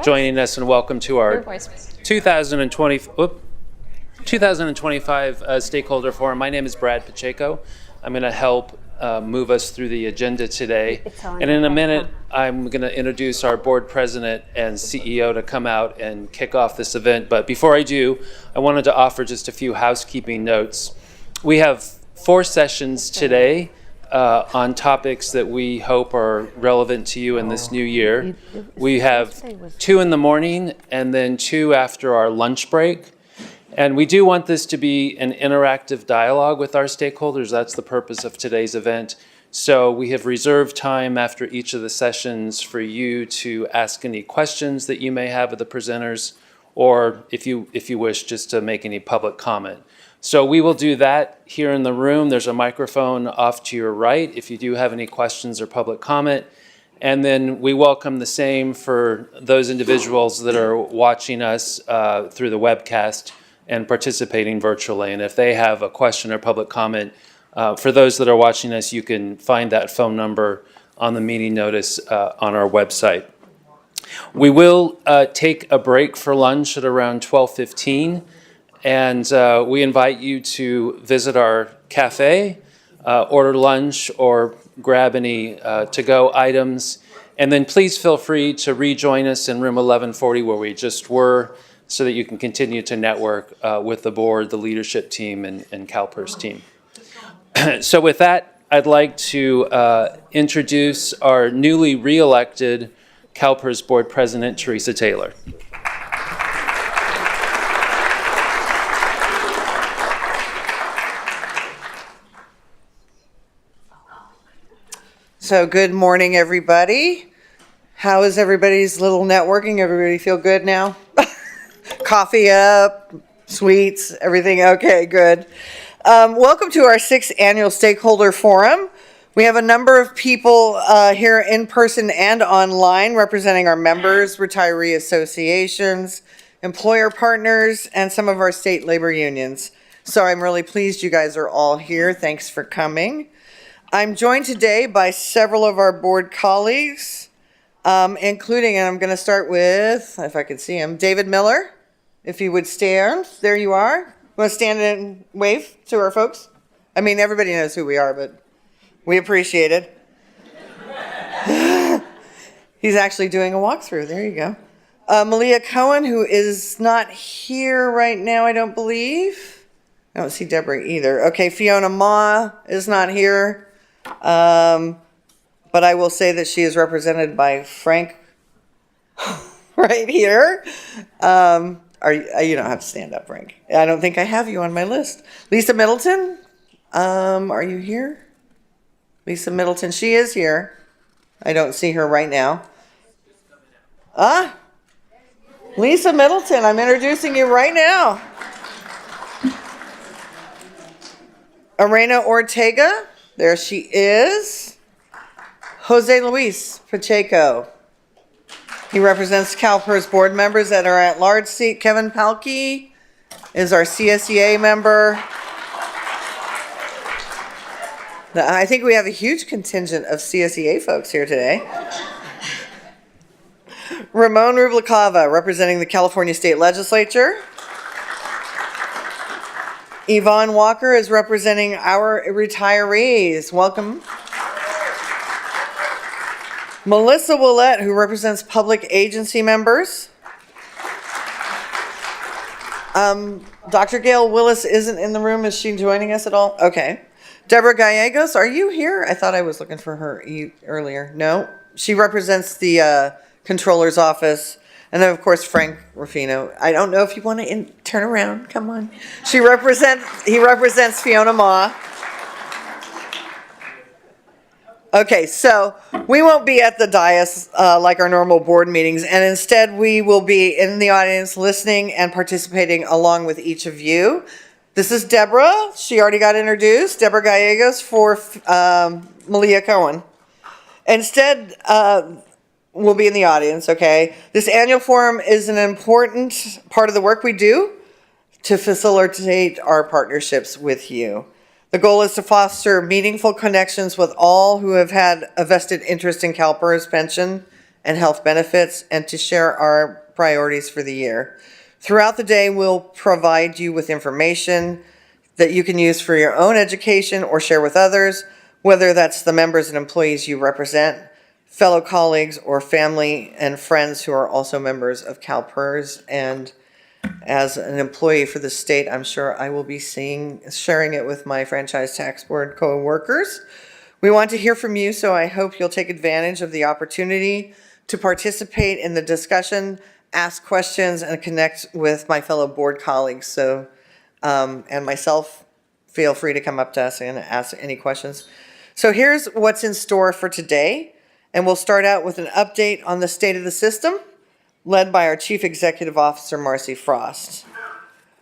Joining us, and welcome to our 2025 Stakeholder Forum. My name is Brad Pacheco. I'm going to help move us through the agenda today. And in a minute, I'm going to introduce our board president and CEO to come out and kick off this event. But before I do, I wanted to offer just a few housekeeping notes. We have 4 sessions today on topics that we hope are relevant to you in this new year. We have 2 in the morning and then 2 after our lunch break. And we do want this to be an interactive dialogue with our stakeholders. That's the purpose of today's event. So we have reserved time after each of the sessions for you to ask any questions that you may have of the presenters, or if you wish, just to make any public comment. So we will do that here in the room. There's a microphone off to your right if you do have any questions or public comment. And then we welcome the same for those individuals that are watching us through the webcast and participating virtually. And if they have a question or public comment, for those that are watching us, you can find that phone number on the meeting notice on our website. We will take a break for lunch at around 12:15. And we invite you to visit our cafe, order lunch, or grab any to-go items. And then please feel free to rejoin us in room 1140 where we just were, so that you can continue to network with the board, the leadership team, and CalPERS team. So with that, I'd like to introduce our newly re-elected CalPERS board president, Teresa Taylor. So good morning, everybody. How is everybody's little networking? Everybody feel good now? Coffee up, sweets, everything okay, good. Welcome to our 6th annual Stakeholder Forum. We have a number of people here in person and online representing our members, retiree associations, employer partners, and some of our state labor unions. So I'm really pleased you guys are all here. Thanks for coming. I'm joined today by several of our board colleagues, including, and I'm going to start with, if I can see him, David Miller. If you would stand, there you are. Want to stand and wave to our folks? I mean, everybody knows who we are, but we appreciate it. He's actually doing a walkthrough. There you go. Malia Cohen, who is not here right now, I don't believe. I don't see Deborah either. Okay, Fiona Ma is not here. But I will say that she is represented by Frank right here. You don't have to stand up, Frank. I don't think I have you on my list. Lisa Middleton, are you here? Lisa Middleton, she is here. I don't see her right now. Lisa Middleton, I'm introducing you right now. Arena Ortega, there she is. Jose Luis Pacheco. He represents CalPERS board members that are at large seat. Kevin Palkey is our CSEA member. Now, I think we have a huge contingent of CSEA folks here today. Ramon Rubalcava, representing the California State Legislature. Yvonne Walker is representing our retirees. Welcome. Melissa Willette, who represents public agency members. Dr. Gail Willis isn't in the room. Is she joining us at all? Okay. Deborah Gallegos, are you here? I thought I was looking for her earlier. No. She represents the controller's office. And then, of course, Frank Ruffino. I don't know if you want to turn around. Come on. He represents Fiona Ma. Okay, so we won't be at the dais like our normal board meetings, and instead we will be in the audience listening and participating along with each of you. This is Deborah. She already got introduced. Deborah Gallegos for Malia Cohen. Instead, we'll be in the audience, okay? This annual forum is an important part of the work we do to facilitate our partnerships with you. The goal is to foster meaningful connections with all who have had a vested interest in CalPERS pension and health benefits, and to share our priorities for the year. Throughout the day, we'll provide you with information that you can use for your own education or share with others, whether that's the members and employees you represent, fellow colleagues, or family and friends who are also members of CalPERS. And as an employee for the state, I'm sure I will be sharing it with my franchise tax board co-workers. We want to hear from you, so I hope you'll take advantage of the opportunity to participate in the discussion, ask questions, and connect with my fellow board colleagues. So, and myself, feel free to come up to us and ask any questions. So here's what's in store for today. And we'll start out with an update on the state of the system, led by our Chief Executive Officer, Marcy Frost.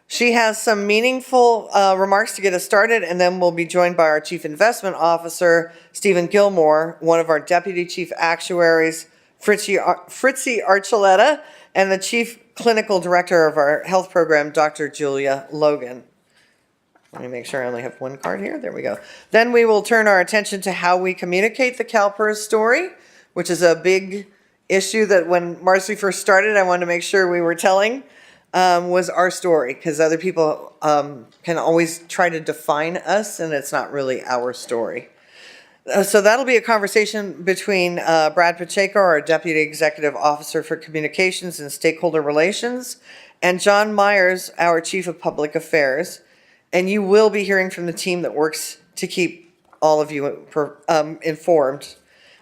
She has some meaningful remarks to get us started, and then we'll be joined by our Chief Investment Officer, Stephen Gilmore, one of our Deputy Chief Actuaries, Fritzy Archuleta, and the Chief Clinical Director of our health program, Dr. Julia Logan. Let me make sure I only have one card here. There we go. Then we will turn our attention to how we communicate the CalPERS story, which is a big issue that when Marcy first started, I wanted to make sure we were telling, was our story, because other people can always try to define us, and it's not really our story. So that'll be a conversation between Brad Pacheco, our Deputy Executive Officer for Communications and Stakeholder Relations, and John Myers, our Chief of Public Affairs. And you will be hearing from the team that works to keep all of you informed.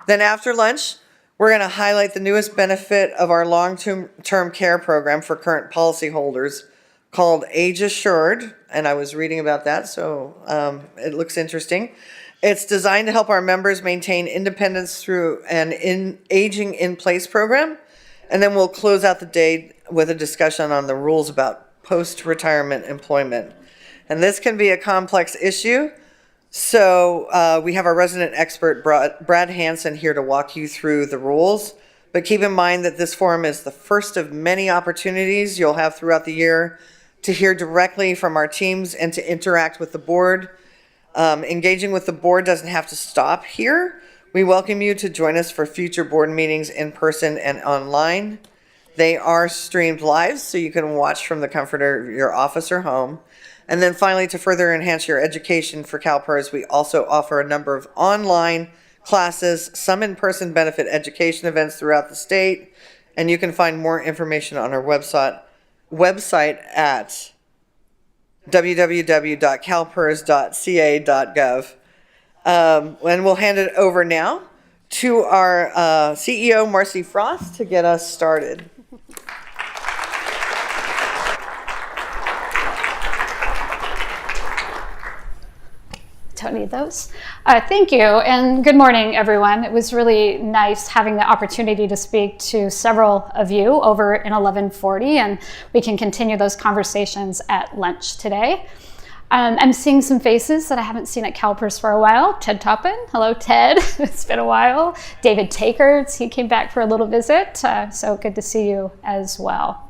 Then after lunch, we're going to highlight the newest benefit of our long-term care program for current policyholders called AgeAssured. And I was reading about that, so it looks interesting. It's designed to help our members maintain independence through an aging in place program. And then we'll close out the day with a discussion on the rules about post-retirement employment. And this can be a complex issue. So we have our resident expert, Brad Hansen, here to walk you through the rules. But keep in mind that this forum is the first of many opportunities you'll have throughout the year to hear directly from our teams and to interact with the board. Engaging with the board doesn't have to stop here. We welcome you to join us for future board meetings in person and online. They are streamed live, so you can watch from the comfort of your office or home. And then finally, to further enhance your education for CalPERS, we also offer a number of online classes, some in-person benefit education events throughout the state, And you can find more information on our website at www.calpers.ca.gov. And we'll hand it over now to our CEO, Marcy Frost, to get us started. Don't need those. Thank you, and good morning, everyone. It was really nice having the opportunity to speak to several of you over in 1140, and we can continue those conversations at lunch today. I'm seeing some faces that I haven't seen at CalPERS for a while. Ted Toppin, hello Ted, it's been a while. David Takerts, he came back for a little visit, so good to see you as well.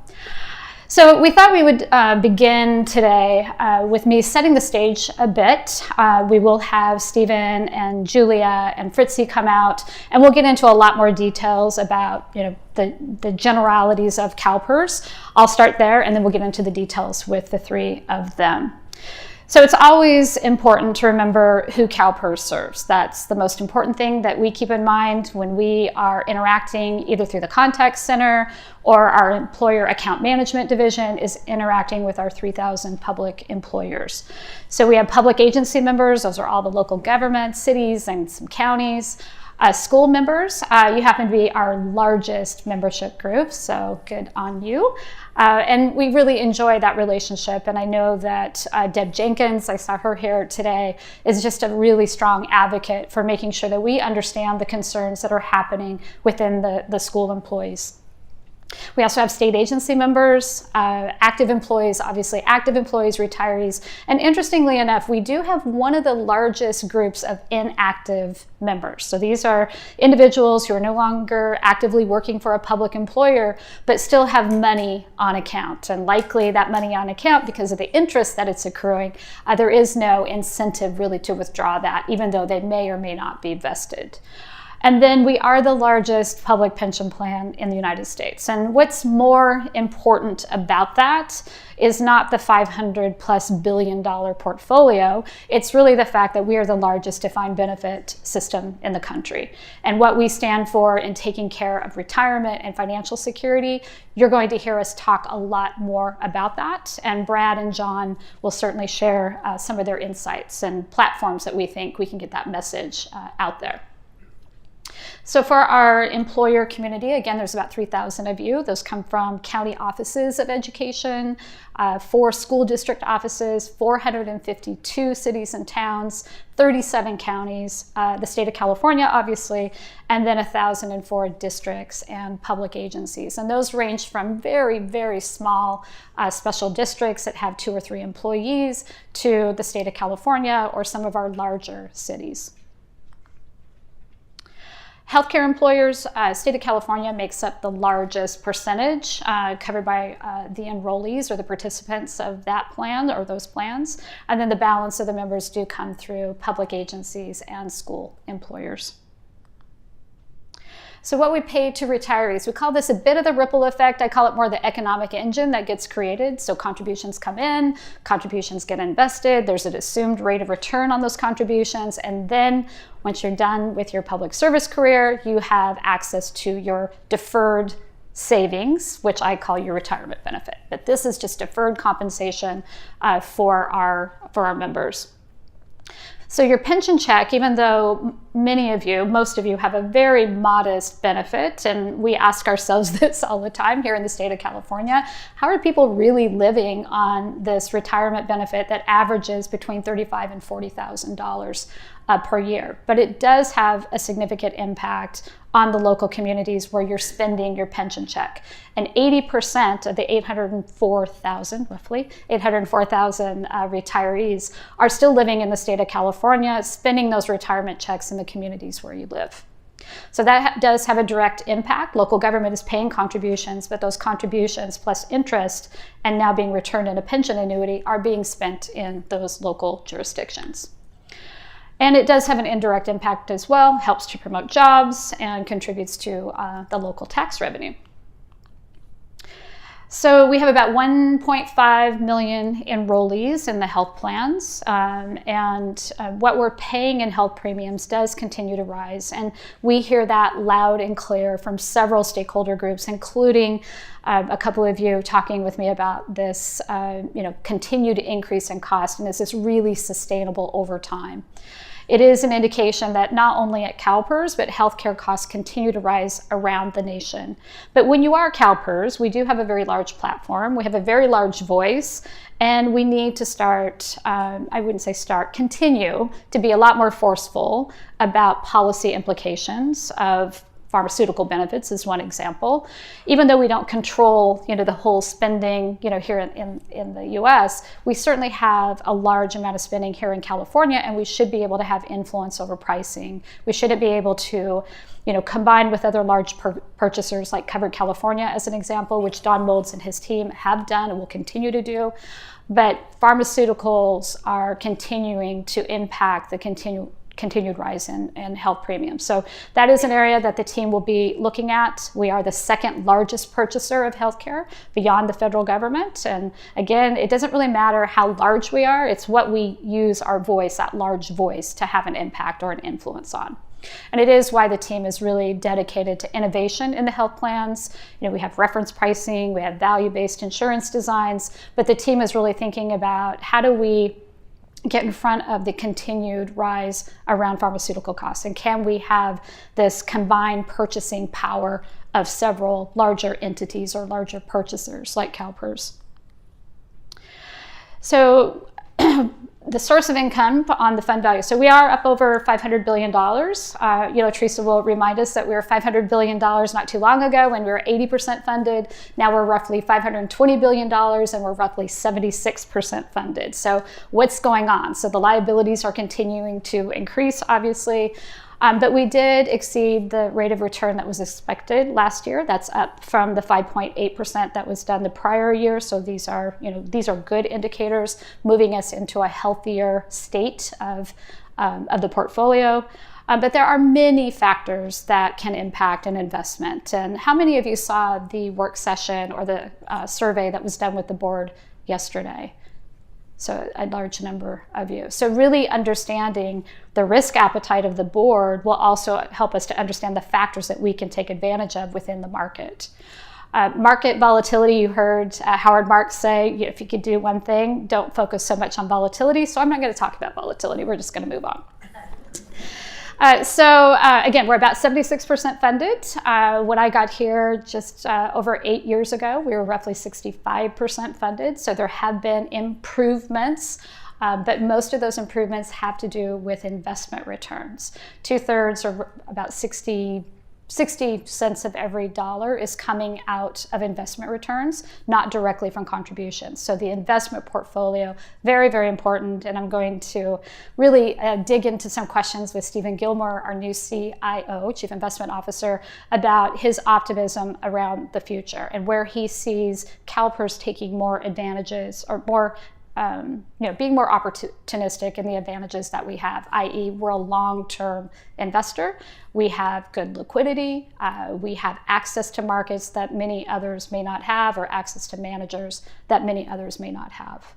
So we thought we would begin today with me setting the stage a bit. We will have Stephen and Julia and Fritzy come out, and we'll get into a lot more details about the generalities of CalPERS. I'll start there, and then we'll get into the details with the three of them. So it's always important to remember who CalPERS serves. That's the most important thing that we keep in mind when we are interacting either through the contact center or our employer account management division is interacting with our 3,000 public employers. So we have public agency members. Those are all the local governments, cities, and some counties. School members, you happen to be our largest membership group, so good on you. And we really enjoy that relationship, and I know that Deb Jenkins, I saw her here today, is just a really strong advocate for making sure that we understand the concerns that are happening within the school employees. We also have state agency members, active employees, obviously active employees, retirees, and interestingly enough, we do have one of the largest groups of inactive members. So these are individuals who are no longer actively working for a public employer, but still have money on account. And likely that money on account, because of the interest that it's accruing, there is no incentive really to withdraw that, even though they may or may not be vested. And then we are the largest public pension plan in the United States. And what's more important about that is not the $500+ billion portfolio. It's really the fact that we are the largest defined benefit system in the country. And what we stand for in taking care of retirement and financial security, you're going to hear us talk a lot more about that. And Brad and John will certainly share some of their insights and platforms that we think we can get that message out there. So for our employer community, again, there's about 3,000 of you. Those come from county offices of education, 4 school district offices, 452 cities and towns, 37 counties, the state of California, obviously, and then 1,004 districts and public agencies. And those range from very, very small special districts that have 2 or 3 employees to the state of California or some of our larger cities. Healthcare employers, state of California makes up the largest percentage covered by the enrollees or the participants of that plan or those plans. And then the balance of the members do come through public agencies and school employers. So what we pay to retirees, we call this a bit of the ripple effect. I call it more the economic engine that gets created. So contributions come in, contributions get invested, there's an assumed rate of return on those contributions, and then once you're done with your public service career, you have access to your deferred savings, which I call your retirement benefit. But this is just deferred compensation for our members. So your pension check, even though most of you have a very modest benefit, and we ask ourselves this all the time here in the state of California, how are people really living on this retirement benefit that averages between $35,000 and $40,000 per year? But it does have a significant impact on the local communities where you're spending your pension check. And 80% of the 804,000 retirees are still living in the state of California, spending those retirement checks in the communities where you live. So that does have a direct impact. Local government is paying contributions, but those contributions plus interest and now being returned in a pension annuity are being spent in those local jurisdictions. And it does have an indirect impact as well, helps to promote jobs and contributes to the local tax revenue. So we have about 1.5 million enrollees in the health plans, and what we're paying in health premiums does continue to rise. And we hear that loud and clear from several stakeholder groups, including a couple of you talking with me about this continued increase in cost, and is this really sustainable over time? It is an indication that not only at CalPERS, but healthcare costs continue to rise around the nation. But when you are CalPERS, we do have a very large platform, we have a very large voice, and we need to continue to be a lot more forceful about policy implications of pharmaceutical benefits is one example. Even though we don't control, the whole spending, here in the U.S., we certainly have a large amount of spending here in California, and we should be able to have influence over pricing. We should be able to, combine with other large purchasers like Covered California as an example, which Don Moulds and his team have done and will continue to do. But pharmaceuticals are continuing to impact the continued rise in health premiums. So that is an area that the team will be looking at. We are the second largest purchaser of healthcare beyond the federal government. And again, it doesn't really matter how large we are, it's what we use our voice, that large voice, to have an impact or an influence on. And it is why the team is really dedicated to innovation in the health plans. We have reference pricing, we have value-based insurance designs, but the team is really thinking about how do we get in front of the continued rise around pharmaceutical costs, and can we have this combined purchasing power of several larger entities or larger purchasers like CalPERS. So the source of income on the fund value. So we are up over $500 billion. Teresa will remind us that we were $500 billion not too long ago when we were 80% funded. Now we're roughly $520 billion and we're roughly 76% funded. So what's going on? So the liabilities are continuing to increase, obviously. But we did exceed the rate of return that was expected last year. That's up from the 5.8% that was done the prior year. So these are good indicators, moving us into a healthier state of the portfolio. But there are many factors that can impact an investment. And how many of you saw the work session or the survey that was done with the board yesterday? So a large number of you. So really understanding the risk appetite of the board will also help us to understand the factors that we can take advantage of within the market. Market volatility, you heard Howard Marks say, if you could do one thing, don't focus so much on volatility. So I'm not going to talk about volatility. We're just going to move on. Again, we're about 76% funded. When I got here just over 8 years ago, we were roughly 65% funded. So there have been improvements, but most of those improvements have to do with investment returns. 2/3 or about 60 cents of every dollar is coming out of investment returns, not directly from contributions. So the investment portfolio, very, very important. And I'm going to really dig into some questions with Stephen Gilmore, our new CIO, Chief Investment Officer, about his optimism around the future and where he sees CalPERS taking more advantages or more being more opportunistic in the advantages that we have, i.e. we're a long-term investor. We have good liquidity. We have access to markets that many others may not have, or access to managers that many others may not have.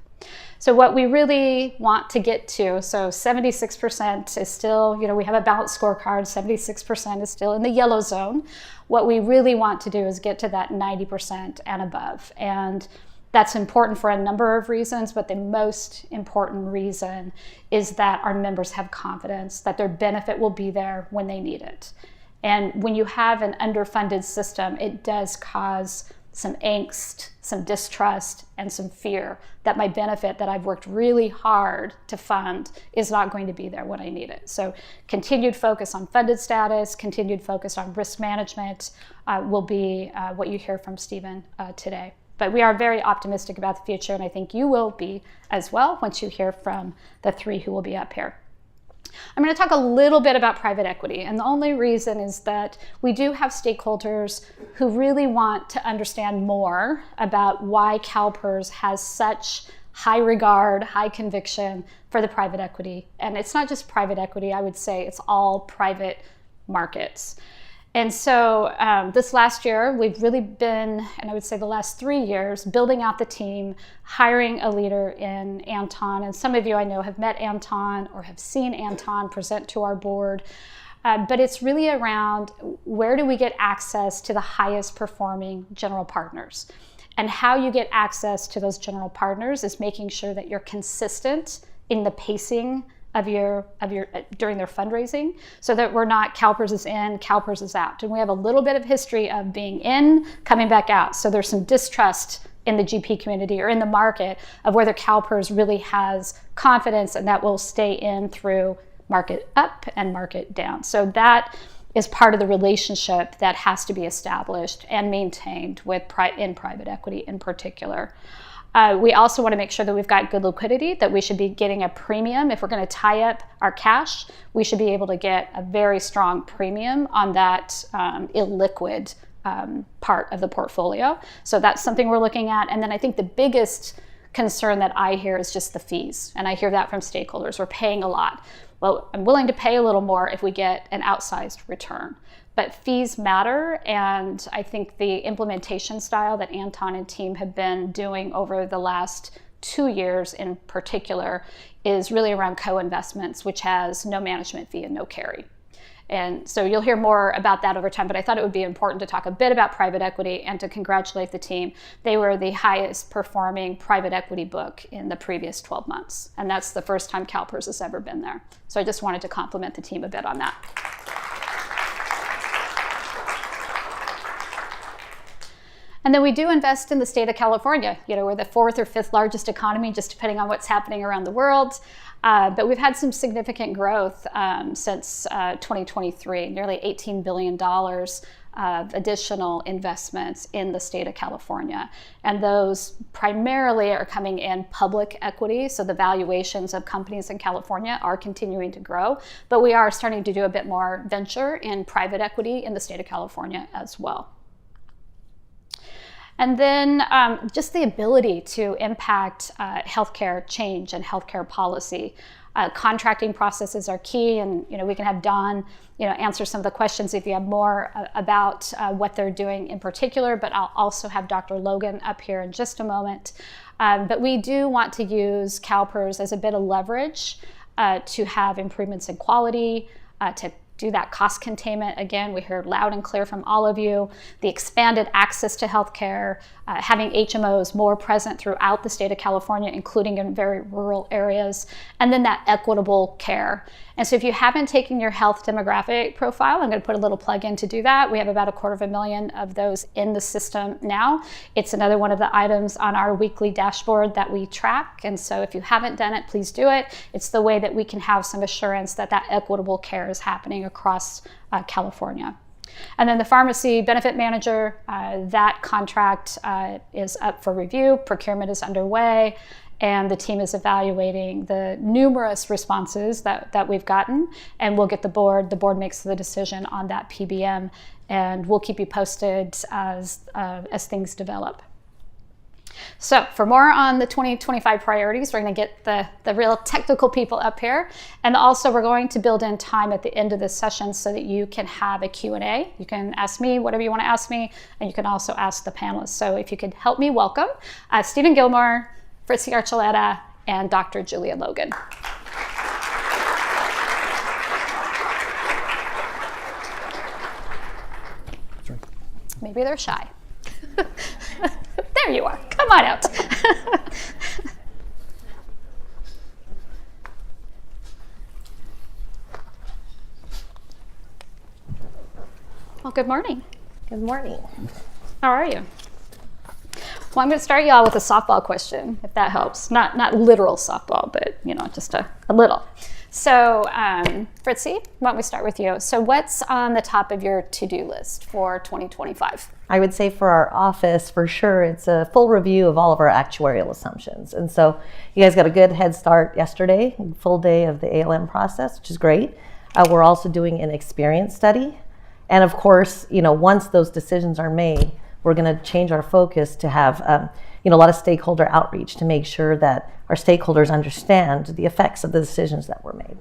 So what we really want to get to, so 76% is still, we have a balanced scorecard, 76% is still in the yellow zone. What we really want to do is get to that 90% and above. And that's important for a number of reasons, but the most important reason is that our members have confidence that their benefit will be there when they need it. And when you have an underfunded system, it does cause some angst, some distrust, and some fear that my benefit that I've worked really hard to fund is not going to be there when I need it. So continued focus on funded status, continued focus on risk management will be what you hear from Stephen today. But we are very optimistic about the future, and I think you will be as well once you hear from the three who will be up here. I'm going to talk a little bit about private equity, and the only reason is that we do have stakeholders who really want to understand more about why CalPERS has such high regard, high conviction for the private equity. And it's not just private equity, I would say it's all private markets. And so this last year, we've really been, and I would say the last 3 years, building out the team, hiring a leader in Anton. And some of you I know have met Anton or have seen Anton present to our board. But it's really around where do we get access to the highest performing general partners? And how you get access to those general partners is making sure that you're consistent in the pacing of your during their fundraising, so that we're not CalPERS is in, CalPERS is out. And we have a little bit of history of being in, coming back out. So there's some distrust in the GP community or in the market of whether CalPERS really has confidence and that will stay in through market up and market down. So that is part of the relationship that has to be established and maintained with in private equity in particular. We also want to make sure that we've got good liquidity, that we should be getting a premium. If we're going to tie up our cash, we should be able to get a very strong premium on that illiquid part of the portfolio. So that's something we're looking at. And then I think the biggest concern that I hear is just the fees. And I hear that from stakeholders. We're paying a lot. Well, I'm willing to pay a little more if we get an outsized return. But fees matter, and I think the implementation style that Anton and team have been doing over the last 2 years in particular is really around co-investments, which has no management fee and no carry. And so you'll hear more about that over time, but I thought it would be important to talk a bit about private equity and to congratulate the team. They were the highest performing private equity book in the previous 12 months, and that's the first time CalPERS has ever been there. So I just wanted to compliment the team a bit on that. And then we do invest in the state of California. You know, we're the 4th or 5th largest economy, just depending on what's happening around the world. But we've had some significant growth since 2023, nearly $18 billion of additional investments in the state of California. And those primarily are coming in public equity. So the valuations of companies in California are continuing to grow. But we are starting to do a bit more venture in private equity in the state of California as well. And then just the ability to impact healthcare change and healthcare policy. Contracting processes are key, and we can have Dawn answer some of the questions if you have more about what they're doing in particular, but I'll also have Dr. Logan up here in just a moment. But we do want to use CalPERS as a bit of leverage to have improvements in quality, to do that cost containment. Again, we heard loud and clear from all of you, the expanded access to healthcare, having HMOs more present throughout the state of California, including in very rural areas, and then that equitable care. And so if you haven't taken your health demographic profile, I'm going to put a little plug in to do that. We have about 250,000 of those in the system now. It's another one of the items on our weekly dashboard that we track. And so if you haven't done it, please do it. It's the way that we can have some assurance that that equitable care is happening across California. And then the pharmacy benefit manager, that contract is up for review. Procurement is underway, and the team is evaluating the numerous responses that we've gotten, and we'll get the board makes the decision on that PBM, and we'll keep you posted as things develop. So for more on the 2025 priorities, we're going to get the real technical people up here. And also we're going to build in time at the end of this session so that you can have a Q&A. You can ask me whatever you want to ask me, and you can also ask the panelists. So if you could help me welcome Stephen Gilmore, Fritzi Archuleta, and Dr. Julia Logan. Maybe they're shy. There you are. Come on out. Well, good morning. Good morning. How are you? Well, I'm going to start you all with a softball question, if that helps. Not literal softball, but just a little. So, Fritzi, why don't we start with you? So what's on the top of your to-do list for 2025? I would say for our office, for sure, it's a full review of all of our actuarial assumptions. And so you guys got a good head start yesterday, full day of the ALM process, which is great. We're also doing an experience study. And of course, once those decisions are made, we're going to change our focus to have a lot of stakeholder outreach to make sure that our stakeholders understand the effects of the decisions that were made.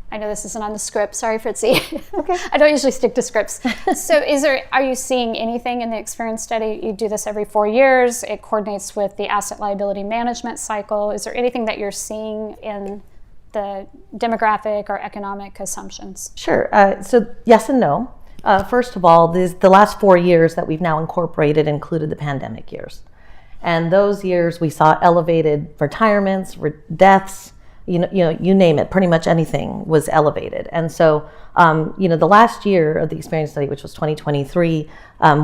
I know this isn't on the script. Sorry, Fritzy. Okay. I don't usually stick to scripts. So are you seeing anything in the experience study? You do this every 4 years. It coordinates with the asset liability management cycle. Is there anything that you're seeing in the demographic or economic assumptions? Sure. So yes and no. First of all, the last 4 years that we've now incorporated included the pandemic years. And those years we saw elevated retirements, deaths, you name it, pretty much anything was elevated. And so, the last year of the experience study, which was 2023,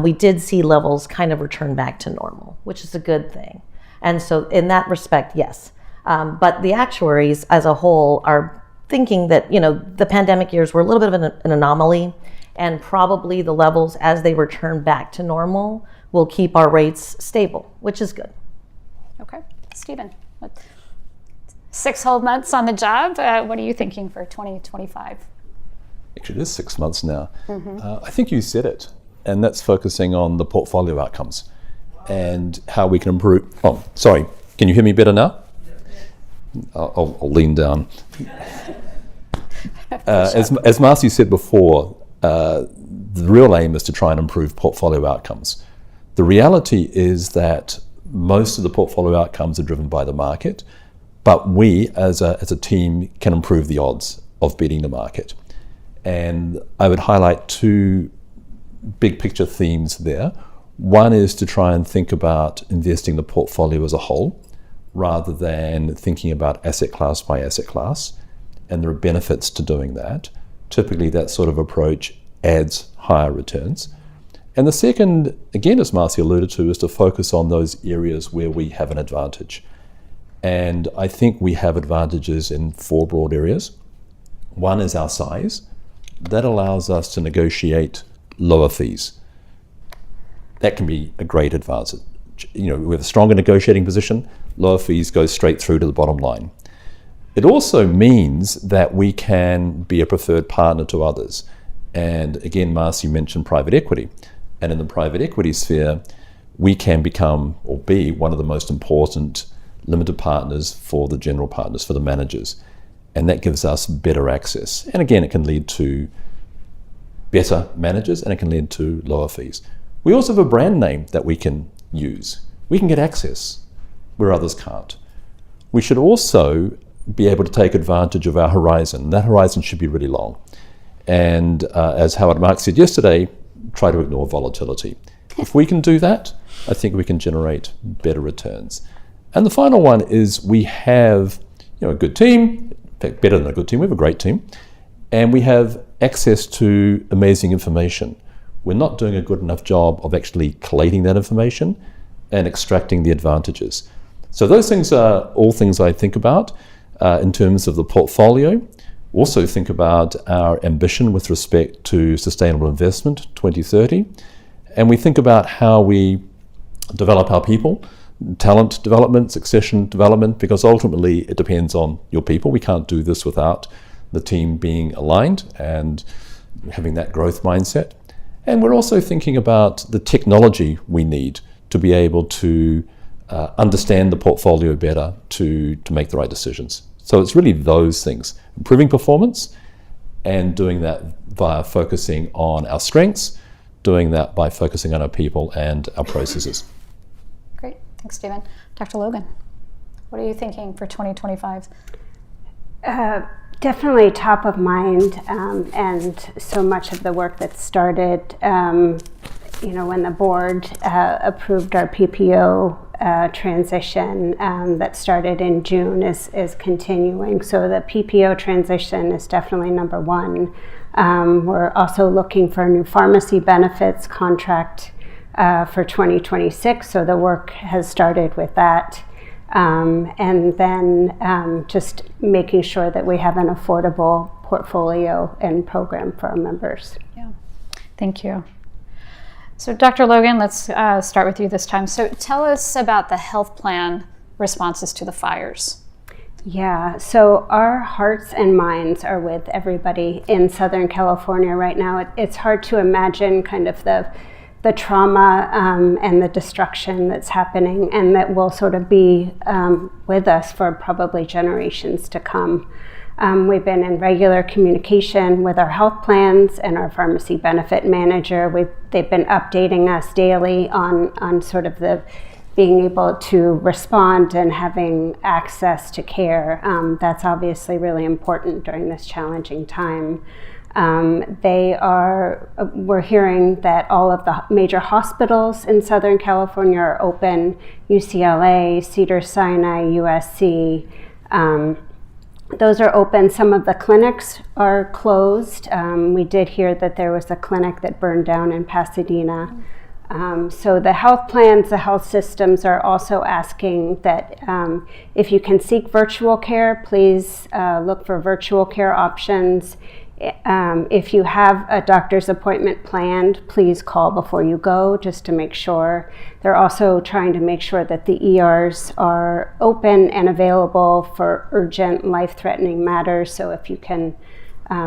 we did see levels kind of return back to normal, which is a good thing. And so in that respect, yes. But the actuaries as a whole are thinking that, the pandemic years were a little bit of an anomaly, and probably the levels as they return back to normal will keep our rates stable, which is good. Okay. Stephen, 6 whole months on the job. What are you thinking for 2025? Actually, it is 6 months now. I think you said it, and that's focusing on the portfolio outcomes and how we can improve. Oh, sorry. Can you hear me better now? I'll lean down. As Marcy said before, the real aim is to try and improve portfolio outcomes. The reality is that most of the portfolio outcomes are driven by the market, but we as a team can improve the odds of beating the market. And I would highlight 2 big picture themes there. One is to try and think about investing the portfolio as a whole, rather than thinking about asset class by asset class, and there are benefits to doing that. Typically that sort of approach adds higher returns. And the second, again, as Marcy alluded to, is to focus on those areas where we have an advantage. And I think we have advantages in 4 broad areas. One is our size. That allows us to negotiate lower fees. That can be a great advantage. We have a stronger negotiating position, lower fees go straight through to the bottom line. It also means that we can be a preferred partner to others. And again, Marcy mentioned private equity. And in the private equity sphere, we can become or be one of the most important limited partners for the general partners, for the managers. And that gives us better access. And again, it can lead to better managers and it can lead to lower fees. We also have a brand name that we can use. We can get access where others can't. We should also be able to take advantage of our horizon. That horizon should be really long. And as Howard Marks said yesterday, try to ignore volatility. If we can do that, I think we can generate better returns. And the final one is we have a good team, in fact, better than a good team, we have a great team, and we have access to amazing information. We're not doing a good enough job of actually collating that information and extracting the advantages. So those things are all things I think about in terms of the portfolio. Also think about our ambition with respect to sustainable investment 2030. And we think about how we develop our people, talent development, succession development, because ultimately it depends on your people. We can't do this without the team being aligned and having that growth mindset. And we're also thinking about the technology we need to be able to understand the portfolio better to make the right decisions. So it's really those things, improving performance and doing that via focusing on our strengths, doing that by focusing on our people and our processes. Great, thanks, Stephen. Dr. Logan, what are you thinking for 2025? Definitely top of mind, and so much of the work that started, when the board approved our PPO transition that started in June is continuing. So the PPO transition is definitely number one. We're also looking for a new pharmacy benefits contract for 2026. So the work has started with that. And then just making sure that we have an affordable portfolio and program for our members. Yeah, thank you. So Dr. Logan, let's start with you this time. So tell us about the health plan responses to the fires. Yeah, so our hearts and minds are with everybody in Southern California right now. It's hard to imagine kind of the trauma and the destruction that's happening, and that will sort of be with us for probably generations to come. We've been in regular communication with our health plans and our pharmacy benefit manager. They've been updating us daily on sort of the being able to respond and having access to care. That's obviously really important during this challenging time. We're hearing that all of the major hospitals in Southern California are open: UCLA, Cedars-Sinai, USC. Those are open. Some of the clinics are closed. We did hear that there was a clinic that burned down in Pasadena. So the health plans, the health systems are also asking that if you can seek virtual care, please look for virtual care options. If you have a doctor's appointment planned, please call before you go, just to make sure. They're also trying to make sure that the ERs are open and available for urgent, life-threatening matters. So if you can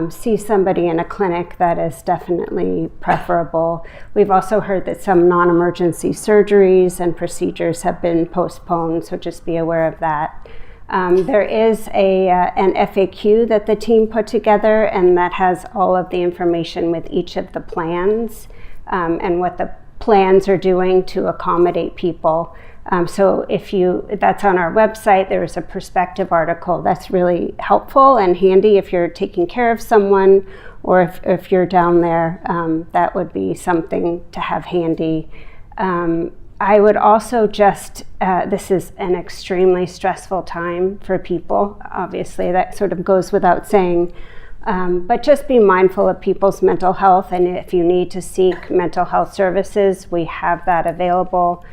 see somebody in a clinic, that is definitely preferable. We've also heard that some non-emergency surgeries and procedures have been postponed, so just be aware of that. There is an FAQ that the team put together, and that has all of the information with each of the plans and what the plans are doing to accommodate people. So that's on our website. There's a perspective article that's really helpful and handy if you're taking care of someone, or if you're down there, that would be something to have handy. I would also this is an extremely stressful time for people. Obviously, that sort of goes without saying, but just be mindful of people's mental health. And if you need to seek mental health services, we have that available.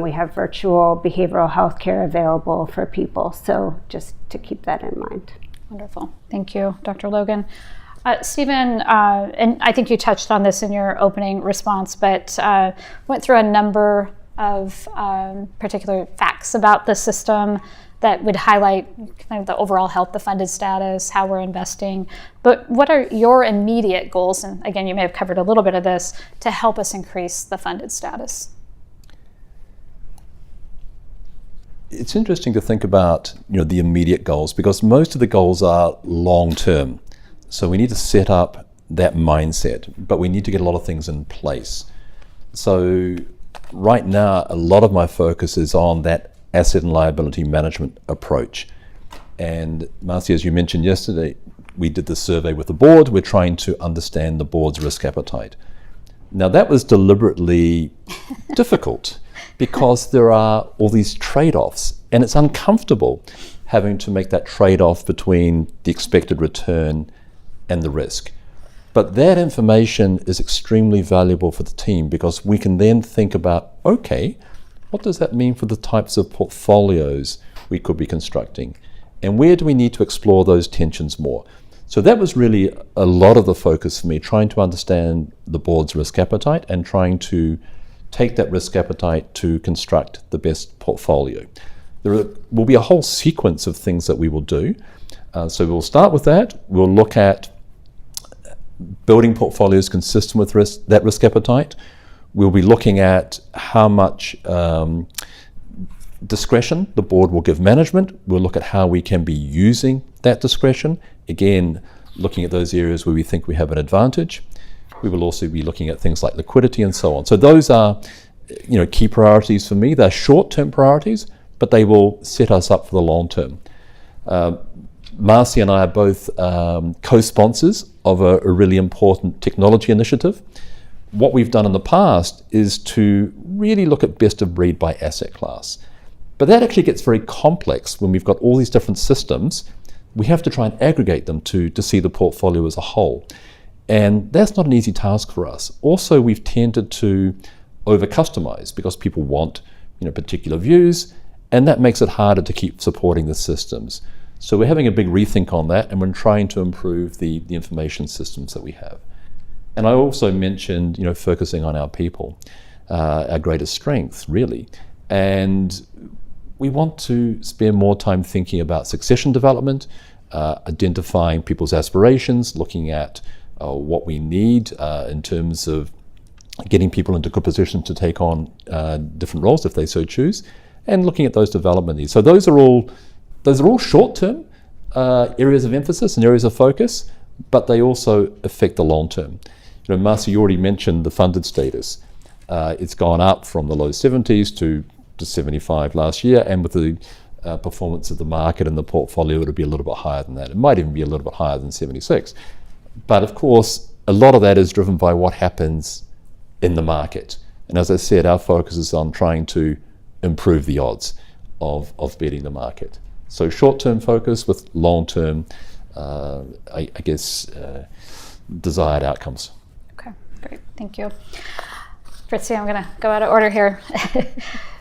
We have virtual behavioral health care available for people. So just to keep that in mind. Wonderful. Thank you, Dr. Logan. Stephen, and I think you touched on this in your opening response, but went through a number of particular facts about the system that would highlight kind of the overall health, the funded status, how we're investing. But what are your immediate goals? And again, you may have covered a little bit of this to help us increase the funded status. It's interesting to think about, the immediate goals, because most of the goals are long-term. So we need to set up that mindset, but we need to get a lot of things in place. So right now, a lot of my focus is on that asset and liability management approach. And Marcy, as you mentioned yesterday, we did the survey with the board. We're trying to understand the board's risk appetite. Now that was deliberately difficult because there are all these trade-offs, and it's uncomfortable having to make that trade-off between the expected return and the risk. But that information is extremely valuable for the team, because we can then think about, okay, what does that mean for the types of portfolios we could be constructing? And where do we need to explore those tensions more? So that was really a lot of the focus for me, trying to understand the board's risk appetite and trying to take that risk appetite to construct the best portfolio. There will be a whole sequence of things that we will do. So we'll start with that. We'll look at building portfolios consistent with that risk appetite. We'll be looking at how much discretion the board will give management. We'll look at how we can be using that discretion. Again, looking at those areas where we think we have an advantage. We will also be looking at things like liquidity and so on. So those are, key priorities for me. They're short-term priorities, but they will set us up for the long term. Marcy and I are both co-sponsors of a really important technology initiative. What we've done in the past is to really look at best of breed by asset class. But that actually gets very complex when we've got all these different systems. We have to try and aggregate them to see the portfolio as a whole. And that's not an easy task for us. Also, we've tended to over-customize because people want particular views, and that makes it harder to keep supporting the systems. So we're having a big rethink on that, and we're trying to improve the information systems that we have. And I also mentioned, focusing on our people, our greatest strength, really. And we want to spend more time thinking about succession development, identifying people's aspirations, looking at what we need in terms of getting people into good positions to take on different roles if they so choose, and looking at those development needs. So those are all short term, areas of emphasis and areas of focus, but they also affect the long term. Marcia, you already mentioned the funded status. It's gone up from the low 70s to 75 last year, and with the performance of the market and the portfolio, it'll be a little bit higher than that. It might even be a little bit higher than 76. But of course, a lot of that is driven by what happens in the market. And as I said, our focus is on trying to improve the odds of beating the market. So short-term focus with long-term, desired outcomes. Okay, great, thank you. Fritzy, I'm gonna go out of order here.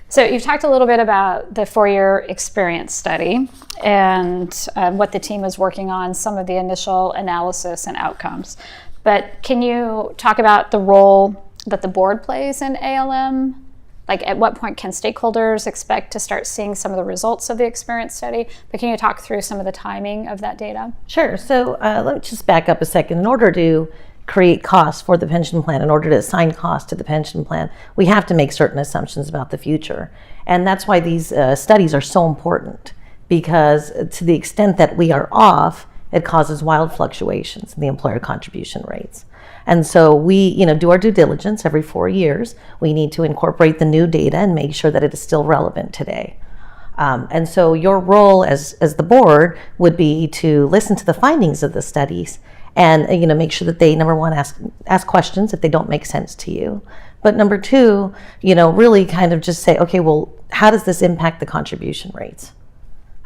So you've talked a little bit about the 4-year experience study and what the team is working on, some of the initial analysis and outcomes. But can you talk about the role that the board plays in ALM? Like, at what point can stakeholders expect to start seeing some of the results of the experience study? But can you talk through some of the timing of that data? Sure. So let me just back up a second. In order to create costs for the pension plan, in order to assign costs to the pension plan, we have to make certain assumptions about the future. And that's why these studies are so important, because to the extent that we are off, it causes wild fluctuations in the employer contribution rates. And so we, do our due diligence every 4 years. We need to incorporate the new data and make sure that it is still relevant today. And so your role as the board would be to listen to the findings of the studies and make sure that they, number one, ask questions if they don't make sense to you. But number two, really kind of just say, okay, well, how does this impact the contribution rates?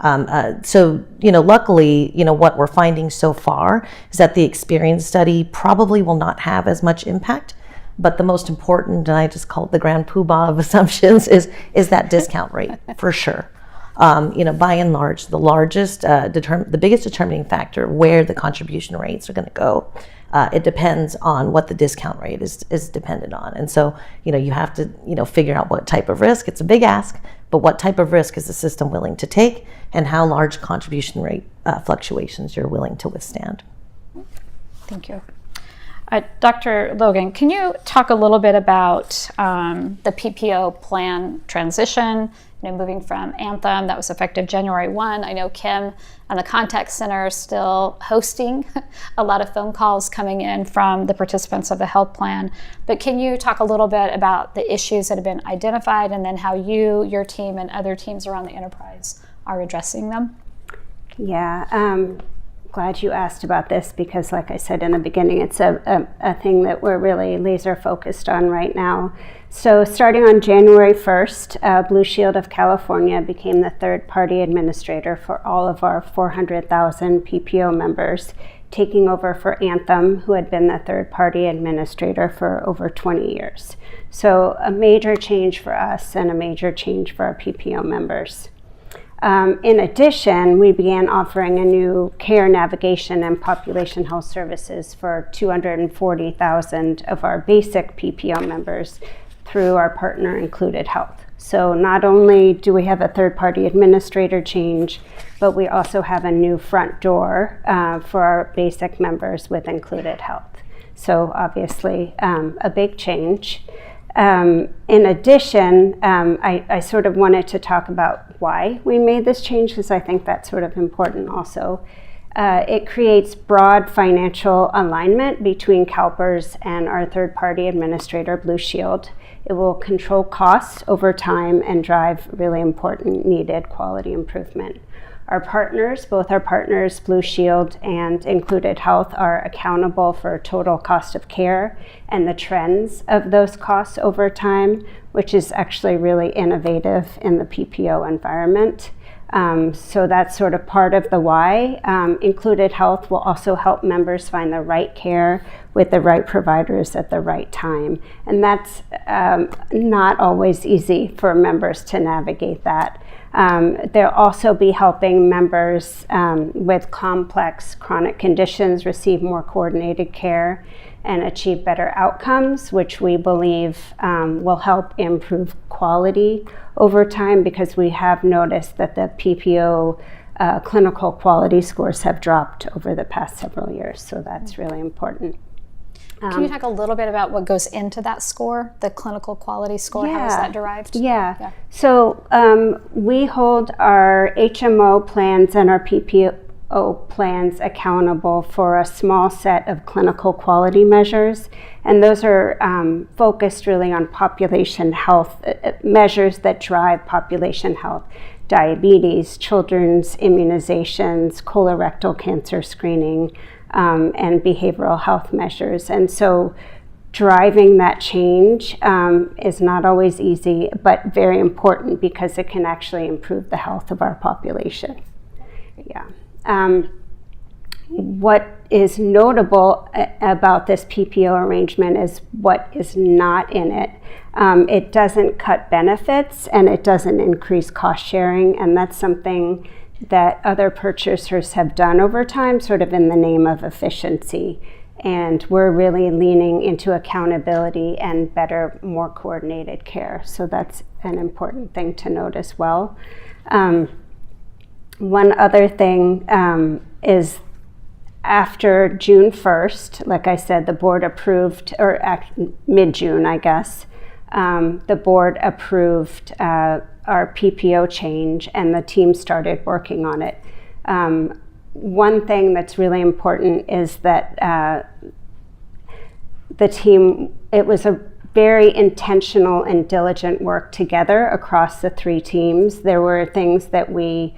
Luckily, what we're finding so far is that the experience study probably will not have as much impact. But the most important, and I just call it the grand poobah of assumptions, is that discount rate for sure. By and large, the biggest determining factor where the contribution rates are going to go. It depends on what the discount rate is dependent on. And so, you have to, figure out what type of risk. It's a big ask, but what type of risk is the system willing to take, and how large contribution rate fluctuations you're willing to withstand. Thank you. Dr. Logan, can you talk a little bit about the PPO plan transition, moving from Anthem, that was effective January 1. I know Kim and the contact center are still hosting a lot of phone calls coming in from the participants of the health plan. But can you talk a little bit about the issues that have been identified, and then how you, your team, and other teams around the enterprise are addressing them? Yeah, glad you asked about this, because like I said in the beginning, it's a thing that we're really laser focused on right now. So starting on January 1st, Blue Shield of California became the third-party administrator for all of our 400,000 PPO members, taking over for Anthem, who had been the third-party administrator for over 20 years. So a major change for us and a major change for our PPO members. In addition, we began offering a new care navigation and population health services for 240,000 of our basic PPO members through our partner Included Health. So not only do we have a third-party administrator change, but we also have a new front door for our basic members with Included Health. So obviously a big change. In addition, I sort of wanted to talk about why we made this change, because I think that's sort of important also. It creates broad financial alignment between CalPERS and our third-party administrator, Blue Shield. It will control costs over time and drive really important needed quality improvement. Our partners, both our partners, Blue Shield and Included Health, are accountable for total cost of care and the trends of those costs over time, which is actually really innovative in the PPO environment. So that's sort of part of the why. Included Health will also help members find the right care with the right providers at the right time. And that's not always easy for members to navigate that. They'll also be helping members with complex chronic conditions receive more coordinated care and achieve better outcomes, which we believe will help improve quality over time, because we have noticed that the PPO clinical quality scores have dropped over the past several years. So that's really important. Can you talk a little bit about what goes into that score, the clinical quality score? Yeah. How is that derived? Yeah. So we hold our HMO plans and our PPO plans accountable for a small set of clinical quality measures, and those are focused really on population health measures that drive population health: diabetes, children's immunizations, colorectal cancer screening, and behavioral health measures. And so driving that change is not always easy, but very important because it can actually improve the health of our population. Yeah. What is notable about this PPO arrangement is what is not in it. It doesn't cut benefits and it doesn't increase cost sharing, and that's something that other purchasers have done over time, sort of in the name of efficiency. And we're really leaning into accountability and better, more coordinated care. So that's an important thing to note as well. One other thing is after June 1st, like I said, the board approved, or mid-June, I guess, the board approved our PPO change and the team started working on it. One thing that's really important is that the team, it was a very intentional and diligent work together across the three teams. There were things that we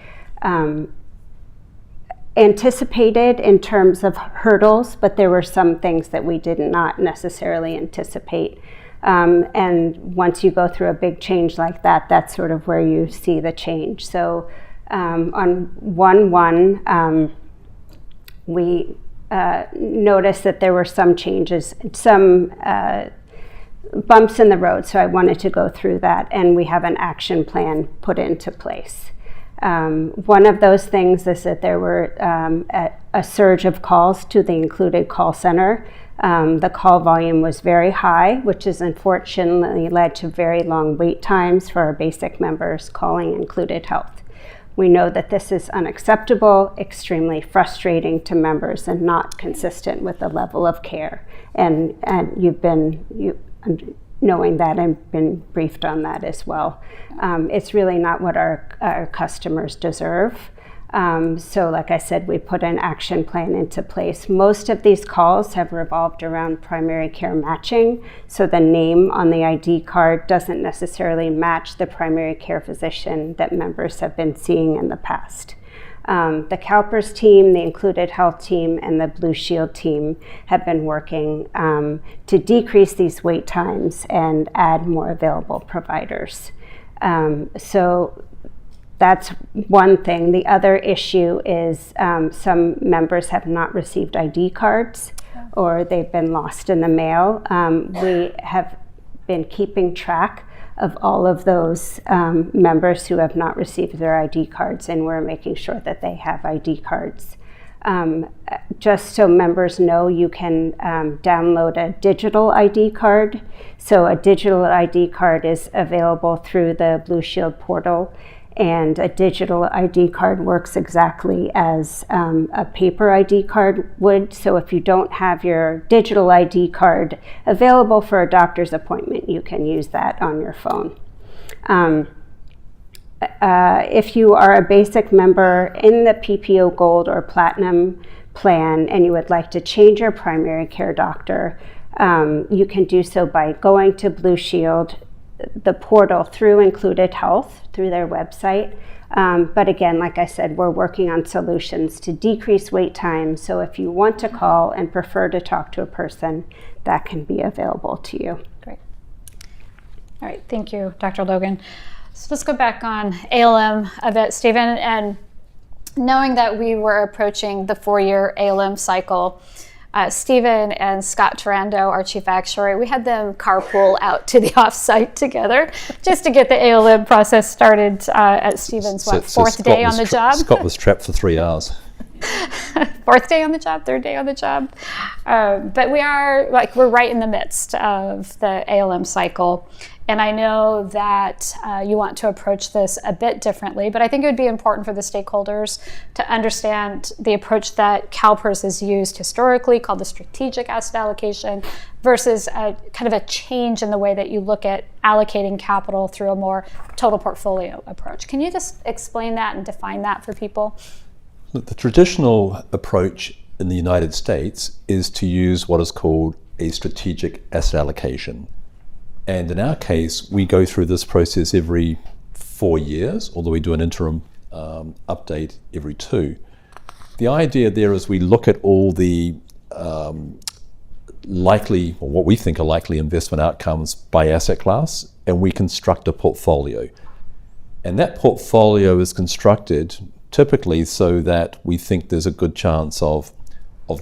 anticipated in terms of hurdles, but there were some things that we did not necessarily anticipate. And once you go through a big change like that, that's sort of where you see the change. So on 1/1, we noticed that there were some changes, some bumps in the road. So I wanted to go through that, and we have an action plan put into place. One of those things is that there were a surge of calls to the included call center. The call volume was very high, which has unfortunately led to very long wait times for our basic members calling Included Health. We know that this is unacceptable, extremely frustrating to members, and not consistent with the level of care. And you've been knowing that and been briefed on that as well. It's really not what our customers deserve. So like I said, we put an action plan into place. Most of these calls have revolved around primary care matching. So the name on the ID card doesn't necessarily match the primary care physician that members have been seeing in the past. The CalPERS team, the Included Health team, and the Blue Shield team have been working to decrease these wait times and add more available providers. So that's one thing. The other issue is some members have not received ID cards, or they've been lost in the mail. We have been keeping track of all of those members who have not received their ID cards, and we're making sure that they have ID cards. Just so members know, you can download a digital ID card. So a digital ID card is available through the Blue Shield portal, and a digital ID card works exactly as a paper ID card would. So if you don't have your digital ID card available for a doctor's appointment, you can use that on your phone. If you are a basic member in the PPO Gold or Platinum plan and you would like to change your primary care doctor, you can do so by going to Blue Shield, the portal through Included Health, through their website. But again, like I said, we're working on solutions to decrease wait time. So if you want to call and prefer to talk to a person, that can be available to you. Great. All right, thank you, Dr. Logan. So let's go back on ALM a bit, Stephen. And knowing that we were approaching the 4-year ALM cycle, Stephen and Scott Tarando, our chief actuary, we had them carpool out to the offsite together just to get the ALM process started at Stephen's fourth day on the job. Scott was trapped for 3 hours. Fourth day on the job, third day on the job. But we're right in the midst of the ALM cycle. And I know that you want to approach this a bit differently, but I think it would be important for the stakeholders to understand the approach that CalPERS has used historically, called the strategic asset allocation, versus a kind of a change in the way that you look at allocating capital through a more total portfolio approach. Can you just explain that and define that for people? Look, the traditional approach in the United States is to use what is called a strategic asset allocation. And in our case, we go through this process every 4 years, although we do an interim update every 2. The idea there is we look at all the likely, or what we think are likely investment outcomes by asset class, and we construct a portfolio. And that portfolio is constructed typically so that we think there's a good chance of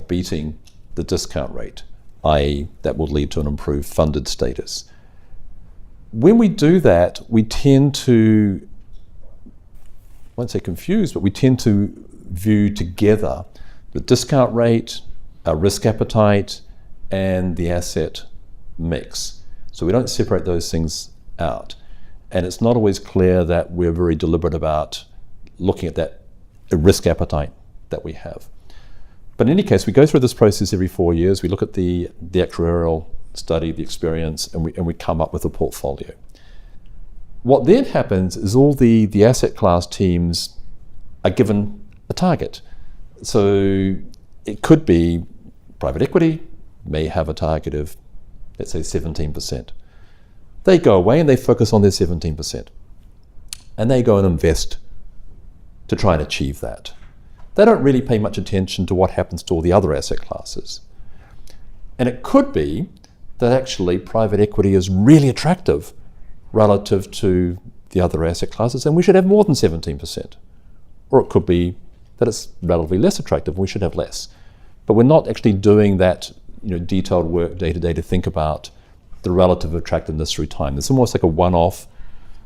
beating the discount rate, i.e. that will lead to an improved funded status. When we do that, we tend to, I won't say confuse, but we tend to view together the discount rate, our risk appetite, and the asset mix. So we don't separate those things out. And it's not always clear that we're very deliberate about looking at that risk appetite that we have. But in any case, we go through this process every 4 years. We look at the actuarial study, the experience, and we come up with a portfolio. What then happens is all the asset class teams are given a target. So it could be private equity may have a target of, let's say, 17%. They go away and they focus on their 17%. And they go and invest to try and achieve that. They don't really pay much attention to what happens to all the other asset classes. And it could be that actually private equity is really attractive relative to the other asset classes, and we should have more than 17%. Or it could be that it's relatively less attractive and we should have less. But we're not actually doing that detailed work day to day to think about the relative attractiveness through time. It's almost like a one-off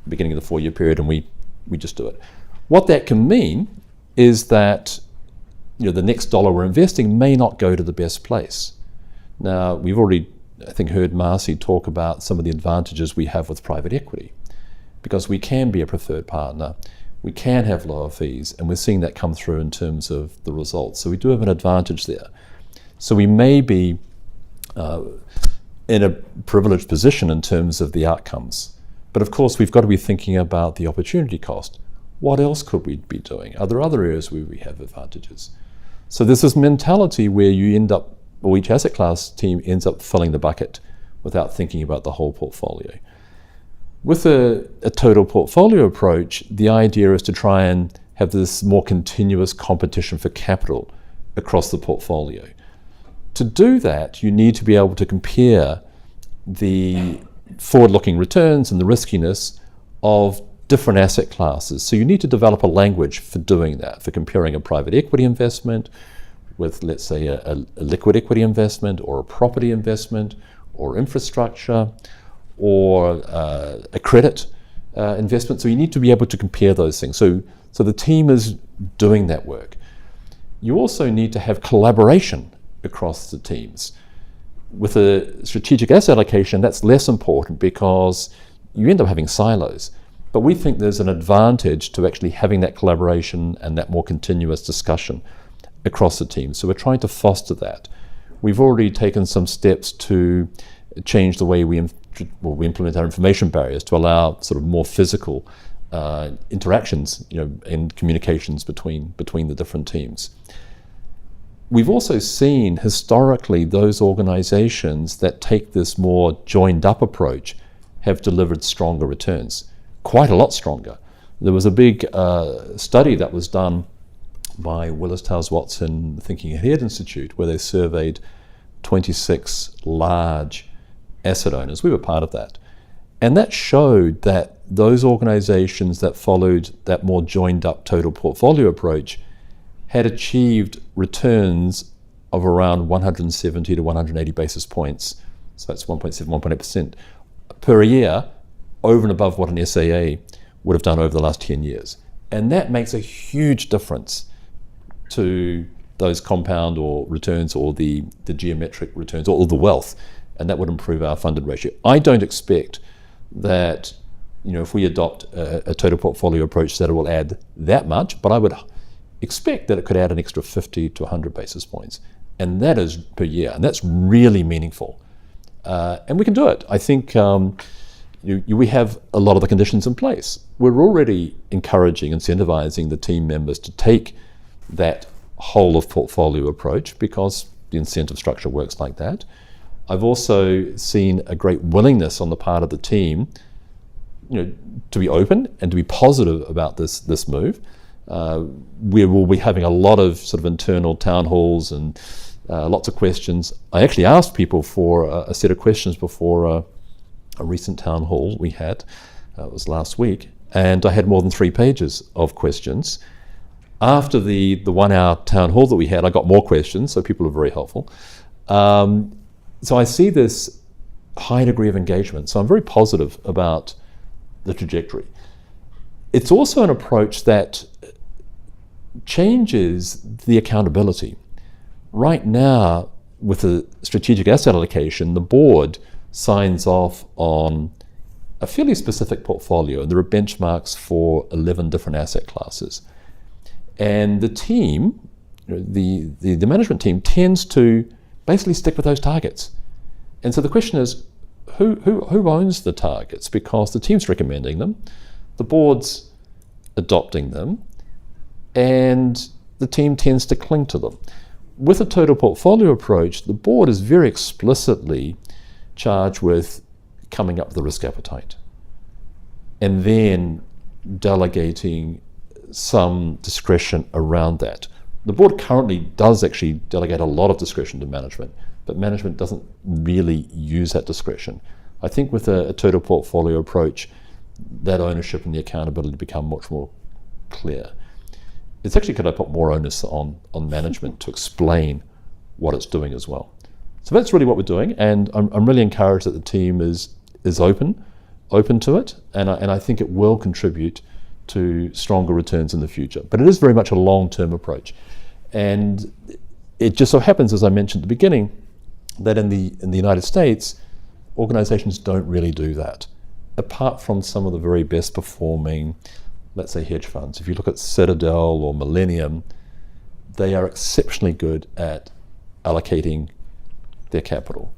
beginning of the 4-year period, and we just do it. What that can mean is that the next dollar we're investing may not go to the best place. Now, we've already, I think, heard Marcy talk about some of the advantages we have with private equity, because we can be a preferred partner, we can have lower fees, and we're seeing that come through in terms of the results. So we do have an advantage there. So we may be in a privileged position in terms of the outcomes. But of course, we've got to be thinking about the opportunity cost. What else could we be doing? Are there other areas where we have advantages? So there's this mentality where you end up, or each asset class team ends up filling the bucket without thinking about the whole portfolio. With a total portfolio approach, the idea is to try and have this more continuous competition for capital across the portfolio. To do that, you need to be able to compare the forward-looking returns and the riskiness of different asset classes. So you need to develop a language for doing that, for comparing a private equity investment with, let's say, a liquid equity investment or a property investment or infrastructure or a credit investment. So you need to be able to compare those things. So the team is doing that work. You also need to have collaboration across the teams. With a strategic asset allocation, that's less important because you end up having silos. But we think there's an advantage to actually having that collaboration and that more continuous discussion across the team. So we're trying to foster that. We've already taken some steps to change the way we implement our information barriers to allow sort of more physical interactions, and communications between the different teams. We've also seen historically those organizations that take this more joined up approach have delivered stronger returns, quite a lot stronger. There was a big study that was done by Willis Towers Watson Thinking Ahead Institute where they surveyed 26 large asset owners. We were part of that. And that showed that those organizations that followed that more joined up total portfolio approach had achieved returns of around 170 to 180 basis points. So that's 1.7, 1.8% per year over and above what an SAA would have done over the last 10 years. And that makes a huge difference to those compound or returns or the geometric returns or the wealth. And that would improve our funded ratio. I don't expect that, if we adopt a total portfolio approach, that it will add that much, but I would expect that it could add an extra 50 to 100 basis points. And that is per year, and that's really meaningful. And we can do it. I think we have a lot of the conditions in place. We're already encouraging, incentivizing the team members to take that whole of portfolio approach because the incentive structure works like that. I've also seen a great willingness on the part of the team, to be open and to be positive about this move. We will be having a lot of sort of internal town halls and lots of questions. I actually asked people for a set of questions before a recent town hall we had. It was last week, and I had more than 3 pages of questions. After the 1 hour town hall that we had, I got more questions, so people are very helpful. So I see this high degree of engagement, so I'm very positive about the trajectory. It's also an approach that changes the accountability. Right now, with the strategic asset allocation, the board signs off on a fairly specific portfolio, and there are benchmarks for 11 different asset classes. And the team, the management team, tends to basically stick with those targets. And so the question is, who owns the targets? Because the team's recommending them, the board's adopting them, and the team tends to cling to them. With a total portfolio approach, the board is very explicitly charged with coming up with the risk appetite and then delegating some discretion around that. The board currently does actually delegate a lot of discretion to management, but management doesn't really use that discretion. I think with a total portfolio approach, that ownership and the accountability become much more clear. It's actually going to put more onus on management to explain what it's doing as well. So that's really what we're doing, and I'm really encouraged that the team is open to it, and I think it will contribute to stronger returns in the future. But it is very much a long-term approach, and it just so happens, as I mentioned at the beginning, that in the United States, organizations don't really do that, apart from some of the very best performing, let's say, hedge funds. If you look at Citadel or Millennium, they are exceptionally good at allocating their capital.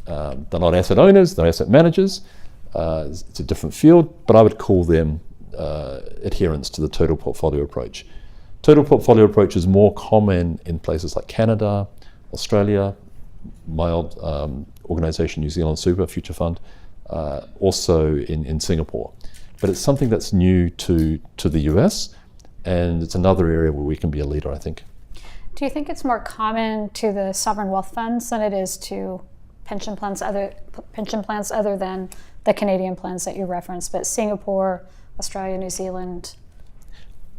They're not asset owners, they're asset managers. It's a different field, but I would call them adherents to the total portfolio approach. Total portfolio approach is more common in places like Canada, Australia, my old organization, New Zealand Super Future Fund, also in Singapore. But it's something that's new to the US, and it's another area where we can be a leader, I think. Do you think it's more common to the sovereign wealth funds than it is to pension plans other than the Canadian plans that you referenced, but Singapore, Australia, New Zealand?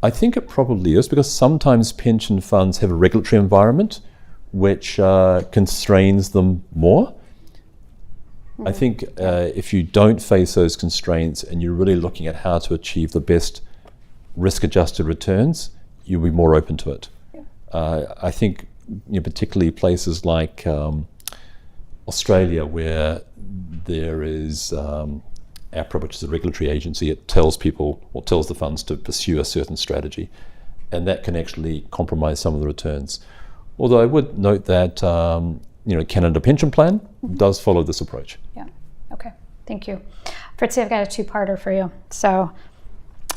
I think it probably is, because sometimes pension funds have a regulatory environment which constrains them more. I think if you don't face those constraints and you're really looking at how to achieve the best risk-adjusted returns, you'll be more open to it. I think particularly places like Australia, where there is APRA, which is a regulatory agency, it tells people or tells the funds to pursue a certain strategy, and that can actually compromise some of the returns. Although I would note that Canada Pension Plan does follow this approach. Yeah. Okay. Thank you. Fritzi, I've got a two-parter for you. So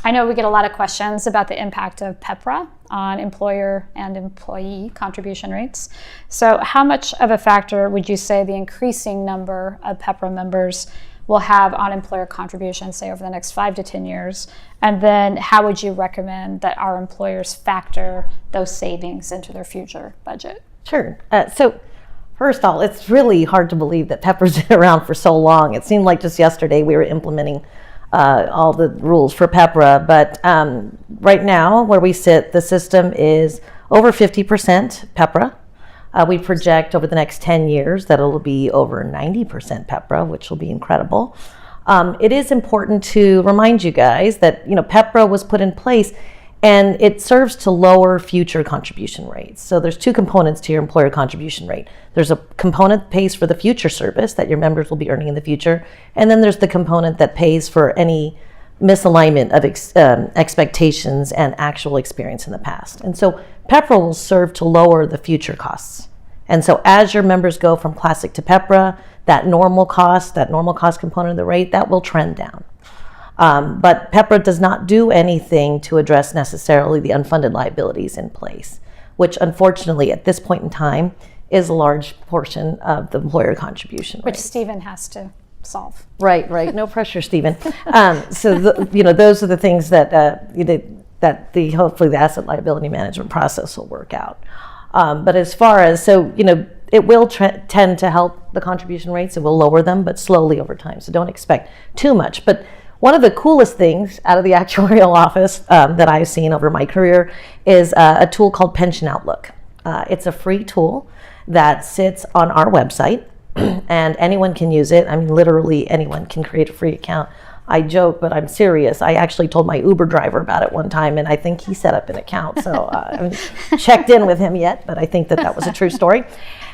I know we get a lot of questions about the impact of PEPRA on employer and employee contribution rates. So how much of a factor would you say the increasing number of PEPRA members will have on employer contributions, say, over the next 5 to 10 years? And then how would you recommend that our employers factor those savings into their future budget? Sure. So first of all, it's really hard to believe that PEPRA's been around for so long. It seemed like just yesterday we were implementing all the rules for PEPRA, but right now where we sit, the system is over 50% PEPRA. We project over the next 10 years that it'll be over 90% PEPRA, which will be incredible. It is important to remind you guys that PEPRA was put in place and it serves to lower future contribution rates. So there's 2 components to your employer contribution rate. There's a component that pays for the future service that your members will be earning in the future, and then there's the component that pays for any misalignment of expectations and actual experience in the past. And so PEPRA will serve to lower the future costs. And so as your members go from classic to PEPRA, that normal cost component of the rate, that will trend down. But PEPRA does not do anything to address necessarily the unfunded liabilities in place, which unfortunately at this point in time is a large portion of the employer contribution Which rate. Stephen has to solve. Right. No pressure, Stephen. So those are the things that hopefully the asset liability management process will work out. But as far as it will tend to help the contribution rates. It will lower them, but slowly over time. So don't expect too much. But one of the coolest things out of the actuarial office that I've seen over my career is a tool called Pension Outlook. It's a free tool that sits on our website, and anyone can use it. I mean, literally anyone can create a free account. I joke, but I'm serious. I actually told my Uber driver about it one time, and I think he set up an account. So I haven't checked in with him yet, but I think that was a true story.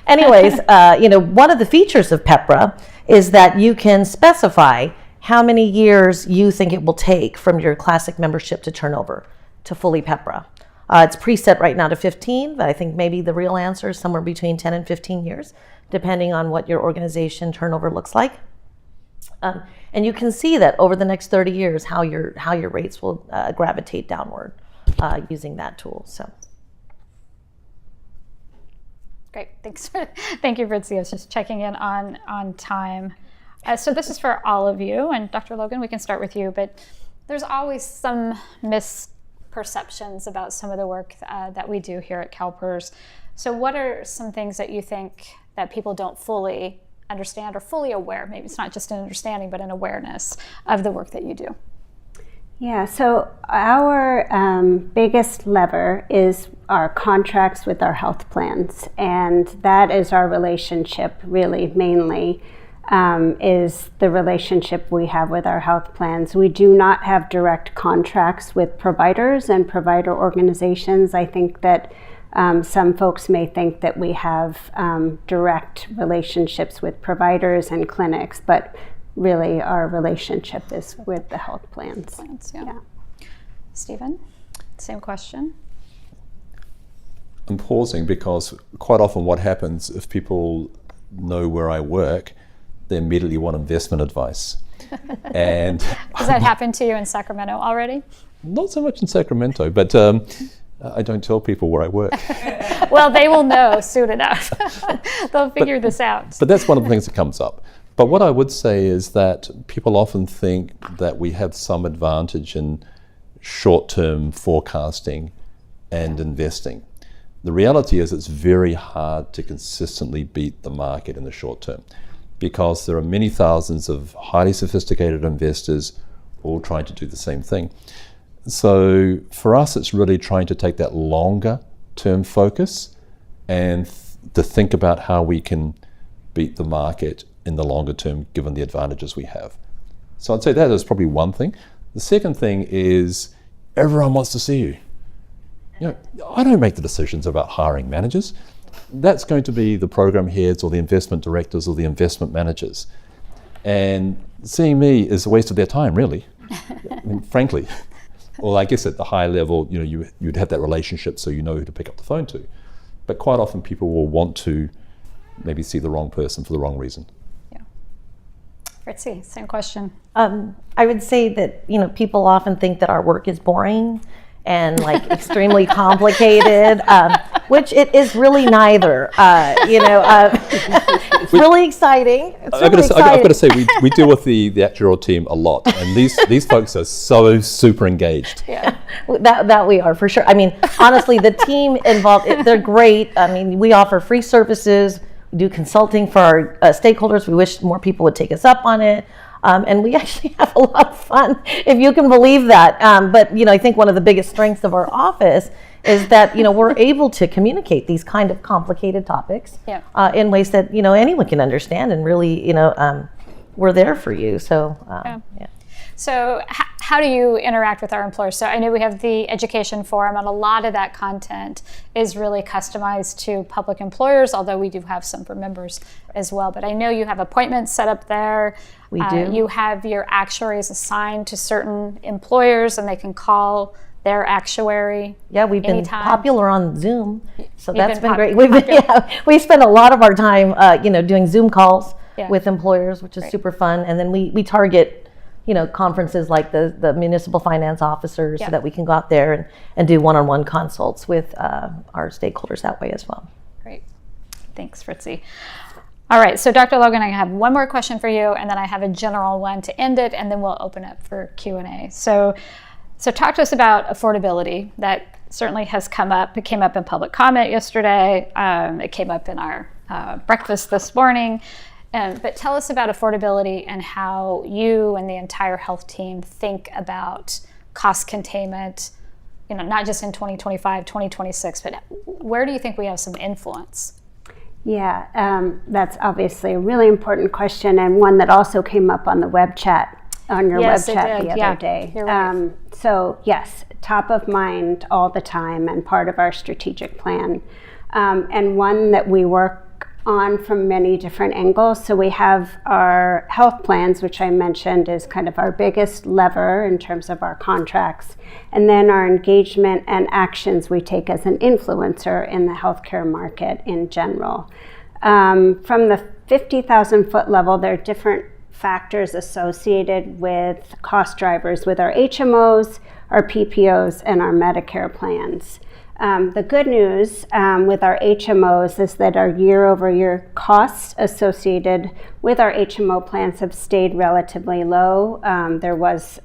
Anyways, one of the features of PEPRA is that you can specify how many years you think it will take from your classic membership to turn over to fully PEPRA. It's preset right now to 15, but I think maybe the real answer is somewhere between 10 and 15 years, depending on what your organization turnover looks like. And you can see that over the next 30 years, how your rates will gravitate downward using that tool. So. Great, thanks. Thank you, Fritzi. I was just checking in on time. So this is for all of you, and Dr. Logan, we can start with you, but there's always some misperceptions about some of the work that we do here at CalPERS. So what are some things that you think that people don't fully understand or fully aware? Maybe it's not just an understanding, but an awareness of the work that you do. Yeah, so our biggest lever is our contracts with our health plans, and that is our relationship really mainly, is the relationship we have with our health plans. We do not have direct contracts with providers and provider organizations. I think that some folks may think that we have direct relationships with providers and clinics, but really our relationship is with the health plans. Yeah. Stephen, same question. I'm pausing because quite often what happens if people know where I work, they immediately want investment advice. And Has that happened to you in Sacramento already? not so much in Sacramento, but I don't tell people where I work. Well, they will know soon enough. They'll figure this out. But that's one of the things that comes up. But what I would say is that people often think that we have some advantage in short-term forecasting and investing. The reality is it's very hard to consistently beat the market in the short term because there are many thousands of highly sophisticated investors all trying to do the same thing. So for us, it's really trying to take that longer term focus and to think about how we can beat the market in the longer term, given the advantages we have. So I'd say that is probably one thing. The second thing is everyone wants to see you. I don't make the decisions about hiring managers. That's going to be the program heads or the investment directors or the investment managers. And seeing me is a waste of their time, really. I mean, frankly. Well, I guess at the high level, you'd have that relationship so you know who to pick up the phone to. But quite often people will want to maybe see the wrong person for the wrong reason. Yeah. Fritzi, same question. I would say that people often think that our work is boring and like extremely complicated, which it is really neither. It's really exciting. I've got to say, we deal with the actuarial team a lot, and these folks are so super engaged. Yeah. That we are, for sure. I mean, honestly, the team involved, they're great. I mean, we offer free services. We do consulting for our stakeholders. We wish more people would take us up on it. And we actually have a lot of fun, if you can believe that. But I think one of the biggest strengths of our office is that we're able to communicate these kind of complicated topics in ways that anyone can understand, and really we're there for you. So yeah. So how do you interact with our employers? So I know we have the Education Forum, and a lot of that content is really customized to public employers, although we do have some for members as well. But I know you have appointments set up there. We do. You have your actuaries assigned to certain employers, and they can call their actuary. Yeah, we've been anytime. popular on Zoom, so You've that's been been great. popular. We spend a lot of our time, doing Zoom calls Yeah. with employers, which is Great. super fun. And then we target conferences like the municipal finance officers Yeah. so that we can go out there and do one-on-one consults with our stakeholders that way as well. Great. Thanks, Fritzy. All right, so Dr. Logan, I have one more question for you, and then I have a general one to end it, and then we'll open up for Q&A. So talk to us about affordability. That certainly has come up. It came up in public comment yesterday. It came up in our breakfast this morning. But tell us about affordability and how you and the entire health team think about cost containment, not just in 2025, 2026, but where do you think we have some influence? Yeah, that's obviously a really important question, and one that also came up on the web chat, on your Yes, web it chat did. the Yeah, other day. you're right. So yes, top of mind all the time and part of our strategic plan, and one that we work on from many different angles. So we have our health plans, which I mentioned is kind of our biggest lever in terms of our contracts, and then our engagement and actions we take as an influencer in the healthcare market in general. From the 50,000 foot level, there are different factors associated with cost drivers with our HMOs, our PPOs, and our Medicare plans. The good news with our HMOs is that our year-over-year costs associated with our HMO plans have stayed relatively low. There was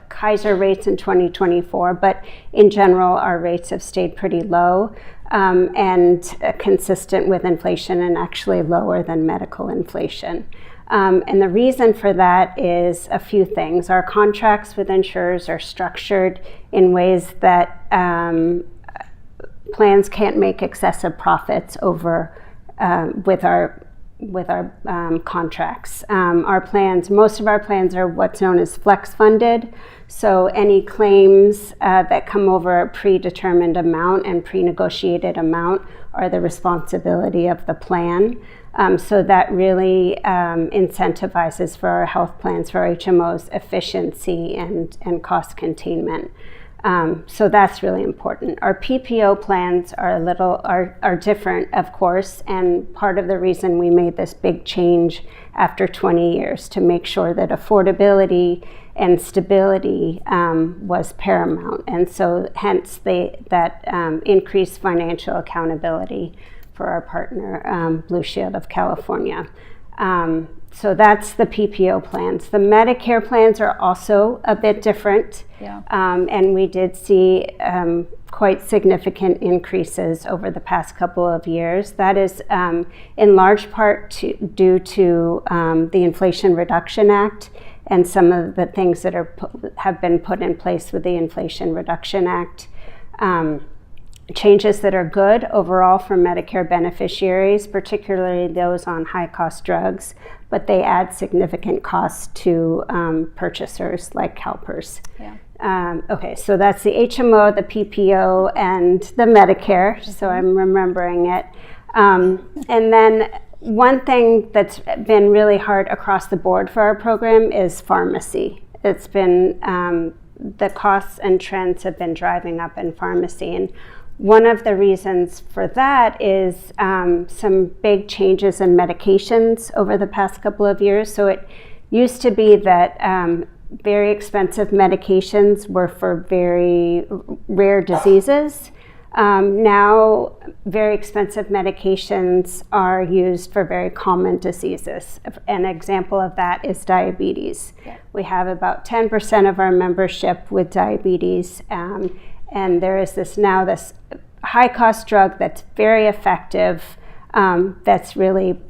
Kaiser rates in 2024, but in general, our rates have stayed pretty low and consistent with inflation and actually lower than medical inflation. And the reason for that is a few things. Our contracts with insurers are structured in ways that plans can't make excessive profits over with our contracts. Our plans, most of our plans are what's known as flex funded. So any claims that come over a predetermined amount and pre-negotiated amount are the responsibility of the plan. So that really incentivizes for our health plans, for our HMOs, efficiency and cost containment. So that's really important. Our PPO plans are different, of course, and part of the reason we made this big change after 20 years to make sure that affordability and stability was paramount, and so hence that increased financial accountability for our partner, Blue Shield of California. So that's the PPO plans. The Medicare plans are also a bit different, and we did see quite significant increases over the past couple of years. That is in large part due to the Inflation Reduction Act and some of the things that have been put in place with the Inflation Reduction Act. Changes that are good overall for Medicare beneficiaries, particularly those on high-cost drugs, but they add significant costs to purchasers like CalPERS. Okay, so that's the HMO, the PPO, and the Medicare, so I'm remembering it. And then one thing that's been really hard across the board for our program is pharmacy. It's been, the costs and trends have been driving up in pharmacy, and one of the reasons for that is some big changes in medications over the past couple of years. So it used to be that very expensive medications were for very rare diseases. Now, very expensive medications are used for very common diseases. An example of that is diabetes. We have about 10% of our membership with diabetes. And there is this high-cost drug that's very effective, that's really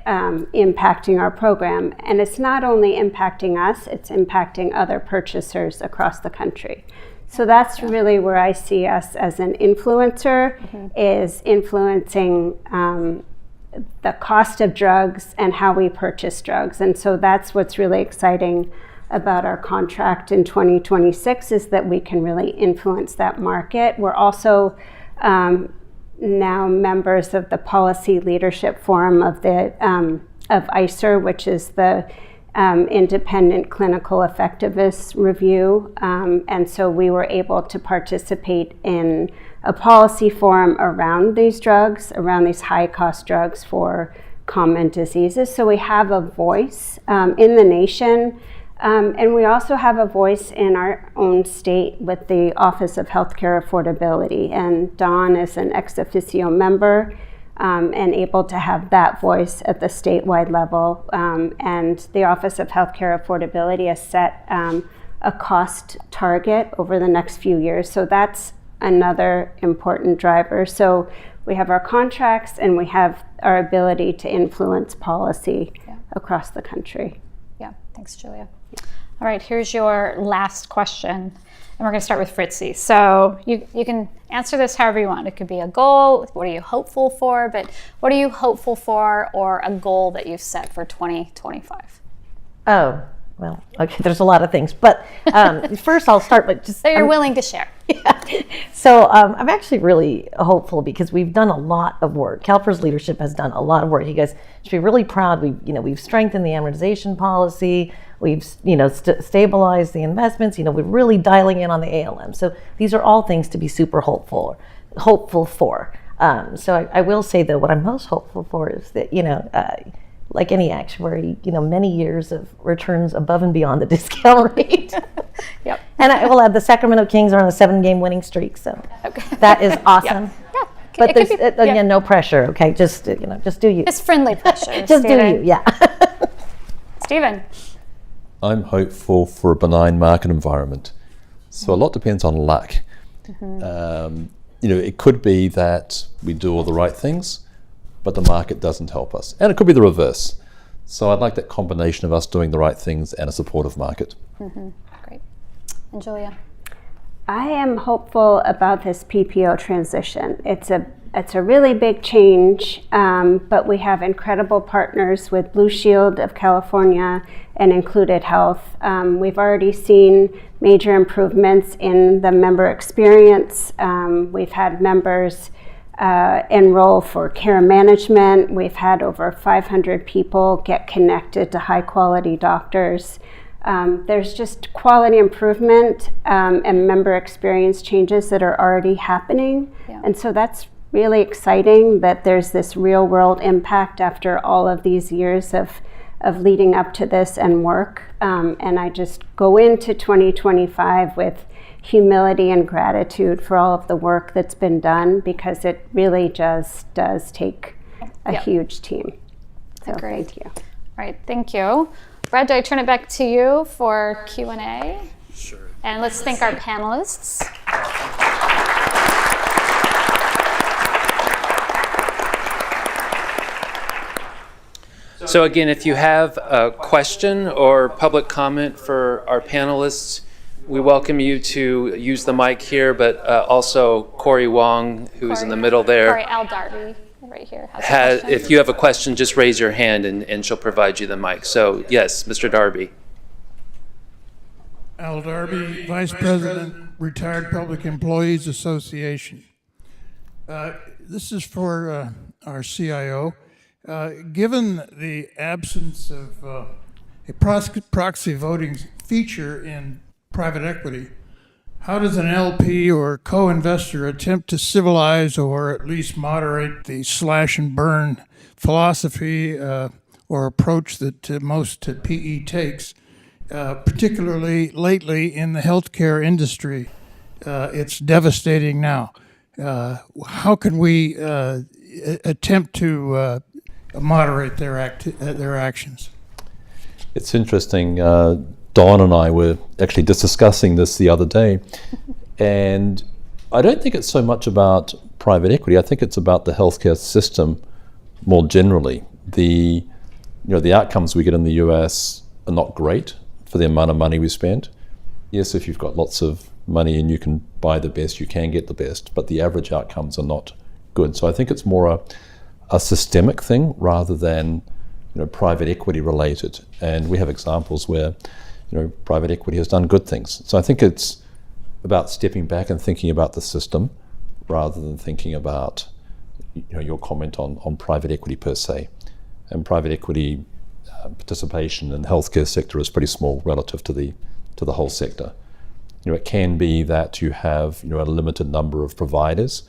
impacting our program. And it's not only impacting us, it's impacting other purchasers across the country. So that's really where I see us as an influencer, is influencing the cost of drugs and how we purchase drugs. And so that's what's really exciting about our contract in 2026, is that we can really influence that market. We're also now members of the Policy Leadership Forum of AgeAssured, which is the independent clinical effectiveness review. And so we were able to participate in a policy forum around these drugs, around these high-cost drugs for common diseases. So we have a voice in the nation And we also have a voice in our own state with the Office of Healthcare Affordability. And Dawn is an ex officio member and able to have that voice at the statewide level. And the Office of Healthcare Affordability has set a cost target over the next few years. So that's another important driver. So we have our contracts and we have our ability to influence policy across the country. Yeah, thanks, Julia. All right, here's your last question. And we're going to start with Fritzy. So you can answer this however you want. It could be a goal, what are you hopeful for? But what are you hopeful for, or a goal that you've set for 2025? Oh, well, okay, there's a lot of things. But first I'll start with just... So you're willing to share. Yeah. So I'm actually really hopeful because we've done a lot of work. CalPERS leadership has done a lot of work. You guys should be really proud. We've strengthened the amortization policy. We've stabilized the investments. We're really dialing in on the ALM. So these are all things to be super hopeful for. So I will say though, what I'm most hopeful for is that like any actuary, many years of returns above and beyond the discount rate. Yep. And I will add the Sacramento Kings are on a 7-game winning streak, so that is awesome. Yeah. But there's again no pressure. Okay, just do you. Just friendly pressure. Just do you. Yeah. Stephen. I'm hopeful for a benign market environment. So a lot depends on luck. It could be that we do all the right things, but the market doesn't help us. And it could be the reverse. So I'd like that combination of us doing the right things and a supportive market. Great. And Julia? I am hopeful about this PPO transition. It's a really big change, but we have incredible partners with Blue Shield of California and Included Health. We've already seen major improvements in the member experience. We've had members enroll for care management. We've had over 500 people get connected to high quality doctors. There's just quality improvement and member experience changes that are already happening. Yeah. And so that's really exciting that there's this real world impact after all of these years of leading up to this and work. And I just go into 2025 with humility and gratitude for all of the work that's been done, because it really just does take a huge team. So thank you. All right, thank you. Brad, do I turn it back to you for Q&A? Sure. And let's thank our panelists. So again, if you have a question or public comment for our panelists, we welcome you to use the mic here, but also Corey Wong, who's in the middle there. Corey Al Darby, right here. Has a question. If you have a question, just raise your hand and she'll provide you the mic. So yes, Mr. Darby. Al Darby, Vice President, Retired Public Employees Association. This is for our CIO. Given the absence of a proxy voting feature in private equity, how does an LP or co-investor attempt to civilize or at least moderate the slash and burn philosophy or approach that most PE takes, particularly lately in the healthcare industry? It's devastating now. How can we attempt to moderate their actions? It's interesting. Dawn and I were actually just discussing this the other day, and I don't think it's so much about private equity. I think it's about the healthcare system more generally. The outcomes we get in the US are not great for the amount of money we spend. Yes, if you've got lots of money and you can buy the best, you can get the best, but the average outcomes are not good. So I think it's more a systemic thing rather than private equity related. And we have examples where private equity has done good things. So I think it's about stepping back and thinking about the system rather than thinking about your comment on private equity per se. And private equity participation in the healthcare sector is pretty small relative to the whole sector. It can be that you have a limited number of providers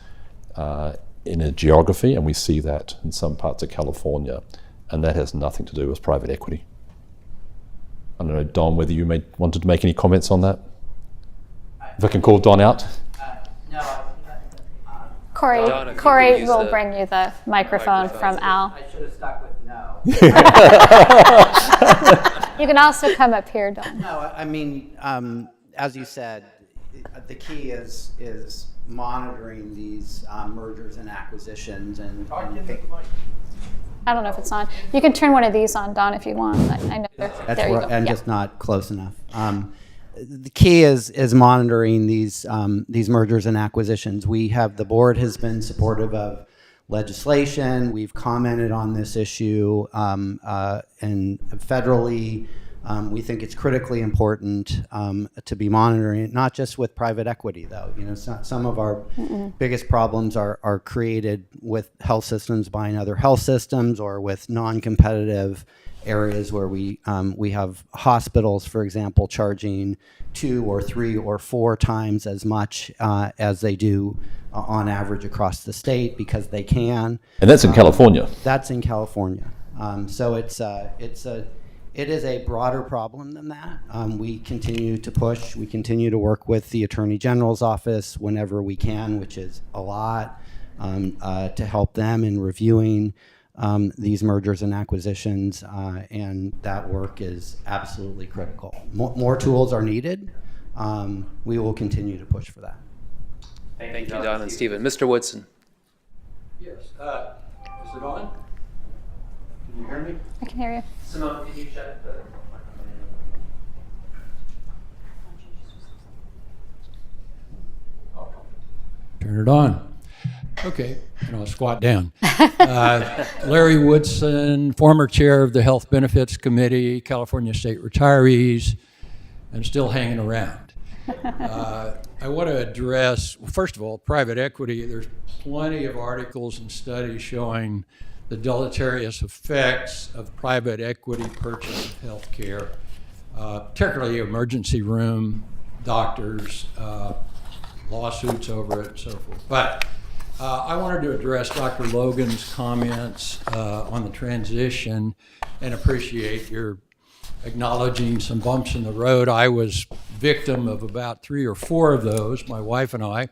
in a geography, and we see that in some parts of California, and that has nothing to do with private equity. I don't know, Don, whether you wanted to make any comments on that? If I can call Don out. No, Corey, Donna, if you Corey could use will the bring you the microphone from Al. I should have stuck with no. You can also come up here, Don. No, I mean, as you said, the key is monitoring these mergers and acquisitions and I don't know if it's on. You can turn one of these on, Don, if you want. I know. There you go. and Yeah. just not close enough. The key is monitoring these mergers and acquisitions. The board has been supportive of legislation. We've commented on this issue, and federally, we think it's critically important to be monitoring it, not just with private equity, though. You know, some of our biggest problems are created with health systems buying other health systems, or with non-competitive areas where we have hospitals, for example, charging 2 or 3 or 4 times as much as they do on average across the state, because they can. And that's in California. That's in California. So it is a broader problem than that. We continue to push. We continue to work with the Attorney General's office whenever we can, which is a lot, to help them in reviewing these mergers and acquisitions, and that work is absolutely critical. More tools are needed. We will continue to push for that. Thank you, Don and Stephen. Mr. Woodson. Yes. Is it on? Can you hear me? I can hear you. Simone, can you check the Turn it on. Okay, and I'll squat down. Larry Woodson, former chair of the Health Benefits Committee, California State Retirees, and still hanging around. I want to address, first of all, private equity. There's plenty of articles and studies showing the deleterious effects of private equity purchase of health care, particularly emergency room, doctors, lawsuits over it, and so forth. But I wanted to address Dr. Logan's comments on the transition and appreciate your acknowledging some bumps in the road. I was victim of about 3 or 4 of those, my wife and I,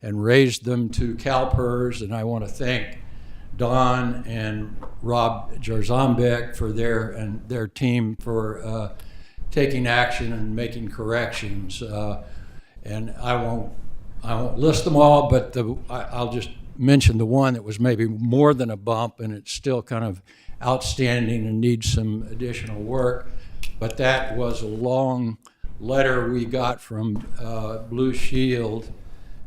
and raised them to CalPERS, and I want to thank Don and Rob Jarzambek for their team for taking action and making corrections. And I won't list them all, but I'll just mention the one that was maybe more than a bump, and it's still kind of outstanding and needs some additional work. But that was a long letter we got from Blue Shield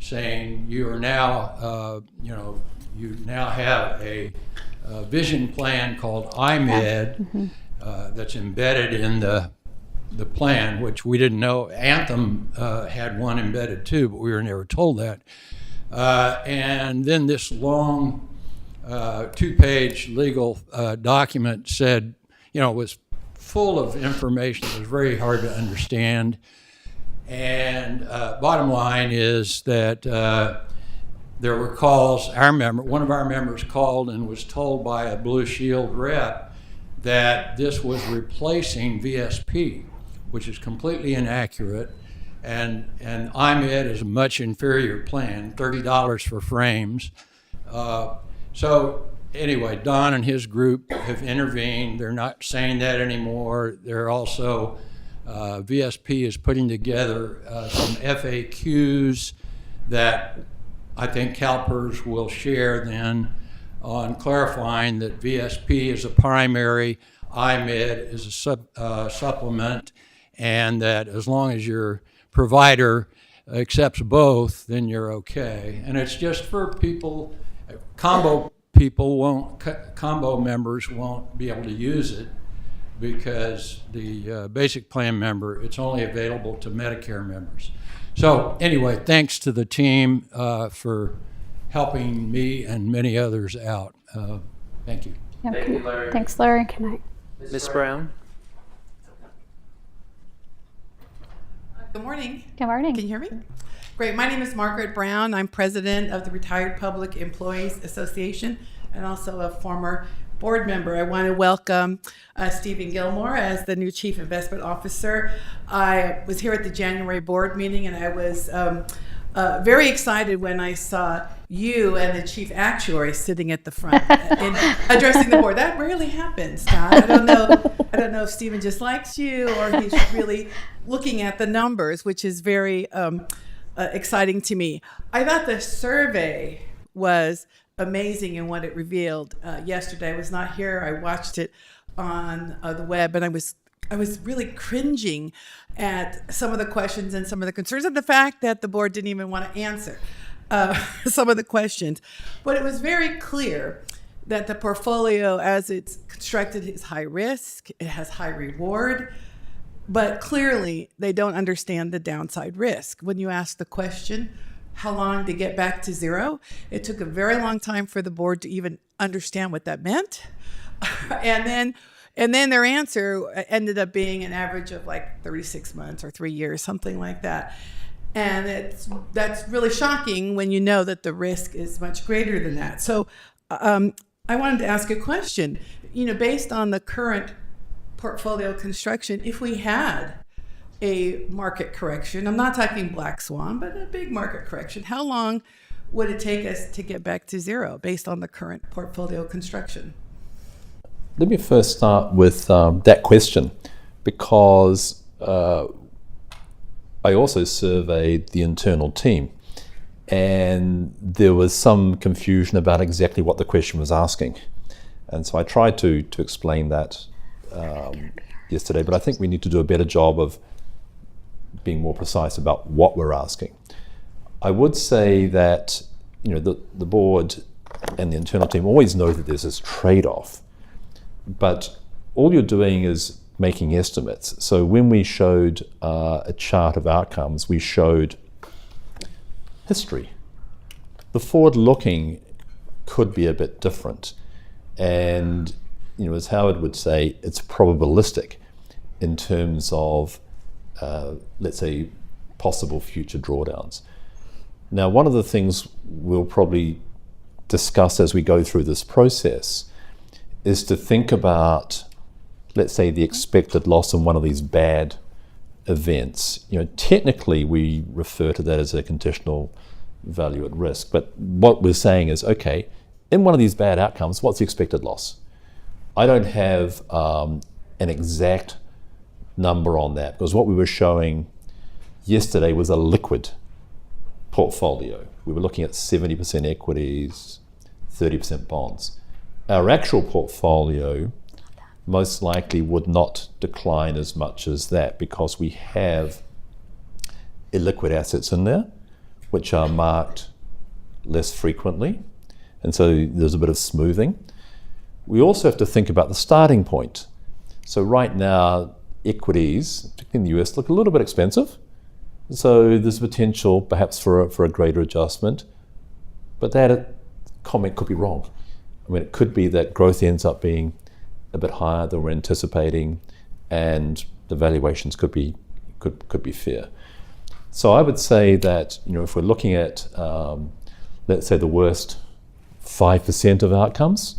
saying you are now, you now have a vision plan called IMED that's embedded in the plan, which we didn't know. Anthem had one embedded too, but we were never told that. And then this long 2-page legal document said, was full of information that was very hard to understand. And bottom line is that there were calls. One of our members called and was told by a Blue Shield rep that this was replacing VSP, which is completely inaccurate. And IMED is a much inferior plan, $30 for frames. So anyway, Don and his group have intervened. They're not saying that anymore. They're also, VSP is putting together some FAQs that I think CalPERS will share then on clarifying that VSP is a primary, IMED is a supplement, and that as long as your provider accepts both, then you're okay. And it's just for people, combo members won't be able to use it because the basic plan member, it's only available to Medicare members. So anyway, thanks to the team for helping me and many others out. Thank you. Yeah, Thank you, Larry. Thanks, Larry. Ms. Brown? Good morning. Good morning. Can you hear me? Great. My name is Margaret Brown. I'm president of the Retired Public Employees Association and also a former board member. I want to welcome Stephen Gilmore as the new Chief Investment Officer. I was here at the January board meeting, and I was very excited when I saw you and the Chief Actuary sitting at the front and addressing the board. That rarely happens, Scott. I don't know if Stephen just likes you or he's really looking at the numbers, which is very exciting to me. I thought the survey was amazing in what it revealed. Yesterday, I was not here. I watched it on the web, and I was really cringing at some of the questions and some of the concerns, and the fact that the board didn't even want to answer some of the questions. But it was very clear that the portfolio, as it's constructed, is high risk. It has high reward. But clearly, they don't understand the downside risk. When you ask the question, how long to get back to zero, it took a very long time for the board to even understand what that meant. And then their answer ended up being an average of like 36 months or 3 years, something like that. And that's really shocking when you know that the risk is much greater than that. So I wanted to ask a question. Based on the current portfolio construction, if we had a market correction, I'm not talking black swan, but a big market correction, how long would it take us to get back to zero based on the current portfolio construction? Let me first start with that question, because I also surveyed the internal team, and there was some confusion about exactly what the question was asking. And so I tried to explain that yesterday, but I think we need to do a better job of being more precise about what we're asking. I would say that the board and the internal team always know that there's this trade-off, but all you're doing is making estimates. So when we showed a chart of outcomes, we showed history. The forward-looking could be a bit different, and as Howard would say, it's probabilistic in terms of let's say possible future drawdowns. Now, one of the things we'll probably discuss as we go through this process is to think about, let's say, the expected loss in one of these bad events. Technically we refer to that as a conditional value at risk, but what we're saying is, okay, in one of these bad outcomes, what's the expected loss? I don't have an exact number on that, because what we were showing yesterday was a liquid portfolio. We were looking at 70% equities, 30% bonds. Our actual portfolio most likely would not decline as much as that, because we have illiquid assets in there which are marked less frequently, and so there's a bit of smoothing. We also have to think about the starting point. So right now, equities, particularly in the US, look a little bit expensive. So there's potential perhaps for a greater adjustment, but that comment could be wrong. I mean, it could be that growth ends up being a bit higher than we're anticipating, and the valuations could be fair. So I would say that if we're looking at let's say the worst 5% of outcomes,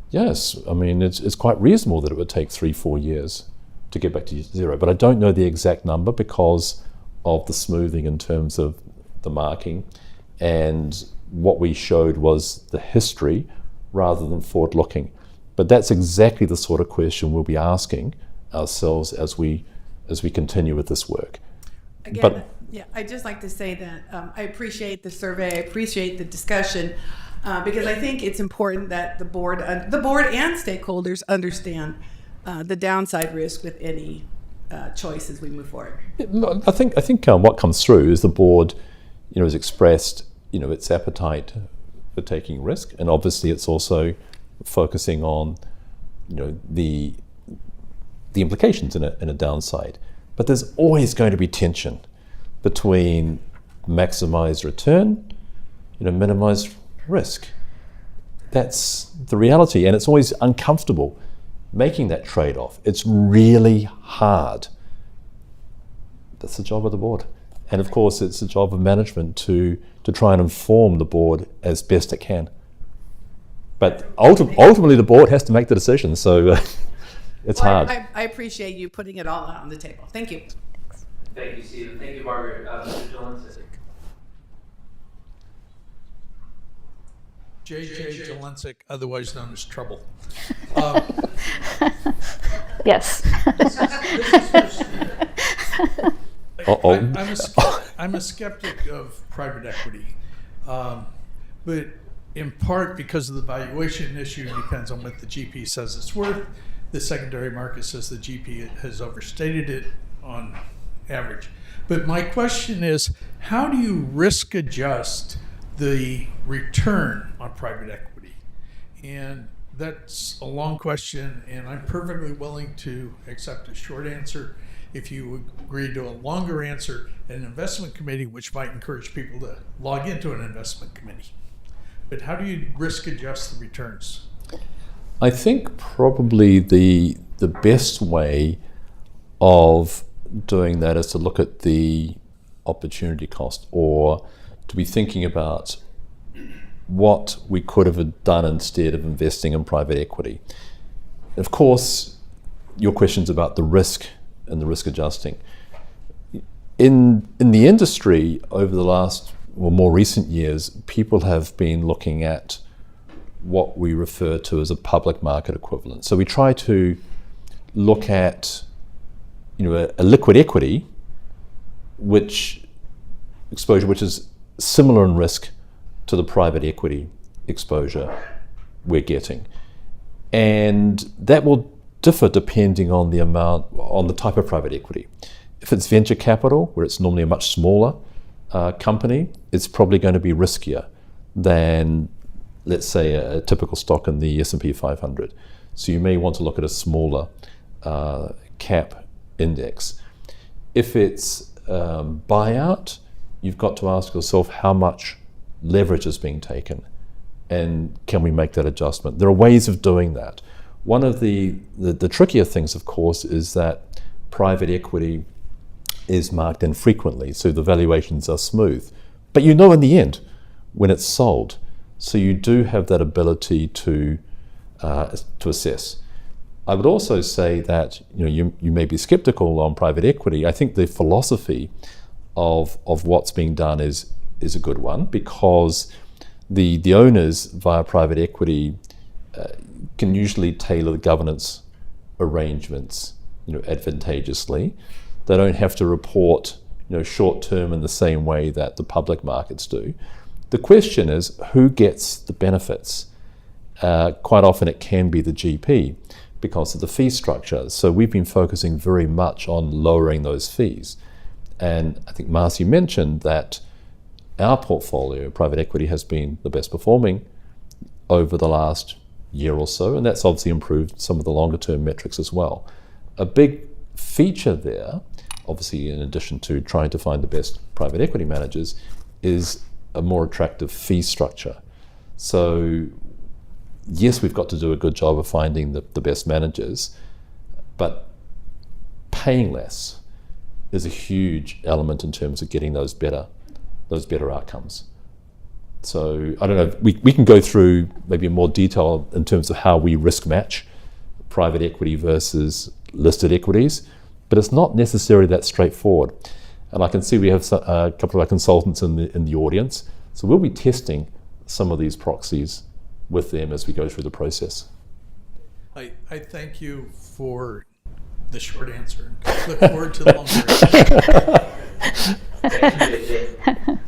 yes, I mean it's quite reasonable that it would take 3-4 years to get back to zero. But I don't know the exact number because of the smoothing in terms of the marking, and what we showed was the history rather than forward-looking. But that's exactly the sort of question we'll be asking ourselves as we continue with this work. Again, I'd just like to say that I appreciate the survey, I appreciate the discussion, because I think it's important that the board and stakeholders understand the downside risk with any choice as we move forward. I think what comes through is the board, has expressed, its appetite for taking risk, and obviously it's also focusing on, the implications in a downside. But there's always going to be tension between maximized return, minimized risk. That's the reality, and it's always uncomfortable making that trade-off. It's really hard. That's the job of the board. And of course, it's the job of management to try and inform the board as best it can. But ultimately, the board has to make the decision, so it's hard. I appreciate you putting it all out on the table. Thank you. Thank you, Stephen. Thank you, Margaret. Mr. Jones? J.J. Jelensik, otherwise known as Trouble. Yes. I'm a skeptic of private equity, but in part because of the valuation issue, depends on what the GP says it's worth. The secondary market says the GP has overstated it on average. But my question is, how do you risk adjust the return on private equity? And that's a long question, and I'm perfectly willing to accept a short answer if you agree to a longer answer at an investment committee, which might encourage people to log into an investment committee. But how do you risk adjust the returns? I think probably the best way of doing that is to look at the opportunity cost, or to be thinking about what we could have done instead of investing in private equity. Of course, your question's about the risk and the risk adjusting. In the industry over the last, or more recent years, people have been looking at what we refer to as a public market equivalent. So we try to look at, a liquid equity exposure which is similar in risk to the private equity exposure we're getting. And that will differ depending on the type of private equity. If it's venture capital, where it's normally a much smaller company, it's probably going to be riskier than, let's say, a typical stock in the S&P 500. So you may want to look at a smaller cap index. If it's buyout, you've got to ask yourself how much leverage is being taken, and can we make that adjustment? There are ways of doing that. One of the trickier things, of course, is that private equity is marked infrequently, so the valuations are smooth. But in the end when it's sold, so you do have that ability to assess. I would also say that you may be skeptical on private equity. I think the philosophy of what's being done is a good one, because the owners via private equity can usually tailor the governance arrangements advantageously. They don't have to report short term in the same way that the public markets do. The question is, who gets the benefits? Quite often it can be the GP because of the fee structure. So we've been focusing very much on lowering those fees. And I think Marcy mentioned that our portfolio, private equity, has been the best performing over the last year or so, and that's obviously improved some of the longer term metrics as well. A big feature there, obviously in addition to trying to find the best private equity managers, is a more attractive fee structure. So yes, we've got to do a good job of finding the best managers, but paying less is a huge element in terms of getting those better outcomes. So I don't know, we can go through maybe more detail in terms of how we risk match private equity versus listed equities, but it's not necessarily that straightforward. And I can see we have a couple of our consultants in the audience, so we'll be testing some of these proxies with them as we go through the process. I thank you for the short answer. Look forward to the longer answer. Thank you.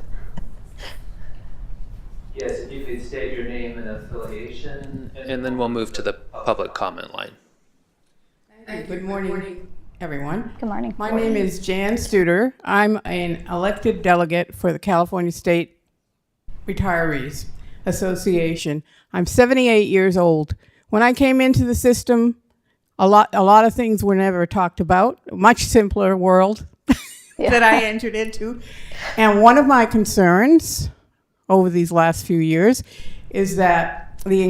Yes, if you could state your name and affiliation, and then we'll move to the public comment line. Good morning, everyone. Good morning. My name is Jan Studer. I'm an elected delegate for the California State Retirees Association. I'm 78 years old. When I came into the system, a lot of things were never talked about. Much simpler world that I entered into. And one of my concerns over these last few years is that the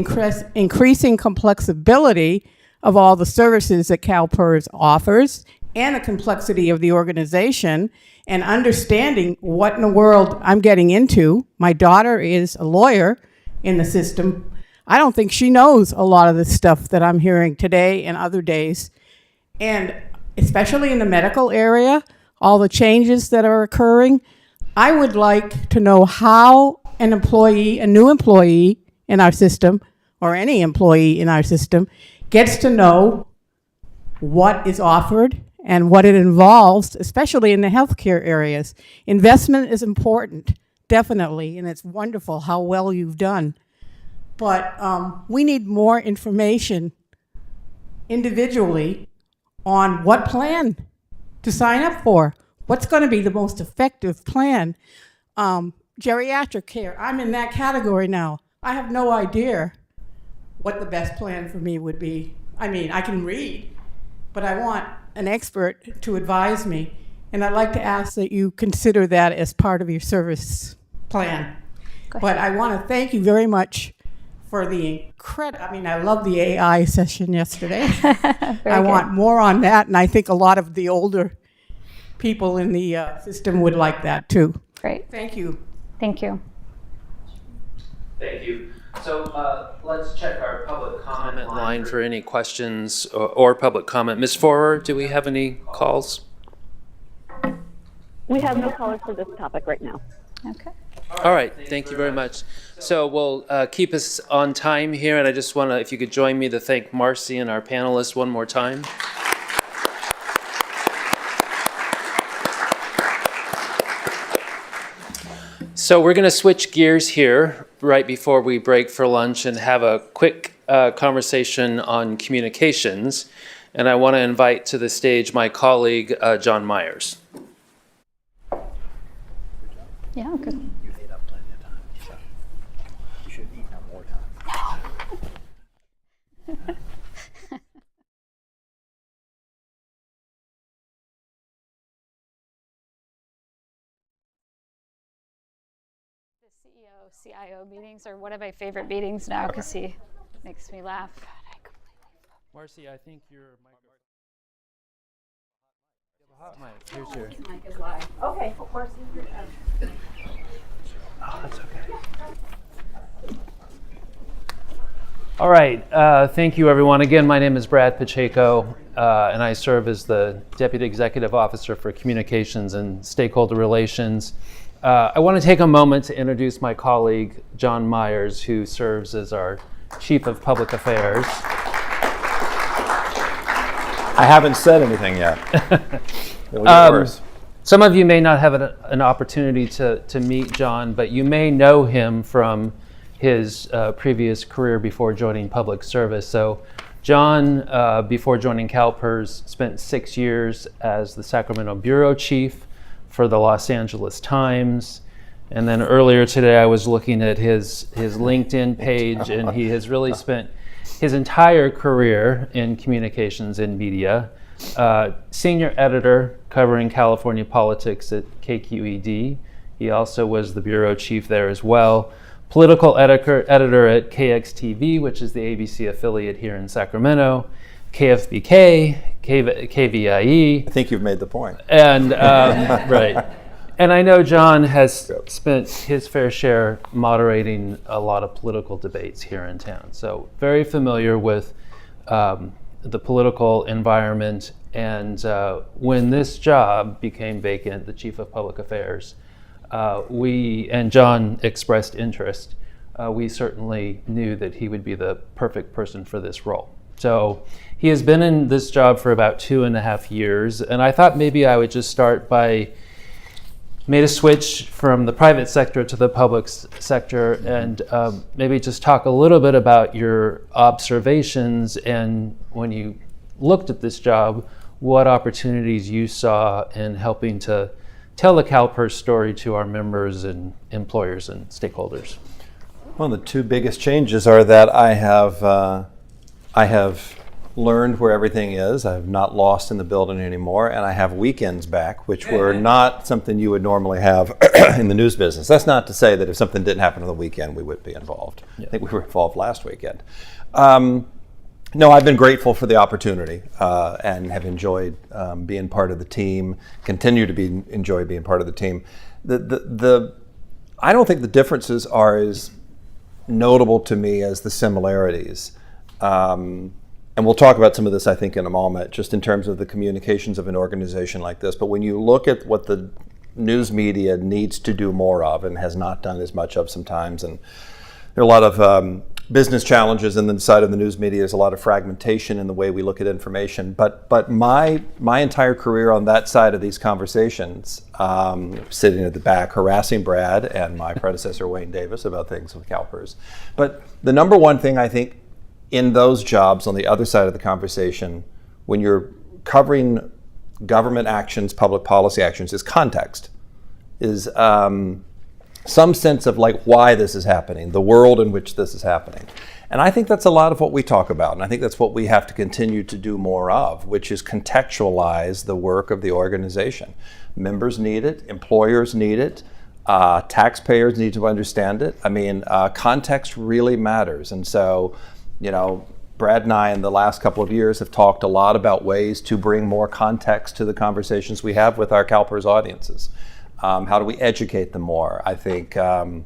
increasing complexity of all the services that CalPERS offers, and the complexity of the organization, and understanding what in the world I'm getting into. My daughter is a lawyer in the system. I don't think she knows a lot of the stuff that I'm hearing today and other days. And especially in the medical area, all the changes that are occurring, I would like to know how an employee, a new employee in our system, or any employee in our system, gets to know what is offered and what it involves, especially in the healthcare areas. Investment is important, definitely, and it's wonderful how well you've done. But we need more information individually on what plan to sign up for. What's going to be the most effective plan? Geriatric care, I'm in that category now. I have no idea what the best plan for me would be. I mean, I can read, but I want an expert to advise me. And I'd like to ask that you consider that as part of your service plan. But I want to thank you very much for the I love the AI session yesterday. I want more on that, and I think a lot of the older people in the system would like that too. Great. Thank you. Thank you. Thank you. So let's check our public comment line for any questions or public comment. Ms. Forer, do we have any calls? We have no callers for this topic right now. Okay. All right, thank you very much. So we'll keep us on time here, and I just want to, if you could join me to thank Marcy and our panelists one more time. So we're going to switch gears here right before we break for lunch and have a quick conversation on communications. And I want to invite to the stage my colleague, John Myers. Yeah, good. You ate up plenty of time, so you should eat up more time. CIO meetings are one of my favorite meetings now because he makes me laugh. Marcy, I think your hot mic. Here's your Mic is live. Okay, Marcy, you're done. Oh, that's okay. All right. Thank you, everyone. Again, my name is Brad Pacheco, and I serve as the Deputy Executive Officer for Communications and Stakeholder Relations. I want to take a moment to introduce my colleague, John Myers, who serves as our Chief of Public Affairs. I haven't said anything yet. It'll get worse. Some of you may not have an opportunity to meet John, but you may know him from his previous career before joining public service. So John, before joining CalPERS, spent 6 years as the Sacramento Bureau Chief for the Los Angeles Times. And then earlier today, I was looking at his LinkedIn page, and he has really spent his entire career in communications and media. Senior editor covering California politics at KQED. He also was the bureau chief there as well. Political editor at KXTV, which is the ABC affiliate here in Sacramento. KFBK, KVIE. I think you've made the point. And right. And I know John has spent his fair share moderating a lot of political debates here in town. So very familiar with the political environment. And when this job became vacant, the Chief of Public Affairs, and John expressed interest, we certainly knew that he would be the perfect person for this role. So he has been in this job for about 2.5 years. And I thought maybe I would just start by made a switch from the private sector to the public sector, and maybe just talk a little bit about your observations and when you looked at this job, what opportunities you saw in helping to tell the CalPERS story to our members and employers and stakeholders. Well, the two biggest changes are that I have learned where everything is. I'm not lost in the building anymore, and I have weekends back, which were not something you would normally have in the news business. That's not to say that if something didn't happen on the weekend, we would be involved. Yeah. I think we were involved last weekend. No, I've been grateful for the opportunity and have enjoyed being part of the team, continue to enjoy being part of the team. I don't think the differences are as notable to me as the similarities. And we'll talk about some of this, I think, in a moment, just in terms of the communications of an organization like this. But when you look at what the news media needs to do more of and has not done as much of sometimes, and there are a lot of business challenges in the side of the news media. There's a lot of fragmentation in the way we look at information. But my entire career on that side of these conversations, sitting at the back harassing Brad and my predecessor Wayne Davis about things with CalPERS. But the number one thing I think in those jobs on the other side of the conversation, when you're covering government actions, public policy actions, is context, is some sense of like why this is happening, the world in which this is happening. And I think that's a lot of what we talk about, and I think that's what we have to continue to do more of, which is contextualize the work of the organization. Members need it, employers need it, taxpayers need to understand it. I mean, context really matters. And so, you know, Brad and I in the last couple of years have talked a lot about ways to bring more context to the conversations we have with our CalPERS audiences. How do we educate them more? I think I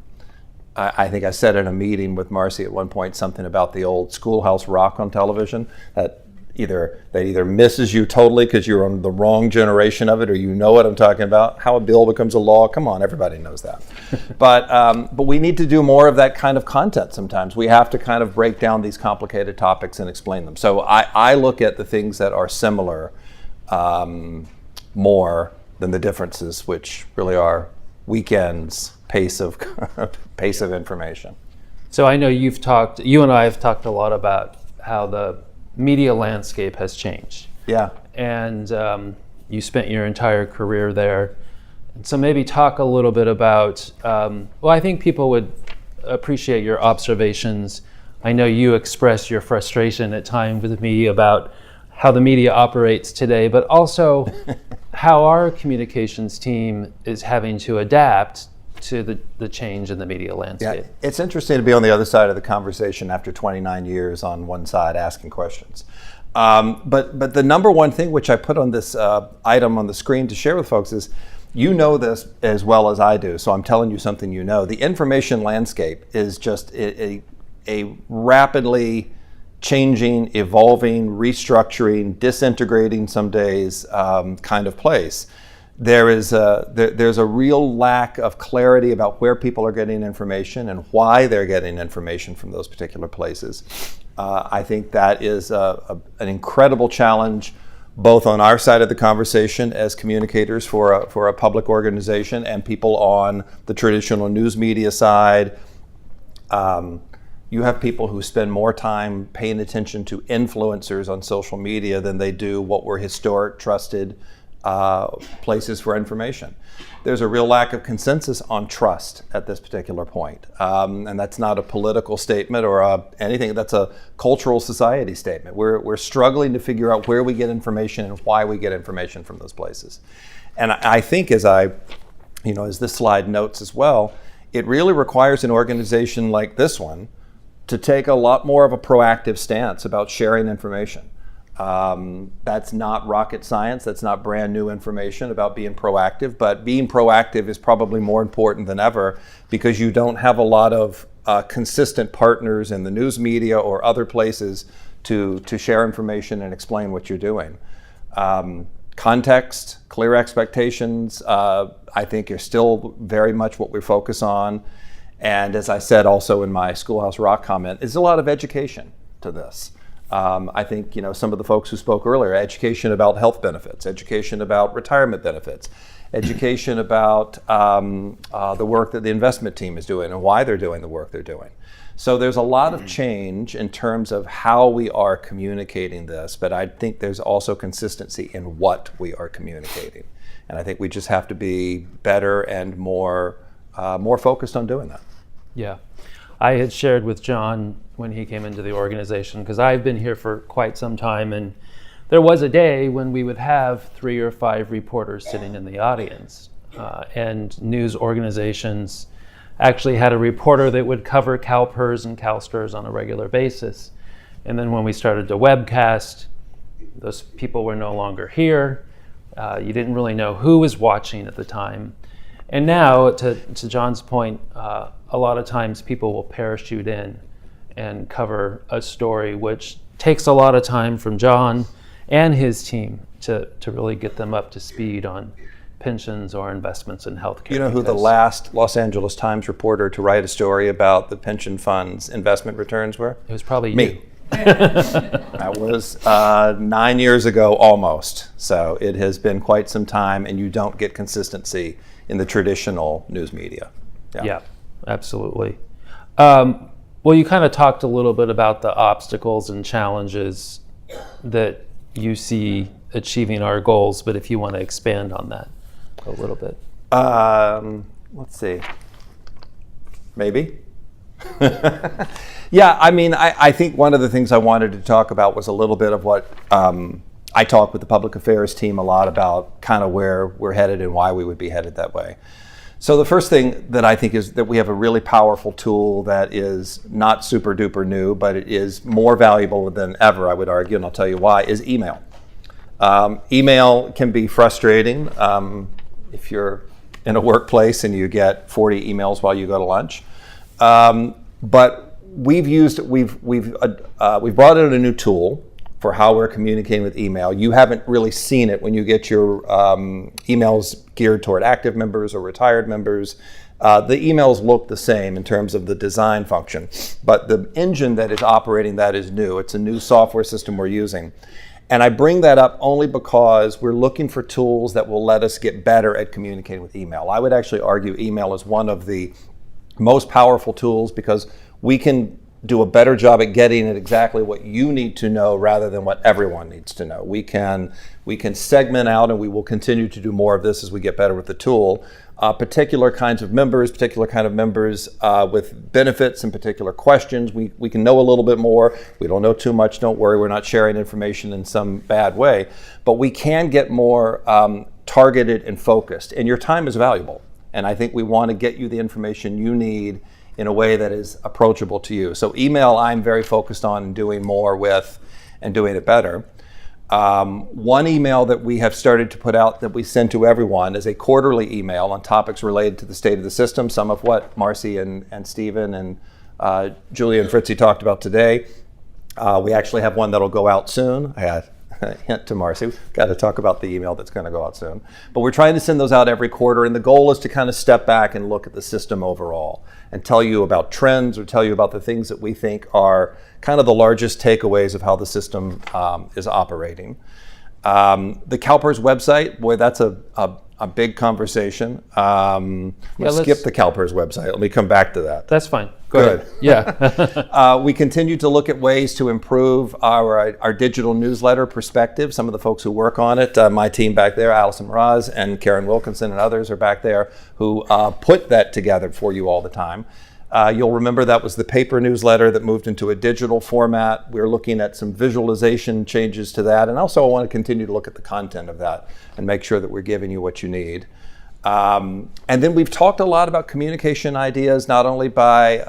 said in a meeting with Marcy at one point something about the old Schoolhouse Rock on television, that either misses you totally because you're on the wrong generation of it, or you know what I'm talking about. How a bill becomes a law. Come on, everybody knows that. But we need to do more of that kind of content sometimes. We have to kind of break down these complicated topics and explain them. So I look at the things that are similar more than the differences, which really are weekends, pace of information. So I know you and I have talked a lot about how the media landscape has changed. Yeah. And you spent your entire career there. And so maybe talk a little bit about, I think people would appreciate your observations. I know you express your frustration at times with me about how the media operates today, but also how our communications team is having to adapt to the change in the media landscape. Yeah, it's interesting to be on the other side of the conversation after 29 years on one side asking questions. But the number one thing which I put on this item on the screen to share with folks is, you know this as well as I do, so I'm telling you something you know. The information landscape is just a rapidly changing, evolving, restructuring, disintegrating some days kind of place. There's a real lack of clarity about where people are getting information and why they're getting information from those particular places. I think that is an incredible challenge, both on our side of the conversation as communicators for a public organization and people on the traditional news media side. You have people who spend more time paying attention to influencers on social media than they do what were historic, trusted places for information. There's a real lack of consensus on trust at this particular point. And that's not a political statement or anything, that's a cultural society statement. We're struggling to figure out where we get information and why we get information from those places. And I think as this slide notes as well, it really requires an organization like this one to take a lot more of a proactive stance about sharing information. That's not rocket science, that's not brand new information about being proactive, but being proactive is probably more important than ever because you don't have a lot of consistent partners in the news media or other places to share information and explain what you're doing. Context, clear expectations, I think are still very much what we focus on. And as I said also in my Schoolhouse Rock comment, there's a lot of education to this. I think some of the folks who spoke earlier, education about health benefits, education about retirement benefits, education about the work that the investment team is doing and why they're doing the work they're doing. So there's a lot of change in terms of how we are communicating this, but I think there's also consistency in what we are communicating. And I think we just have to be better and more focused on doing that. Yeah. I had shared with John when he came into the organization, because I've been here for quite some time, and there was a day when we would have 3 or 5 reporters sitting in the audience, and news organizations actually had a reporter that would cover CalPERS and CalSTRS on a regular basis. And then when we started to webcast, those people were no longer here. You didn't really know who was watching at the time. And now, to John's point, a lot of times people will parachute in and cover a story, which takes a lot of time from John and his team to really get them up to speed on pensions or investments in healthcare. You know who the last Los Angeles Times reporter to write a story about the pension funds investment returns were? It was probably me. You. That was 9 years ago almost. So it has been quite some time, and you don't get consistency in the traditional news media. Yeah, absolutely. Well, you kind of talked a little bit about the obstacles and challenges that you see achieving our goals, but if you want to expand on that a little bit. Let's see. Maybe. Yeah, I mean, I think one of the things I wanted to talk about was a little bit of what I talk with the public affairs team a lot about, kind of where we're headed and why we would be headed that way. So the first thing that I think is that we have a really powerful tool that is not super duper new, but it is more valuable than ever, I would argue, and I'll tell you why, is email. Email can be frustrating if you're in a workplace and you get 40 emails while you go to lunch. But we've brought in a new tool for how we're communicating with email. You haven't really seen it when you get your emails geared toward active members or retired members. The emails look the same in terms of the design function, but the engine that is operating that is new. It's a new software system we're using. And I bring that up only because we're looking for tools that will let us get better at communicating with email. I would actually argue email is one of the most powerful tools because we can do a better job at getting at exactly what you need to know rather than what everyone needs to know. We can segment out, and we will continue to do more of this as we get better with the tool. Particular kinds of members with benefits and particular questions, we can know a little bit more. We don't know too much, don't worry, we're not sharing information in some bad way, but we can get more targeted and focused, and your time is valuable. And I think we want to get you the information you need in a way that is approachable to you. So email, I'm very focused on doing more with and doing it better. One email that we have started to put out that we send to everyone is a quarterly email on topics related to the state of the system, some of what Marcy and Stephen and Julia and Fritzy talked about today. We actually have one that'll go out soon. I had a hint to Marcy. We've got to talk about the email that's going to go out soon. But we're trying to send those out every quarter, and the goal is to kind of step back and look at the system overall and tell you about trends or tell you about the things that we think are kind of the largest takeaways of how the system is operating. The CalPERS website, boy, that's a big conversation. Let's skip the CalPERS website. Let me come back to that. That's fine. Go ahead. Yeah. We continue to look at ways to improve our digital newsletter perspective. Some of the folks who work on it, my team back there, Allison Mraz and Karen Wilkinson and others are back there who put that together for you all the time. You'll remember that was the paper newsletter that moved into a digital format. We're looking at some visualization changes to that. And also I want to continue to look at the content of that and make sure that we're giving you what you need. And then we've talked a lot about communication ideas, not only by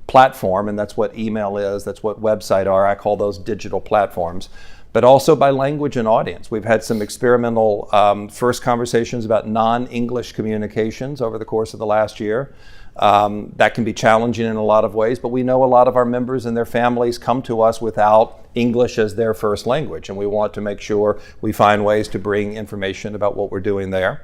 platform, and that's what email is, that's what website are. I call those digital platforms, but also by language and audience. We've had some experimental first conversations about non-English communications over the course of the last year. That can be challenging in a lot of ways, but we know a lot of our members and their families come to us without English as their first language, and we want to make sure we find ways to bring information about what we're doing there.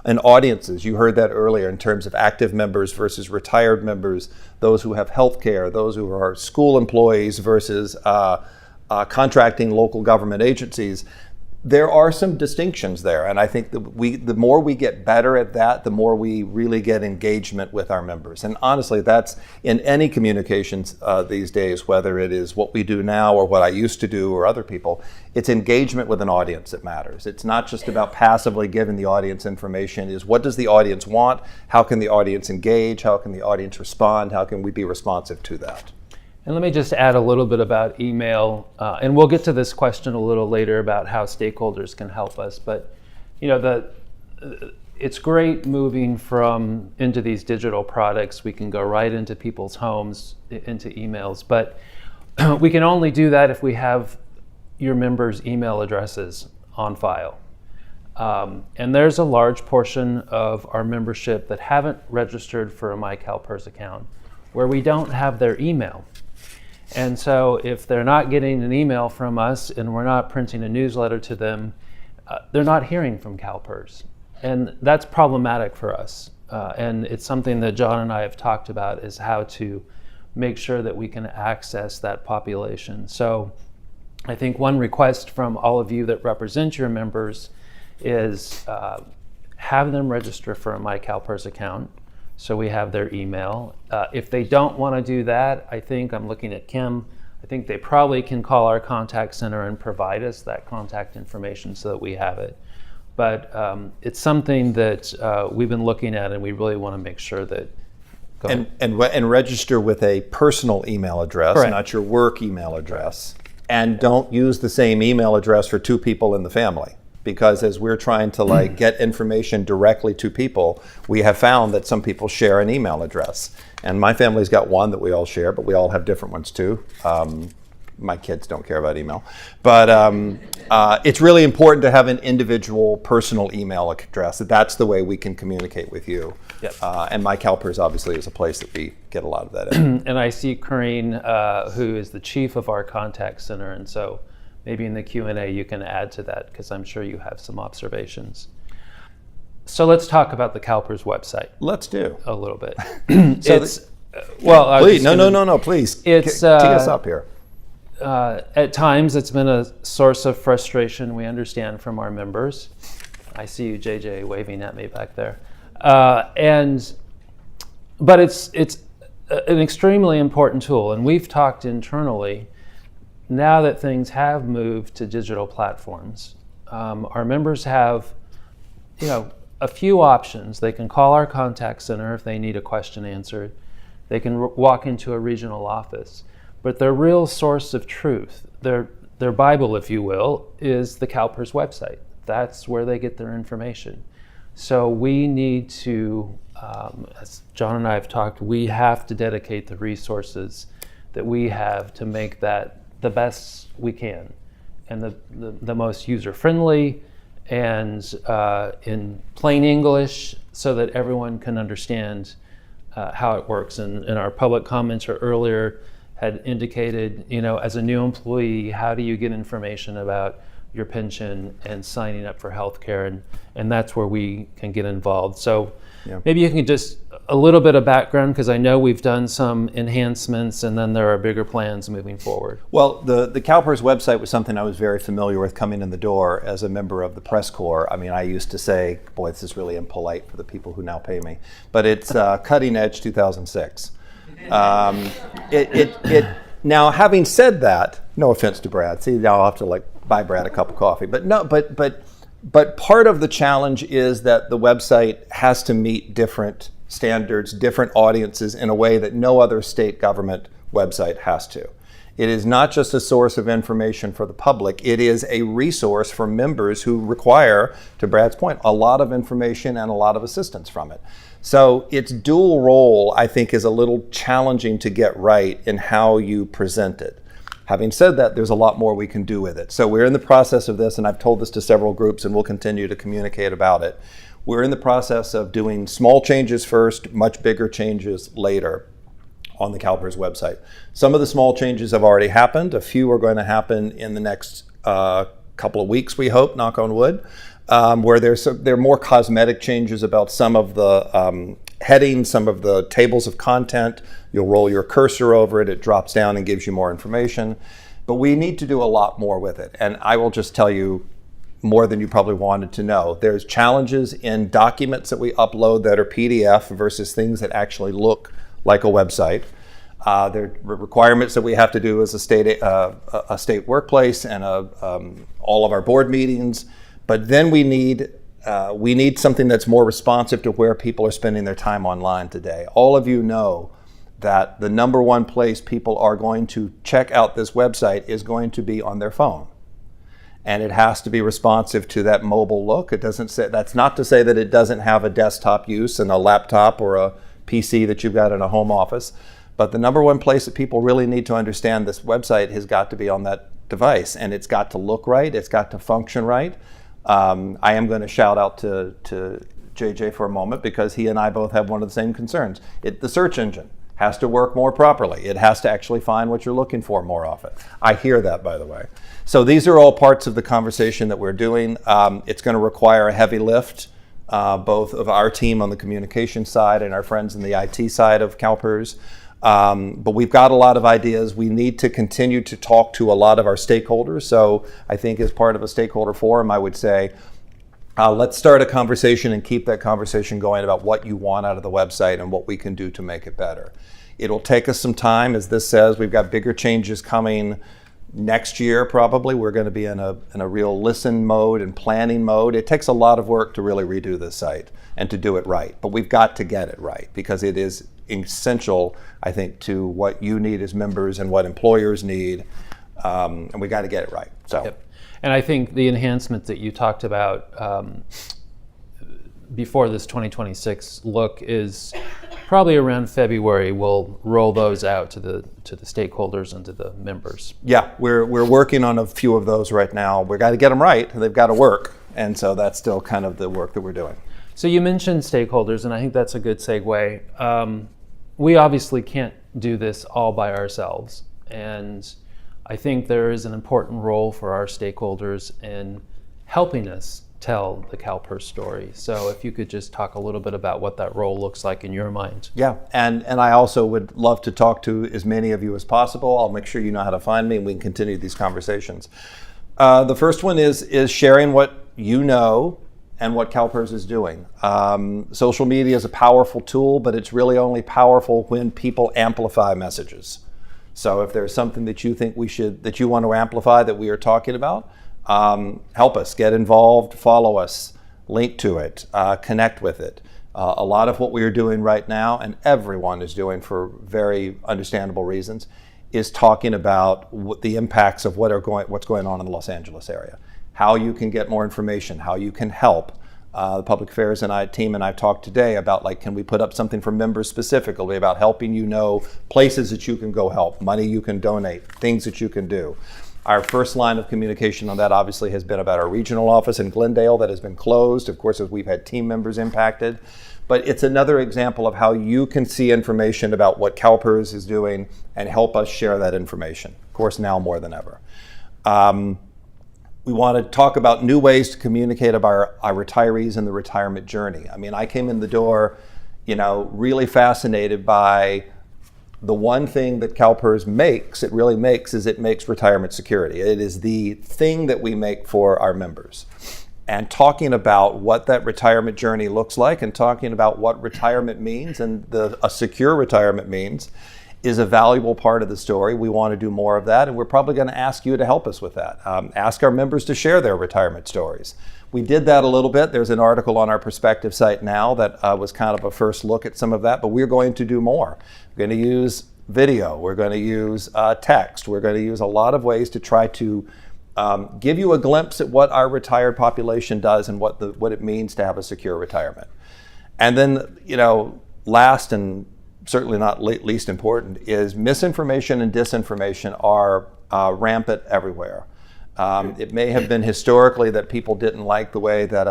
And audiences, you heard that earlier in terms of active members versus retired members, those who have health care, those who are school employees versus contracting local government agencies. There are some distinctions there, and I think the more we get better at that, the more we really get engagement with our members. And honestly, that's in any communications these days, whether it is what we do now or what I used to do or other people, it's engagement with an audience that matters. It's not just about passively giving the audience information. It's what does the audience want? How can the audience engage? How can the audience respond? How can we be responsive to that? And let me just add a little bit about email, and we'll get to this question a little later about how stakeholders can help us. But it's great moving into these digital products. We can go right into people's homes, into emails, but we can only do that if we have your members' email addresses on file. And there's a large portion of our membership that haven't registered for a CalPERS account where we don't have their email. And so if they're not getting an email from us and we're not printing a newsletter to them, they're not hearing from CalPERS. And that's problematic for us. And it's something that John and I have talked about, is how to make sure that we can access that population. So I think one request from all of you that represent your members is have them register for a CalPERS account so we have their email. If they don't want to do that, I think, I'm looking at Kim, I think they probably can call our contact center and provide us that contact information so that we have it. But it's something that we've been looking at, and we really want to make sure that. And register with a personal email address, Correct. Not your work email address. And don't use the same email address for two people in the family. Because as we're trying to get information directly to people, we have found that some people share an email address. And my family's got one that we all share, but we all have different ones too. My kids don't care about email. But it's really important to have an individual personal email address. That's the way we can communicate with you. Yep. And CalPERS obviously is a place that we get a lot of that in. And I see Corrine, who is the chief of our contact center, and so maybe in the Q&A you can add to that, because I'm sure you have some observations. So let's talk about the CalPERS website. Let's do. A little bit. Please, please, It's, tee us up here. At times it's been a source of frustration, we understand, from our members. I see you, JJ, waving at me back there. But it's an extremely important tool, and we've talked internally, now that things have moved to digital platforms, our members have, a few options. They can call our contact center if they need a question answered. They can walk into a regional office. But their real source of truth, their Bible, if you will, is the CalPERS website. That's where they get their information. So we need to, as John and I have talked, we have to dedicate the resources that we have to make that the best we can, and the most user-friendly, and in plain English, so that everyone can understand how it works. And our public commenter earlier had indicated, as a new employee, how do you get information about your pension and signing up for healthcare, and that's where we can get involved. So maybe you can just a little bit of background, because I know we've done some enhancements, and then there are bigger plans moving forward. Well, the CalPERS website was something I was very familiar with coming in the door as a member of the press corps. I mean, I used to say, boy, this is really impolite for the people who now pay me, but it's cutting edge 2006. Now, having said that, no offense to Brad. See, now I'll have to buy Brad a cup of coffee. But part of the challenge is that the website has to meet different standards, different audiences in a way that no other state government website has to. It is not just a source of information for the public. It is a resource for members who require, to Brad's point, a lot of information and a lot of assistance from it. So its dual role, I think, is a little challenging to get right in how you present it. Having said that, there's a lot more we can do with it. So we're in the process of this, and I've told this to several groups, and we'll continue to communicate about it. We're in the process of doing small changes first, much bigger changes later on the CalPERS website. Some of the small changes have already happened. A few are going to happen in the next couple of weeks, we hope, knock on wood, where there are more cosmetic changes about some of the headings, some of the tables of content. You'll roll your cursor over it, it drops down and gives you more information. But we need to do a lot more with it. And I will just tell you more than you probably wanted to know. There's challenges in documents that we upload that are PDF versus things that actually look like a website. There are requirements that we have to do as a state workplace and all of our board meetings. But then we need something that's more responsive to where people are spending their time online today. All of you know that the number one place people are going to check out this website is going to be on their phone. And it has to be responsive to that mobile look. It doesn't say, that's not to say that it doesn't have a desktop use and a laptop or a PC that you've got in a home office. But the number one place that people really need to understand this website has got to be on that device. And it's got to look right. It's got to function right. I am going to shout out to JJ for a moment because he and I both have one of the same concerns. The search engine has to work more properly. It has to actually find what you're looking for more often. I hear that, by the way. So these are all parts of the conversation that we're doing. It's going to require a heavy lift, both of our team on the communication side and our friends in the IT side of CalPERS. But we've got a lot of ideas. We need to continue to talk to a lot of our stakeholders. So I think as part of a stakeholder forum, I would say, let's start a conversation and keep that conversation going about what you want out of the website and what we can do to make it better. It'll take us some time. As this says, we've got bigger changes coming next year probably. We're going to be in a real listen mode and planning mode. It takes a lot of work to really redo this site and to do it right. But we've got to get it right because it is essential, I think, to what you need as members and what employers need. And we got to get it right. So. Yep. And I think the enhancements that you talked about before this 2026 look is probably around February. We'll roll those out to the stakeholders and to the members. Yeah, we're working on a few of those right now. We've got to get them right, and they've got to work. And so that's still kind of the work that we're doing. So you mentioned stakeholders, and I think that's a good segue. We obviously can't do this all by ourselves. And I think there is an important role for our stakeholders in helping us tell the CalPERS story. So if you could just talk a little bit about what that role looks like in your mind. Yeah, and I also would love to talk to as many of you as possible. I'll make sure you know how to find me and we can continue these conversations. The first one is sharing what you know and what CalPERS is doing. Social media is a powerful tool, but it's really only powerful when people amplify messages. So if there's something that you think that you want to amplify that we are talking about, help us, get involved, follow us, link to it, connect with it. A lot of what we are doing right now, and everyone is doing for very understandable reasons, is talking about what the impacts of what's going on in the Los Angeles area, how you can get more information, how you can help. The Public Affairs team and I talked today about, can we put up something for members specifically about helping you know places that you can go help, money you can donate, things that you can do. Our first line of communication on that obviously has been about our regional office in Glendale that has been closed, of course, as we've had team members impacted. But it's another example of how you can see information about what CalPERS is doing and help us share that information, of course, now more than ever. We want to talk about new ways to communicate about our retirees and the retirement journey. I mean, I came in the door, really fascinated by the one thing that CalPERS makes, is it makes retirement security. It is the thing that we make for our members. And talking about what that retirement journey looks like and talking about what retirement means and a secure retirement means is a valuable part of the story. We want to do more of that, and we're probably going to ask you to help us with that. Ask our members to share their retirement stories. We did that a little bit. There's an article on our Perspective site now that was kind of a first look at some of that, but we're going to do more. We're going to use video. We're going to use text. We're going to use a lot of ways to try to give you a glimpse at what our retired population does and what it means to have a secure retirement. And then, last and certainly not least important is misinformation and disinformation are rampant everywhere. It may have been historically that people didn't like the way that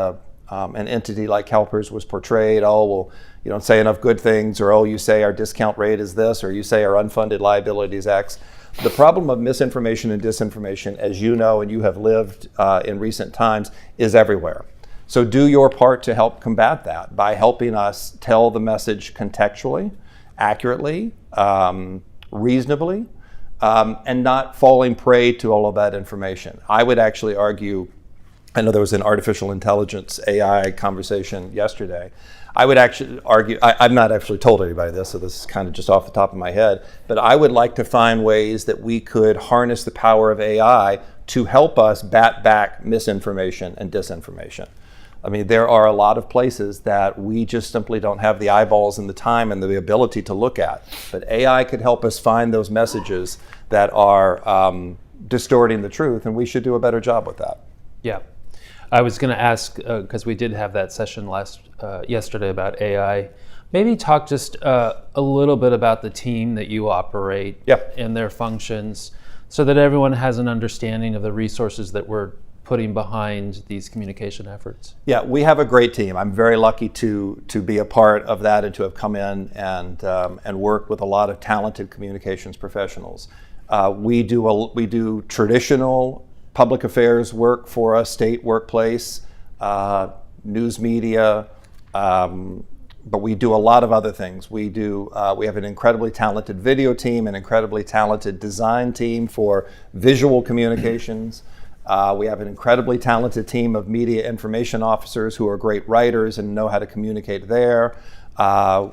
an entity like CalPERS was portrayed. Oh, well, you don't say enough good things, or oh, you say our discount rate is this, or you say our unfunded liability is X. The problem of misinformation and disinformation, as you know and you have lived in recent times, is everywhere. So do your part to help combat that by helping us tell the message contextually, accurately, reasonably, and not falling prey to all of that information. I would actually argue, I know there was an artificial intelligence AI conversation yesterday. I would actually argue, I've not actually told anybody this, so this is kind of just off the top of my head, but I would like to find ways that we could harness the power of AI to help us bat back misinformation and disinformation. I mean, there are a lot of places that we just simply don't have the eyeballs and the time and the ability to look at. But AI could help us find those messages that are distorting the truth, and we should do a better job with that. Yeah. I was going to ask, because we did have that session yesterday about AI, maybe talk just a little bit about the team that you operate and their functions so that everyone has an understanding of the resources that we're putting behind these communication efforts? Yeah, we have a great team. I'm very lucky to be a part of that and to have come in and worked with a lot of talented communications professionals. We do traditional public affairs work for a state workplace, news media, but we do a lot of other things. We have an incredibly talented video team, an incredibly talented design team for visual communications. We have an incredibly talented team of media information officers who are great writers and know how to communicate there.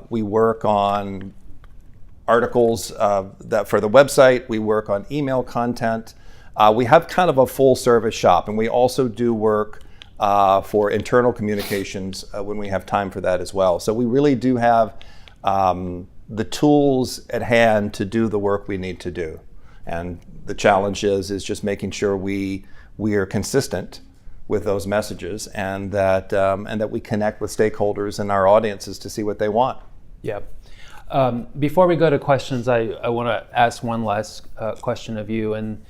We work on articles that for the website. We work on email content. We have kind of a full service shop, and we also do work for internal communications when we have time for that as well. So we really do have the tools at hand to do the work we need to do. And the challenge is just making sure we are consistent with those messages, and that we connect with stakeholders and our audiences to see what they want. Yeah. Before we go to questions, I want to ask one last question of you. And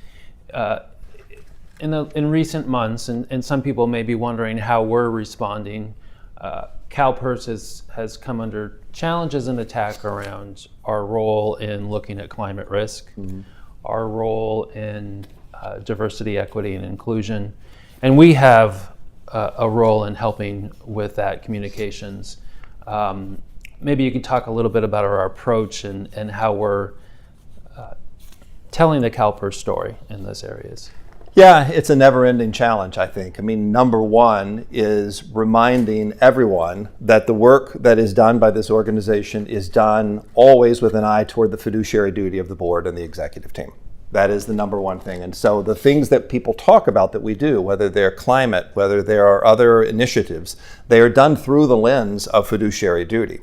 in recent months, and some people may be wondering how we're responding, CalPERS has come under challenges and attack around our role in looking at climate risk, our role in diversity, equity, and inclusion. And we have a role in helping with that communications. Maybe you could talk a little bit about our approach and how we're telling the CalPERS story in those areas. Yeah, it's a never-ending challenge, I think. I mean, number one is reminding everyone that the work that is done by this organization is done always with an eye toward the fiduciary duty of the board and the executive team. That is the number one thing. And so the things that people talk about that we do, whether they're climate, whether there are other initiatives, they are done through the lens of fiduciary duty.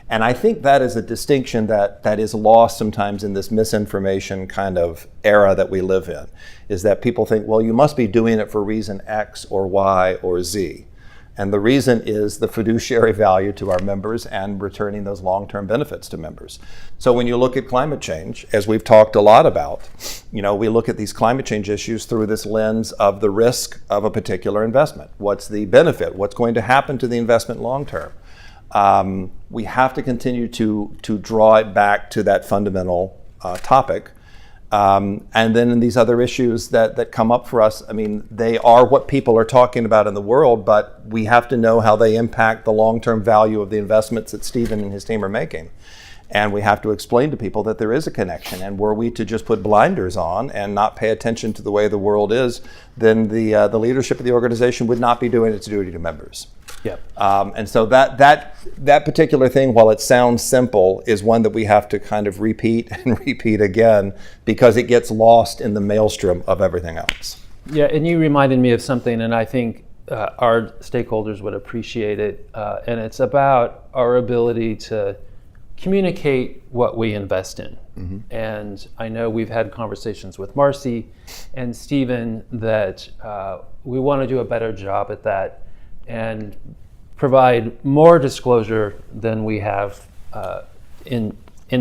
And I think that is a distinction that is lost sometimes in this misinformation kind of era that we live in, is that people think, well, you must be doing it for reason X or Y or Z. And the reason is the fiduciary value to our members and returning those long-term benefits to members. So when you look at climate change, as we've talked a lot about, we look at these climate change issues through this lens of the risk of a particular investment. What's the benefit? What's going to happen to the investment long-term? We have to continue to draw it back to that fundamental topic. And then in these other issues that come up for us, I mean, they are what people are talking about in the world, but we have to know how they impact the long-term value of the investments that Stephen and his team are making. And we have to explain to people that there is a connection. And were we to just put blinders on and not pay attention to the way the world is, then the leadership of the organization would not be doing its duty to members. Yeah. And so that particular thing, while it sounds simple, is one that we have to kind of repeat and repeat again, because it gets lost in the maelstrom of everything else. Yeah, and you reminded me of something, and I think our stakeholders would appreciate it. And it's about our ability to communicate what we invest in. Mm-hmm. And I know we've had conversations with Marcy and Stephen that we want to do a better job at that and provide more disclosure than we have in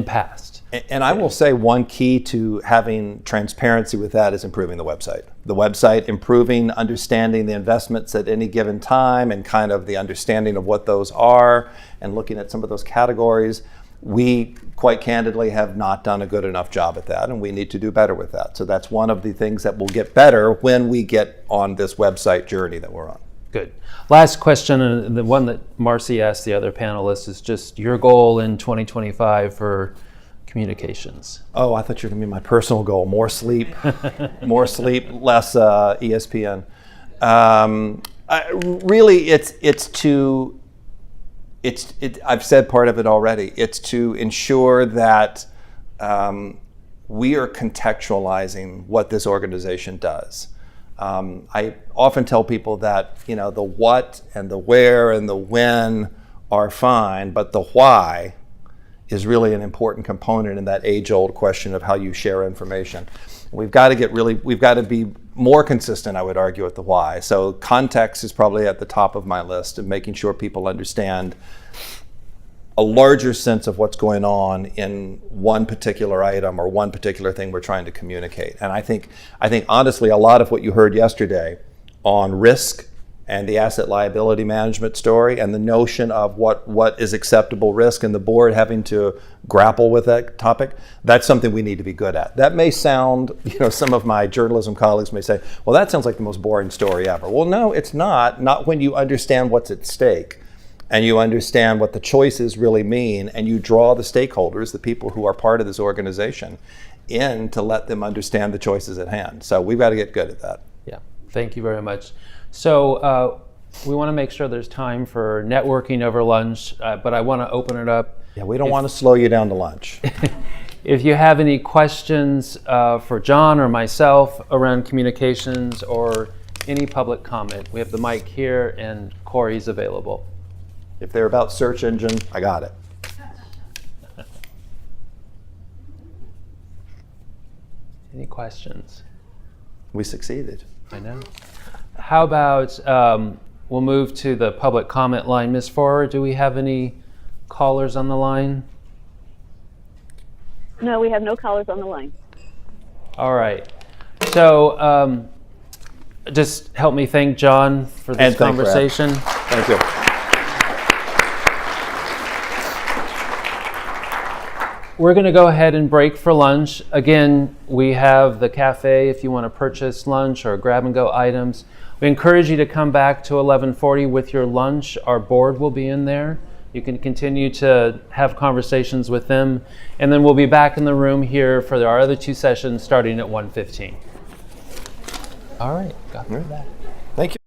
past. And I will say one key to having transparency with that is improving the website. The website, improving understanding the investments at any given time and kind of the understanding of what those are and looking at some of those categories. We, quite candidly, have not done a good enough job at that, and we need to do better with that. So that's one of the things that will get better when we get on this website journey that we're on. Good. Last question, and the one that Marcy asked the other panelists, is just your goal in 2025 for communications. Oh, I thought you were going to be my personal goal. More sleep, less ESPN. I've said part of it already. It's to ensure that we are contextualizing what this organization does. I often tell people that the what and the where and the when are fine, but the why is really an important component in that age-old question of how you share information. We've got to be more consistent, I would argue, at the why. So context is probably at the top of my list of making sure people understand a larger sense of what's going on in one particular item or one particular thing we're trying to communicate. And I think honestly, a lot of what you heard yesterday on risk and the asset liability management story and the notion of what is acceptable risk and the board having to grapple with that topic, that's something we need to be good at. That may sound, some of my journalism colleagues may say, well, that sounds like the most boring story ever. Well, no, it's not when you understand what's at stake and you understand what the choices really mean and you draw the stakeholders, the people who are part of this organization, in to let them understand the choices at hand. So we've got to get good at that. Yeah, thank you very much. So we want to make sure there's time for networking over lunch, but I want to open it up. Yeah, we don't want to slow you down to lunch. If you have any questions for John or myself around communications or any public comment, we have the mic here and Corey's available. If they're about search engine, I got it. Any questions? We succeeded. I know. How about we'll move to the public comment line. Ms. Forer, do we have any callers on the line? No, we have no callers on the line. All right. So just help me thank John for this conversation. Thank you. We're going to go ahead and break for lunch. Again, we have the cafe if you want to purchase lunch or grab and go items. We encourage you to come back to 1140 with your lunch. Our board will be in there. You can continue to have conversations with them. And then we'll be back in the room here for our other two sessions starting at 1:15. All right, got through that. Thank you.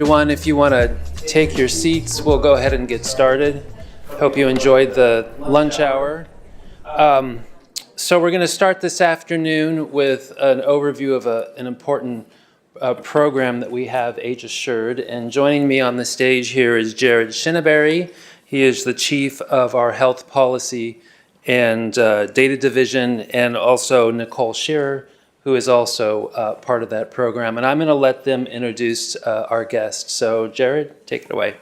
Everyone, if you want to take your seats, we'll go ahead and get started. Hope you enjoyed the lunch hour. So we're going to start this afternoon with an overview of an important program that we have, AgeAssured. And joining me on the stage here is Jared Shinneberry. He is the chief of our health policy and data division, and also Nicole Shearer, who is also part of that program. And I'm going to let them introduce our guest. So Jared, take it away.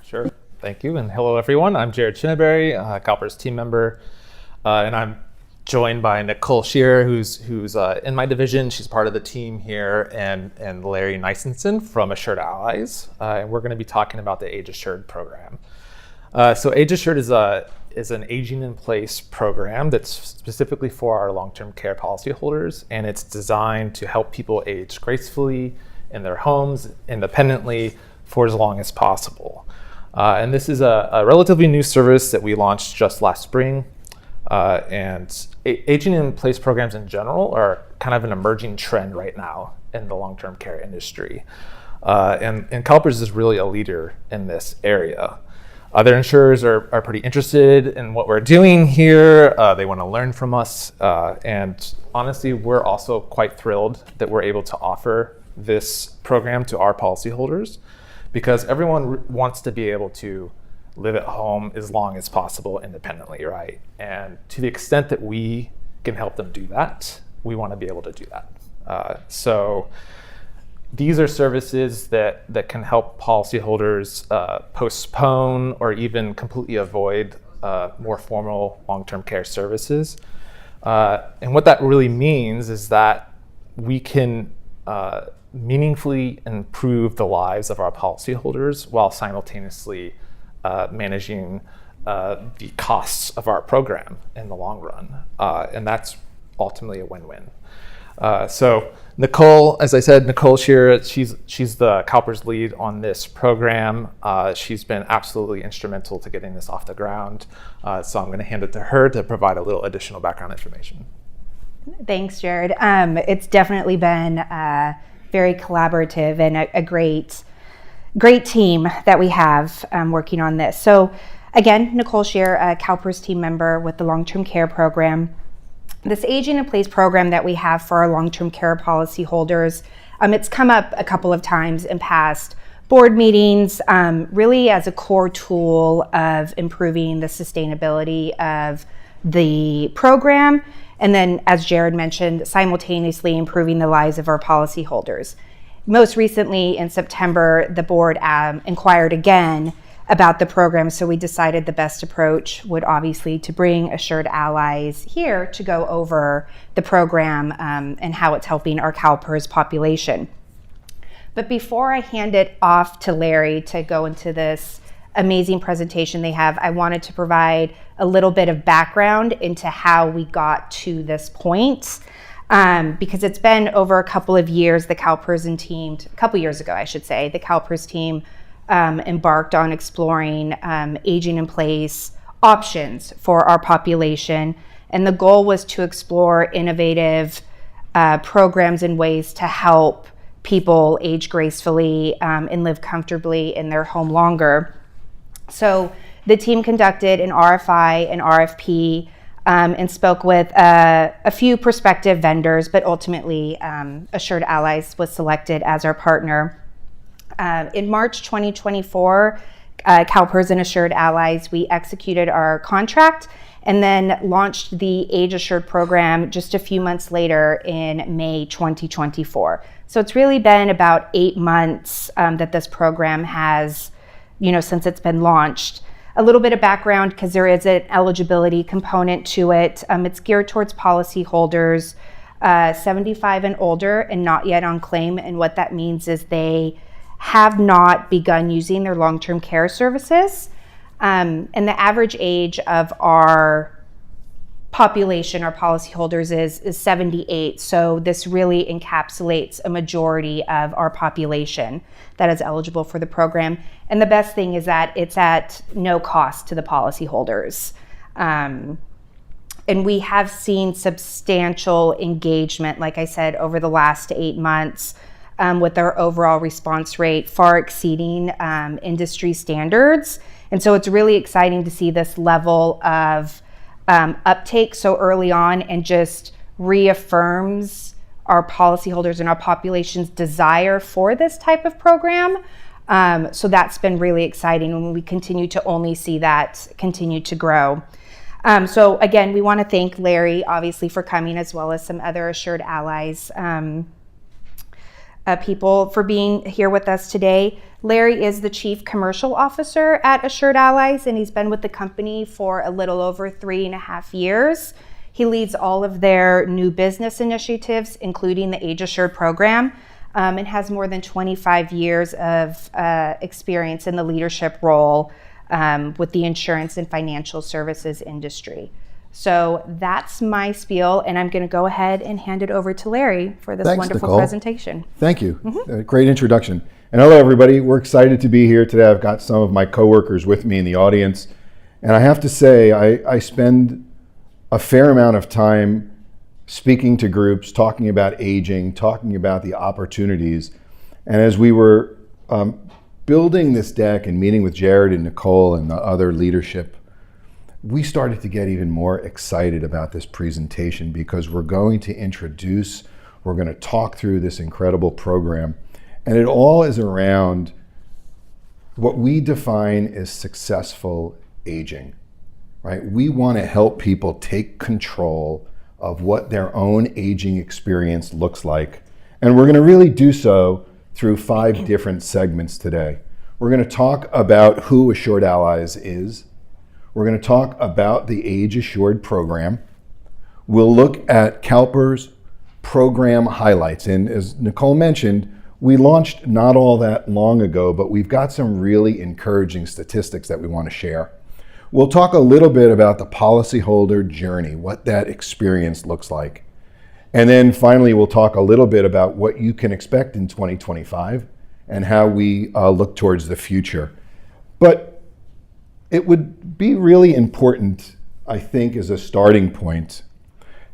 Sure. Thank you. And hello, everyone. I'm Jared Shinneberry, CalPERS team member. And I'm joined by Nicole Shearer, who's in my division. She's part of the team here, and Larry Nisenson from Assured Allies. And we're going to be talking about the AgeAssured program. So AgeAssured is an aging in place program that's specifically for our long-term care policyholders, and it's designed to help people age gracefully in their homes independently for as long as possible. And this is a relatively new service that we launched just last spring. And aging in place programs in general are kind of an emerging trend right now in the long-term care industry. And CalPERS is really a leader in this area. Other insurers are pretty interested in what we're doing here. They want to learn from us. And honestly, we're also quite thrilled that we're able to offer this program to our policyholders, because everyone wants to be able to live at home as long as possible independently, right? And to the extent that we can help them do that, we want to be able to do that. So these are services that can help policyholders postpone or even completely avoid more formal long-term care services. And what that really means is that we can meaningfully improve the lives of our policyholders while simultaneously managing the costs of our program in the long run. And that's ultimately a win-win. So Nicole, as I said, Nicole Shearer, she's the CalPERS lead on this program. She's been absolutely instrumental to getting this off the ground. So I'm going to hand it to her to provide a little additional background information. Thanks, Jared. It's definitely been very collaborative and a great team that we have working on this. So again, Nicole Shearer, a CalPERS team member with the long-term care program. This aging in place program that we have for our long-term care policy holders, it's come up a couple of times in past board meetings, really as a core tool of improving the sustainability of the program. And then, as Jared mentioned, simultaneously improving the lives of our policy holders. Most recently in September, the board inquired again about the program, so we decided the best approach would obviously to bring Assured Allies here to go over the program and how it's helping our CalPERS population. But before I hand it off to Larry to go into this amazing presentation they have, I wanted to provide a little bit of background into how we got to this point. Because it's been over a couple of years, the CalPERS team, a couple years ago, I should say, the CalPERS team embarked on exploring aging in place options for our population. And the goal was to explore innovative programs and ways to help people age gracefully and live comfortably in their home longer. So the team conducted an RFI and RFP and spoke with a few prospective vendors, but ultimately Assured Allies was selected as our partner. In March 2024, CalPERS and Assured Allies, we executed our contract and then launched the AgeAssured program just a few months later in May 2024. So it's really been about 8 months that this program has, since it's been launched. A little bit of background, because there is an eligibility component to it. It's geared towards policyholders 75 and older and not yet on claim. And what that means is they have not begun using their long-term care services. And the average age of our population, our policyholders, is 78. So this really encapsulates a majority of our population that is eligible for the program. And the best thing is that it's at no cost to the policyholders. And we have seen substantial engagement, like I said, over the last 8 months. with our overall response rate far exceeding industry standards. And so it's really exciting to see this level of uptake so early on, and just reaffirms our policyholders and our population's desire for this type of program. So that's been really exciting, and we continue to only see that continue to grow. So again, we want to thank Larry, obviously, for coming, as well as some other Assured allies, people, for being here with us today. Larry is the Chief Commercial Officer at Assured Allies, and he's been with the company for a little over 3.5 years. He leads all of their new business initiatives, including the AgeAssured program, and has more than 25 years of experience in the leadership role with the insurance and financial services industry. So that's my spiel, and I'm going to go ahead and hand it over to Larry for this wonderful Nicole. presentation. Thank you. Great introduction. And hello, everybody. We're excited to be here today. I've got some of my coworkers with me in the audience, and I have to say, I spend a fair amount of time speaking to groups, talking about aging, talking about the opportunities. And as we were building this deck and meeting with Jared and Nicole and the other leadership, we started to get even more excited about this presentation, because we're going to talk through this incredible program. And it all is around what we define as successful aging, right? We want to help people take control of what their own aging experience looks like. And we're going to really do so through 5 different segments today. We're going to talk about who Assured Allies is. We're going to talk about the AgeAssured program. We'll look at CalPERS program highlights. And as Nicole mentioned, we launched not all that long ago, but we've got some really encouraging statistics that we want to share. We'll talk a little bit about the policyholder journey, what that experience looks like. And then finally, we'll talk a little bit about what you can expect in 2025 and how we look towards the future. But it would be really important, I think, as a starting point,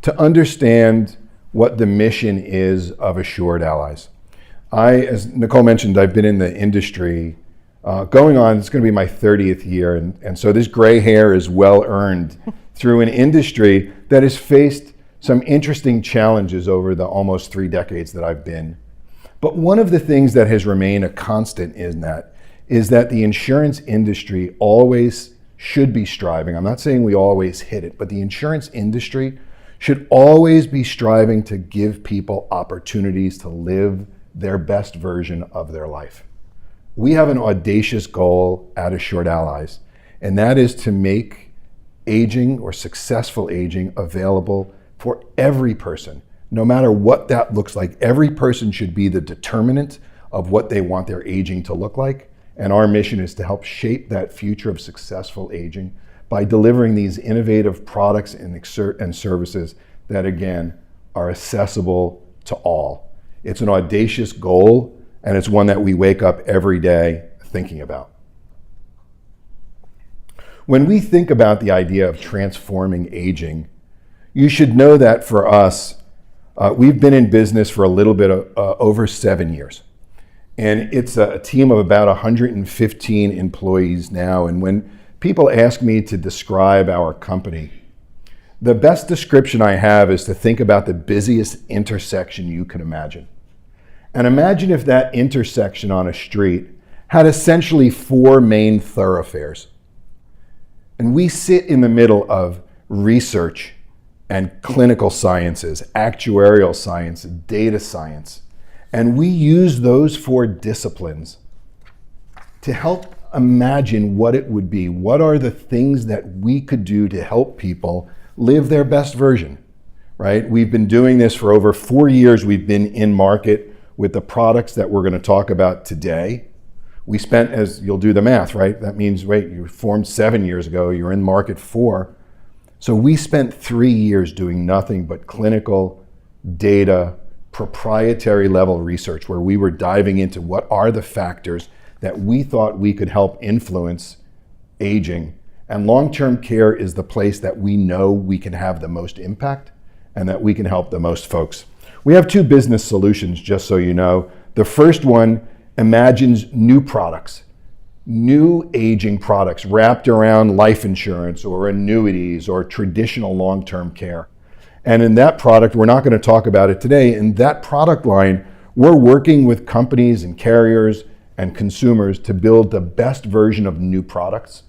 to understand what the mission is of Assured Allies. As Nicole mentioned, I've been in the industry it's going to be my 30th year, and so this gray hair is well earned through an industry that has faced some interesting challenges over the almost 3 decades that I've been. But one of the things that has remained a constant is that the insurance industry always should be striving. I'm not saying we always hit it, but the insurance industry should always be striving to give people opportunities to live their best version of their life. We have an audacious goal at Assured Allies, and that is to make aging or successful aging available for every person, no matter what that looks like. Every person should be the determinant of what they want their aging to look like. And our mission is to help shape that future of successful aging by delivering these innovative products and services that, again, are accessible to all. It's an audacious goal, and it's one that we wake up every day thinking about. When we think about the idea of transforming aging, you should know that for us, we've been in business for a little bit over 7 years. And it's a team of about 115 employees now. And when people ask me to describe our company, the best description I have is to think about the busiest intersection you can imagine. And imagine if that intersection on a street had essentially 4 main thoroughfares. And we sit in the middle of research and clinical sciences, actuarial science, data science. And we use those 4 disciplines to help imagine what it would be. What are the things that we could do to help people live their best version, right? We've been doing this for over 4 years. We've been in market with the products that we're going to talk about today. We spent, as you'll do the math, right? That means, wait, you formed 7 years ago, you're in market 4. So we spent 3 years doing nothing but clinical data, proprietary level research, where we were diving into what are the factors that we thought we could help influence aging. And long-term care is the place that we know we can have the most impact and that we can help the most folks. We have two business solutions, just so you know. The first one imagines new products, new aging products wrapped around life insurance or annuities or traditional long-term care. And in that product, we're not going to talk about it today, in that product line, we're working with companies and carriers and consumers to build the best version of new products.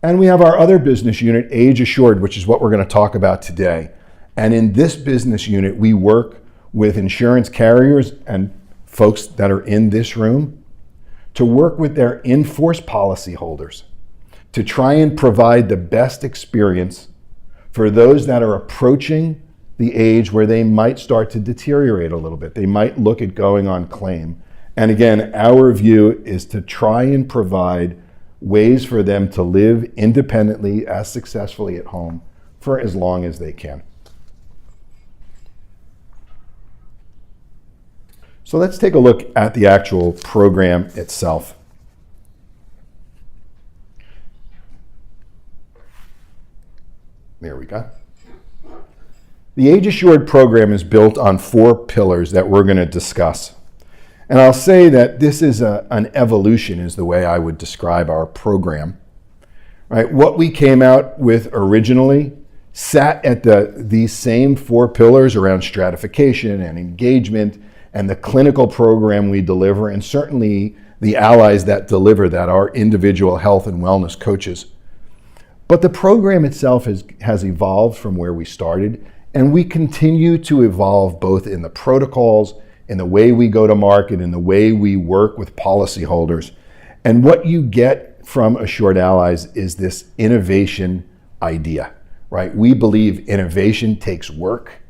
And we have our other business unit, AgeAssured, which is what we're going to talk about today. And in this business unit, we work with insurance carriers and folks that are in this room to work with their in-force policyholders to try and provide the best experience for those that are approaching the age where they might start to deteriorate a little bit. They might look at going on claim. And again, our view is to try and provide ways for them to live independently as successfully at home for as long as they can. So let's take a look at the actual program itself. There we go. The AgeAssured program is built on 4 pillars that we're going to discuss. And I'll say that this is an evolution, is the way I would describe our program. Right? What we came out with originally sat at these same 4 pillars around stratification and engagement and the clinical program we deliver, and certainly the allies that deliver that, our individual health and wellness coaches. But the program itself has evolved from where we started, and we continue to evolve both in the protocols, in the way we go to market, in the way we work with policyholders. And what you get from Assured Allies is this innovation idea, right? We believe innovation takes work,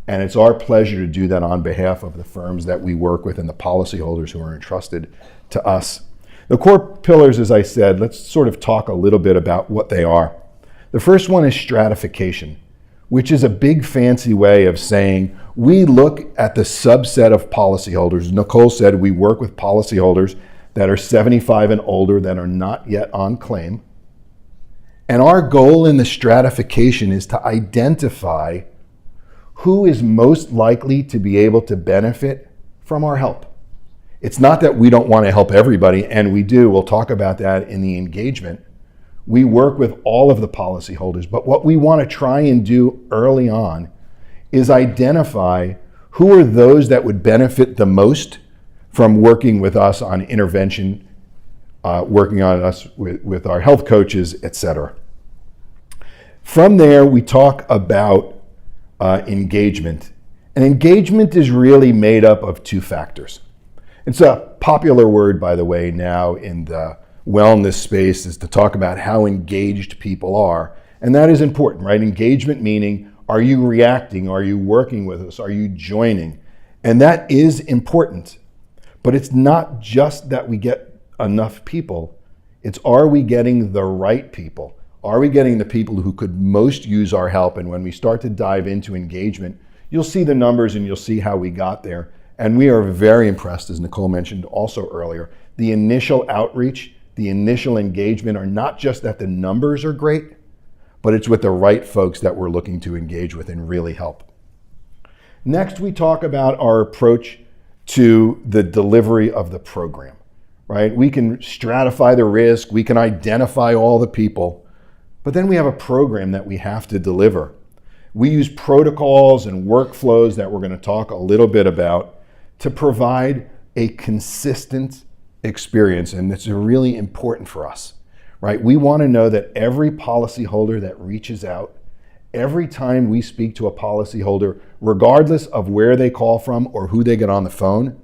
and it's our pleasure to do that on behalf of the firms that we work with and the policyholders who are entrusted to us. The core pillars, as I said, let's sort of talk a little bit about what they are. The first one is stratification, which is a big fancy way of saying we look at the subset of policyholders. Nicole said we work with policyholders that are 75 and older that are not yet on claim. And our goal in the stratification is to identify who is most likely to be able to benefit from our help. It's not that we don't want to help everybody, and we do. We'll talk about that in the engagement. We work with all of the policyholders, but what we want to try and do early on is identify who are those that would benefit the most from working with us on intervention, working on us with our health coaches, etc. From there, we talk about engagement. And engagement is really made up of 2 factors. It's a popular word, by the way, now in the wellness space, is to talk about how engaged people are. And that is important, right? Engagement meaning, are you reacting? Are you working with us? Are you joining? And that is important. But it's not just that we get enough people. It's, are we getting the right people? Are we getting the people who could most use our help? And when we start to dive into engagement, you'll see the numbers and you'll see how we got there. And we are very impressed, as Nicole mentioned also earlier. The initial outreach, the initial engagement are not just that the numbers are great, but it's with the right folks that we're looking to engage with and really help. Next, we talk about our approach to the delivery of the program, right? We can stratify the risk, we can identify all the people, but then we have a program that we have to deliver. We use protocols and workflows that we're going to talk a little bit about to provide a consistent experience, and it's really important for us, right? We want to know that every policyholder that reaches out, every time we speak to a policyholder, regardless of where they call from or who they get on the phone,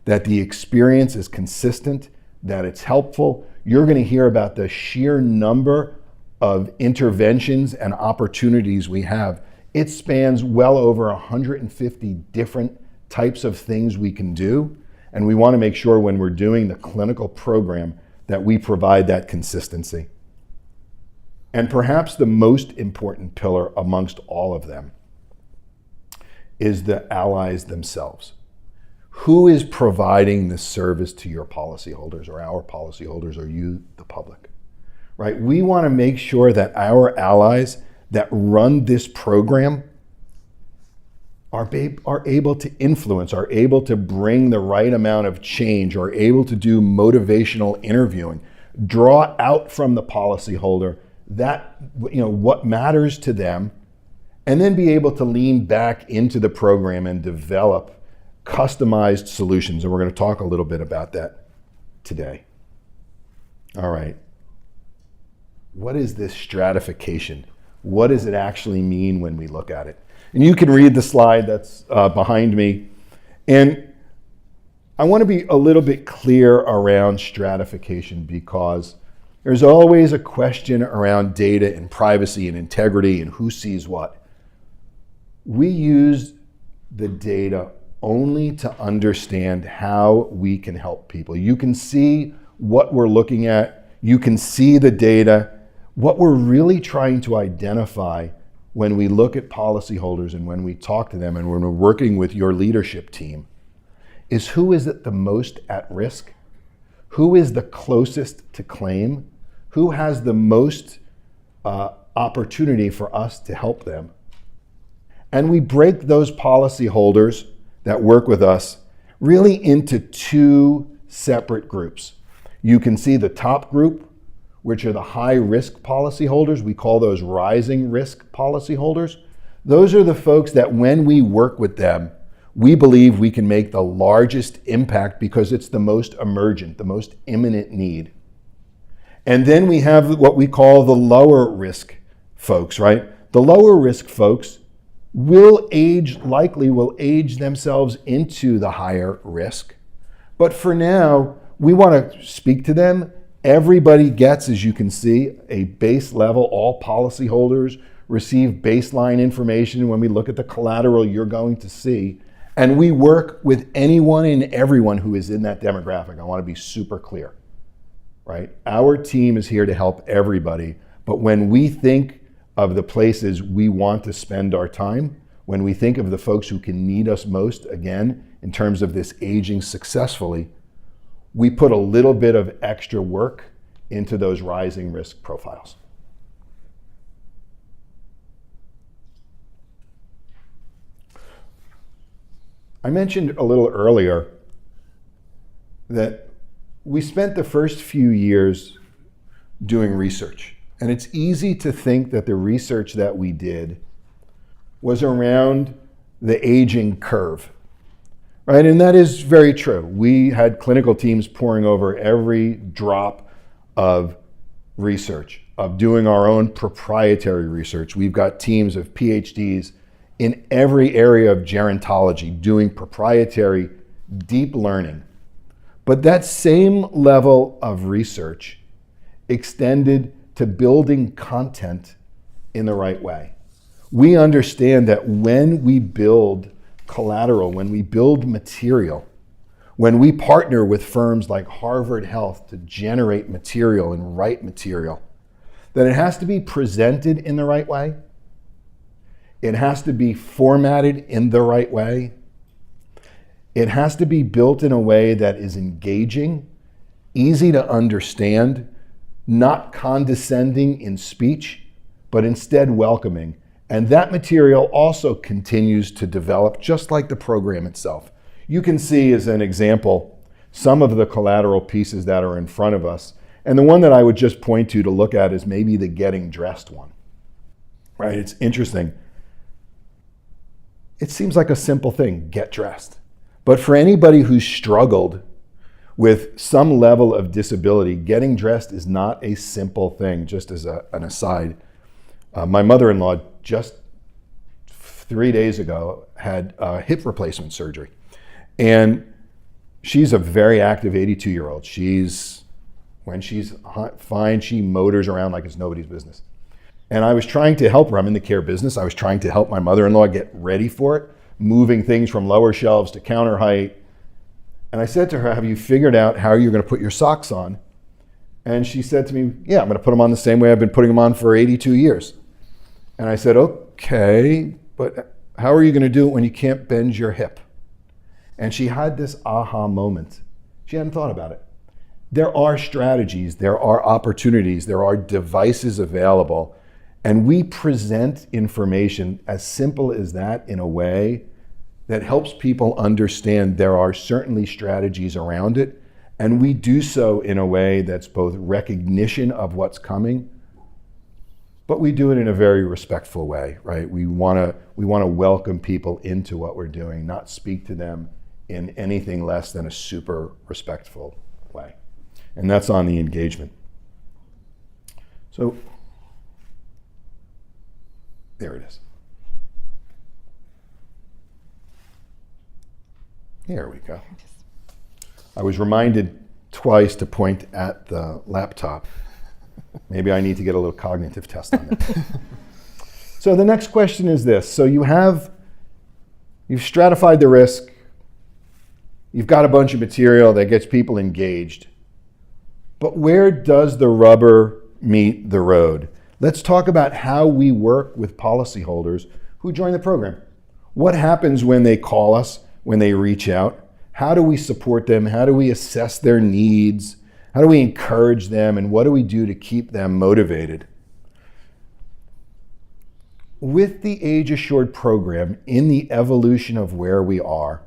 that the experience is consistent, that it's helpful. You're going to hear about the sheer number of interventions and opportunities we have. It spans well over 150 different types of things we can do. And we want to make sure when we're doing the clinical program that we provide that consistency. And perhaps the most important pillar amongst all of them is the allies themselves. Who is providing the service to your policyholders, or our policyholders, or you, the public? Right? We want to make sure that our allies that run this program are able to influence, are able to bring the right amount of change, are able to do motivational interviewing, draw out from the policyholder that, what matters to them, and then be able to lean back into the program and develop customized solutions. And we're going to talk a little bit about that today. All right. What is this stratification? What does it actually mean when we look at it? And you can read the slide that's behind me. And I want to be a little bit clear around stratification, because there's always a question around data and privacy and integrity and who sees what. We use the data only to understand how we can help people. You can see what we're looking at. You can see the data. What we're really trying to identify when we look at policyholders and when we talk to them and when we're working with your leadership team is who is at the most at risk, who is the closest to claim, who has the most opportunity for us to help them. And we break those policyholders that work with us really into two separate groups. You can see the top group, which are the high risk policyholders. We call those rising risk policyholders. Those are the folks that when we work with them, we believe we can make the largest impact because it's the most emergent, the most imminent need. And then we have what we call the lower risk folks, right? The lower risk folks likely will age themselves into the higher risk. But for now, we want to speak to them. Everybody gets, as you can see, a base level. All policyholders receive baseline information when we look at the collateral you're going to see. And we work with anyone and everyone who is in that demographic. I want to be super clear, right? Our team is here to help everybody. But when we think of the places we want to spend our time, when we think of the folks who can need us most, again, in terms of this aging successfully, we put a little bit of extra work into those rising risk profiles. I mentioned a little earlier that we spent the first few years doing research. And it's easy to think that the research that we did was around the aging curve, right? And that is very true. We had clinical teams poring over every drop of research, of doing our own proprietary research. We've got teams of PhDs in every area of gerontology doing proprietary deep learning. But that same level of research extended to building content in the right way. We understand that when we build collateral, when we build material, when we partner with firms like Harvard Health to generate material and write material, that it has to be presented in the right way. It has to be formatted in the right way. It has to be built in a way that is engaging, easy to understand, not condescending in speech, but instead welcoming. And that material also continues to develop just like the program itself. You can see as an example some of the collateral pieces that are in front of us. And the one that I would just point to look at is maybe the getting dressed one, right? It's interesting. It seems like a simple thing, get dressed. But for anybody who's struggled with some level of disability, getting dressed is not a simple thing. Just as an aside, my mother-in-law just 3 days ago had hip replacement surgery. And she's a very active 82-year-old. When she's fine, she motors around like it's nobody's business. And I was trying to help her. I'm in the care business. I was trying to help my mother-in-law get ready for it, moving things from lower shelves to counter height. And I said to her, have you figured out how you're going to put your socks on? And she said to me, yeah, I'm going to put them on the same way I've been putting them on for 82 years. And I said, okay, but how are you going to do it when you can't bend your hip? And she had this aha moment. She hadn't thought about it. There are strategies, there are opportunities, there are devices available, and we present information as simple as that in a way that helps people understand there are certainly strategies around it, and we do so in a way that's both recognition of what's coming, but we do it in a very respectful way, right? We want to welcome people into what we're doing, not speak to them in anything less than a super respectful way. And that's on the engagement. So there it is. Here we go. I was reminded twice to point at the laptop. Maybe I need to get a little cognitive test on that. So the next question is this. So you've stratified the risk. You've got a bunch of material that gets people engaged. But where does the rubber meet the road? Let's talk about how we work with policyholders who join the program. What happens when they call us, when they reach out? How do we support them? How do we assess their needs? How do we encourage them? And what do we do to keep them motivated? With the AgeAssured program, in the evolution of where we are,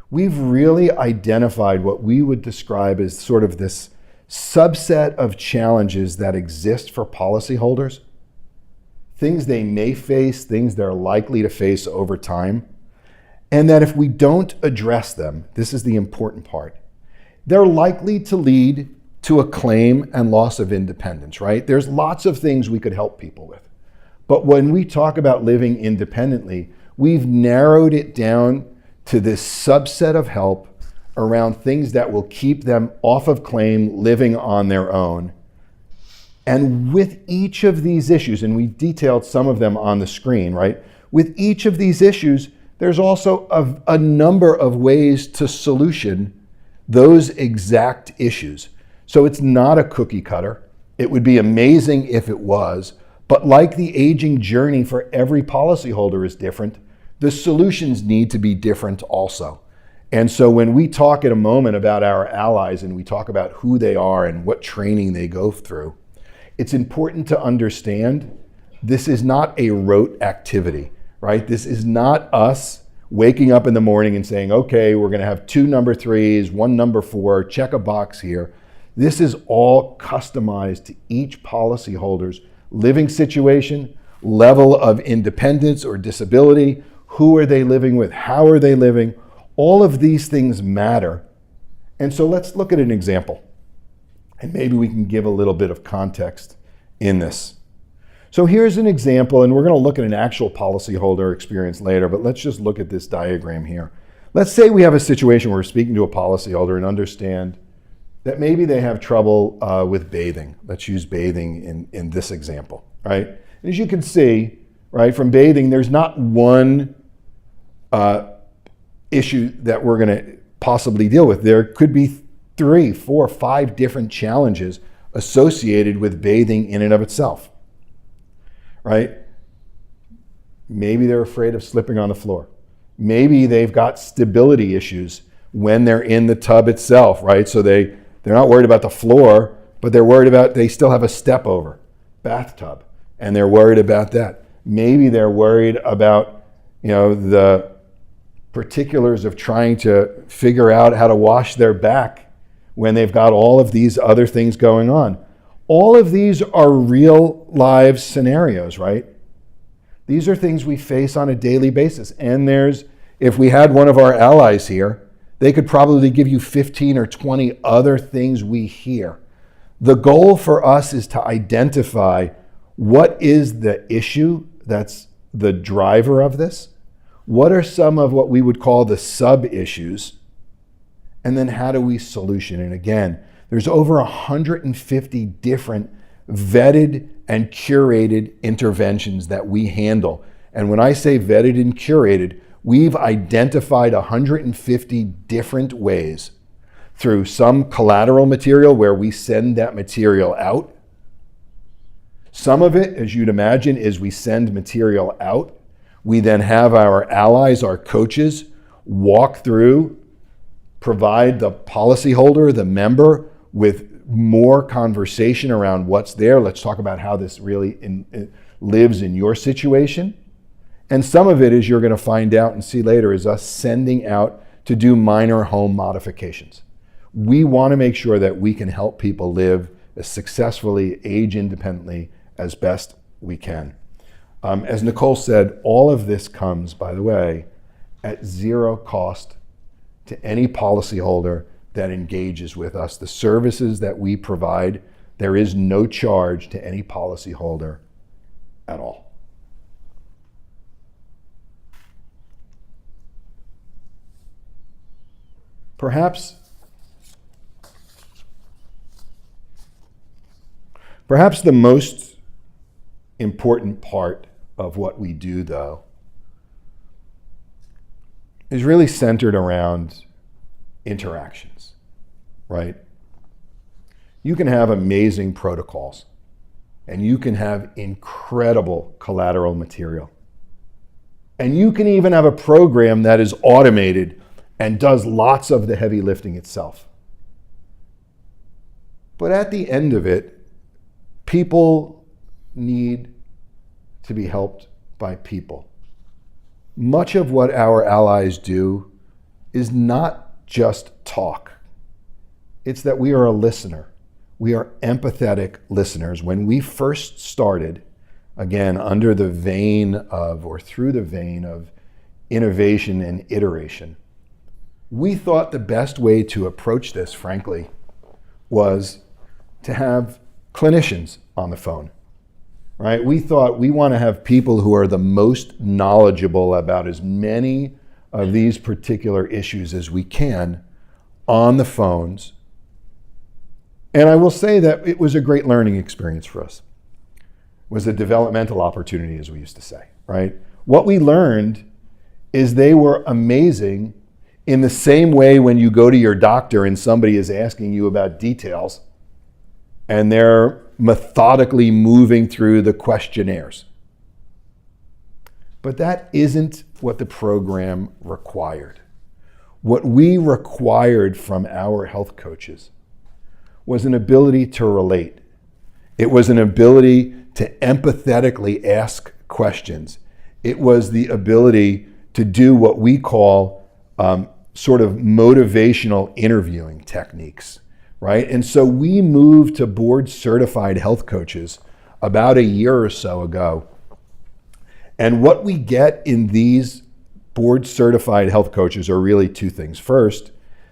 we've really identified what we would describe as sort of this subset of challenges that exist for policyholders, things they may face, things they're likely to face over time, and that if we don't address them, this is the important part, they're likely to lead to a claim and loss of independence, right? There's lots of things we could help people with. But when we talk about living independently, we've narrowed it down to this subset of help around things that will keep them off of claim, living on their own. And with each of these issues, and we detailed some of them on the screen, right? With each of these issues, there's also a number of ways to solution those exact issues. So it's not a cookie cutter. It would be amazing if it was, but like the aging journey for every policyholder is different, the solutions need to be different also. And so when we talk in a moment about our allies and we talk about who they are and what training they go through, it's important to understand this is not a rote activity, right? This is not us waking up in the morning and saying, okay, we're going to have 2 number 3s, 1 number 4, check a box here. This is all customized to each policyholder's living situation, level of independence or disability, who are they living with, how are they living. All of these things matter. And so let's look at an example. And maybe we can give a little bit of context in this. So here's an example, and we're going to look at an actual policyholder experience later, but let's just look at this diagram here. Let's say we have a situation where we're speaking to a policyholder and understand that maybe they have trouble with bathing. Let's use bathing in this example, right? And as you can see, right, from bathing, there's not one issue that we're going to possibly deal with. There could be 3, 4, 5 different challenges associated with bathing in and of itself, right? Maybe they're afraid of slipping on the floor. Maybe they've got stability issues when they're in the tub itself, right? So they're not worried about the floor, but they're worried about, they still have a step over bathtub, and they're worried about that. Maybe they're worried about, the particulars of trying to figure out how to wash their back when they've got all of these other things going on. All of these are real live scenarios, right? These are things we face on a daily basis. And if we had one of our allies here, they could probably give you 15 or 20 other things we hear. The goal for us is to identify what is the issue that's the driver of this. What are some of what we would call the sub-issues? And then how do we solution? And again, there's over 150 different vetted and curated interventions that we handle. And when I say vetted and curated, we've identified 150 different ways through some collateral material where we send that material out. Some of it, as you'd imagine, is we send material out. We then have our allies, our coaches, walk through, provide the policyholder, the member, with more conversation around what's there. Let's talk about how this really lives in your situation. And some of it, as you're going to find out and see later, is us sending out to do minor home modifications. We want to make sure that we can help people live as successfully, age independently as best we can. As Nicole said, all of this comes, by the way, at zero cost to any policyholder that engages with us. The services that we provide, there is no charge to any policyholder at all. Perhaps the most important part of what we do, though, is really centered around interactions, right? You can have amazing protocols, and you can have incredible collateral material. And you can even have a program that is automated and does lots of the heavy lifting itself. But at the end of it, people need to be helped by people. Much of what our allies do is not just talk. It's that we are a listener. We are empathetic listeners. When we first started, again, under the vein of, or through the vein of innovation and iteration, we thought the best way to approach this, frankly, was to have clinicians on the phone, right? We thought we want to have people who are the most knowledgeable about as many of these particular issues as we can on the phones. And I will say that it was a great learning experience for us. It was a developmental opportunity, as we used to say, right? What we learned is they were amazing in the same way when you go to your doctor and somebody is asking you about details and they're methodically moving through the questionnaires. But that isn't what the program required. What we required from our health coaches was an ability to relate. It was an ability to empathetically ask questions. It was the ability to do what we call sort of motivational interviewing techniques, right? And so we moved to board certified health coaches about a year or so ago. And what we get in these board certified health coaches are really two things. First,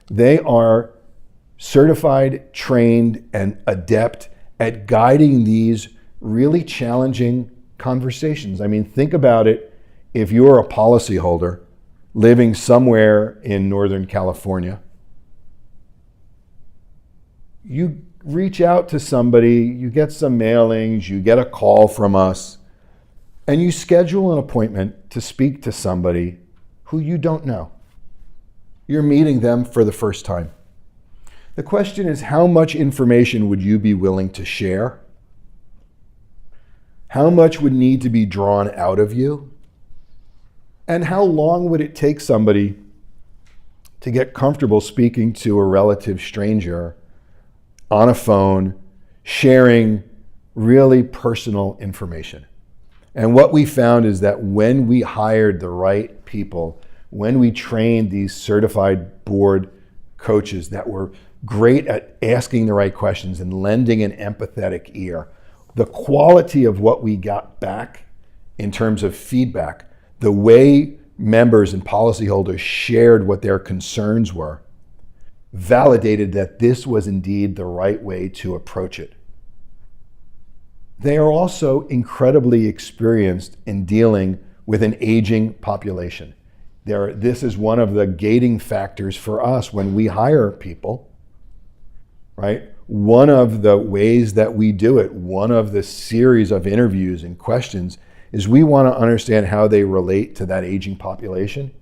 they are certified, trained, and adept at guiding these really challenging conversations. I mean, think about it. If you're a policyholder living somewhere in Northern California, you reach out to somebody, you get some mailings, you get a call from us, and you schedule an appointment to speak to somebody who you don't know. You're meeting them for the first time. The question is, how much information would you be willing to share? How much would need to be drawn out of you? And how long would it take somebody to get comfortable speaking to a relative stranger on a phone, sharing really personal information? And what we found is that when we hired the right people, when we trained these certified board coaches that were great at asking the right questions and lending an empathetic ear, the quality of what we got back in terms of feedback, the way members and policyholders shared what their concerns were, validated that this was indeed the right way to approach it. They are also incredibly experienced in dealing with an aging population. This is one of the gating factors for us when we hire people, right? One of the ways that we do it, one of the series of interviews and questions, is we want to understand how they relate to that aging population.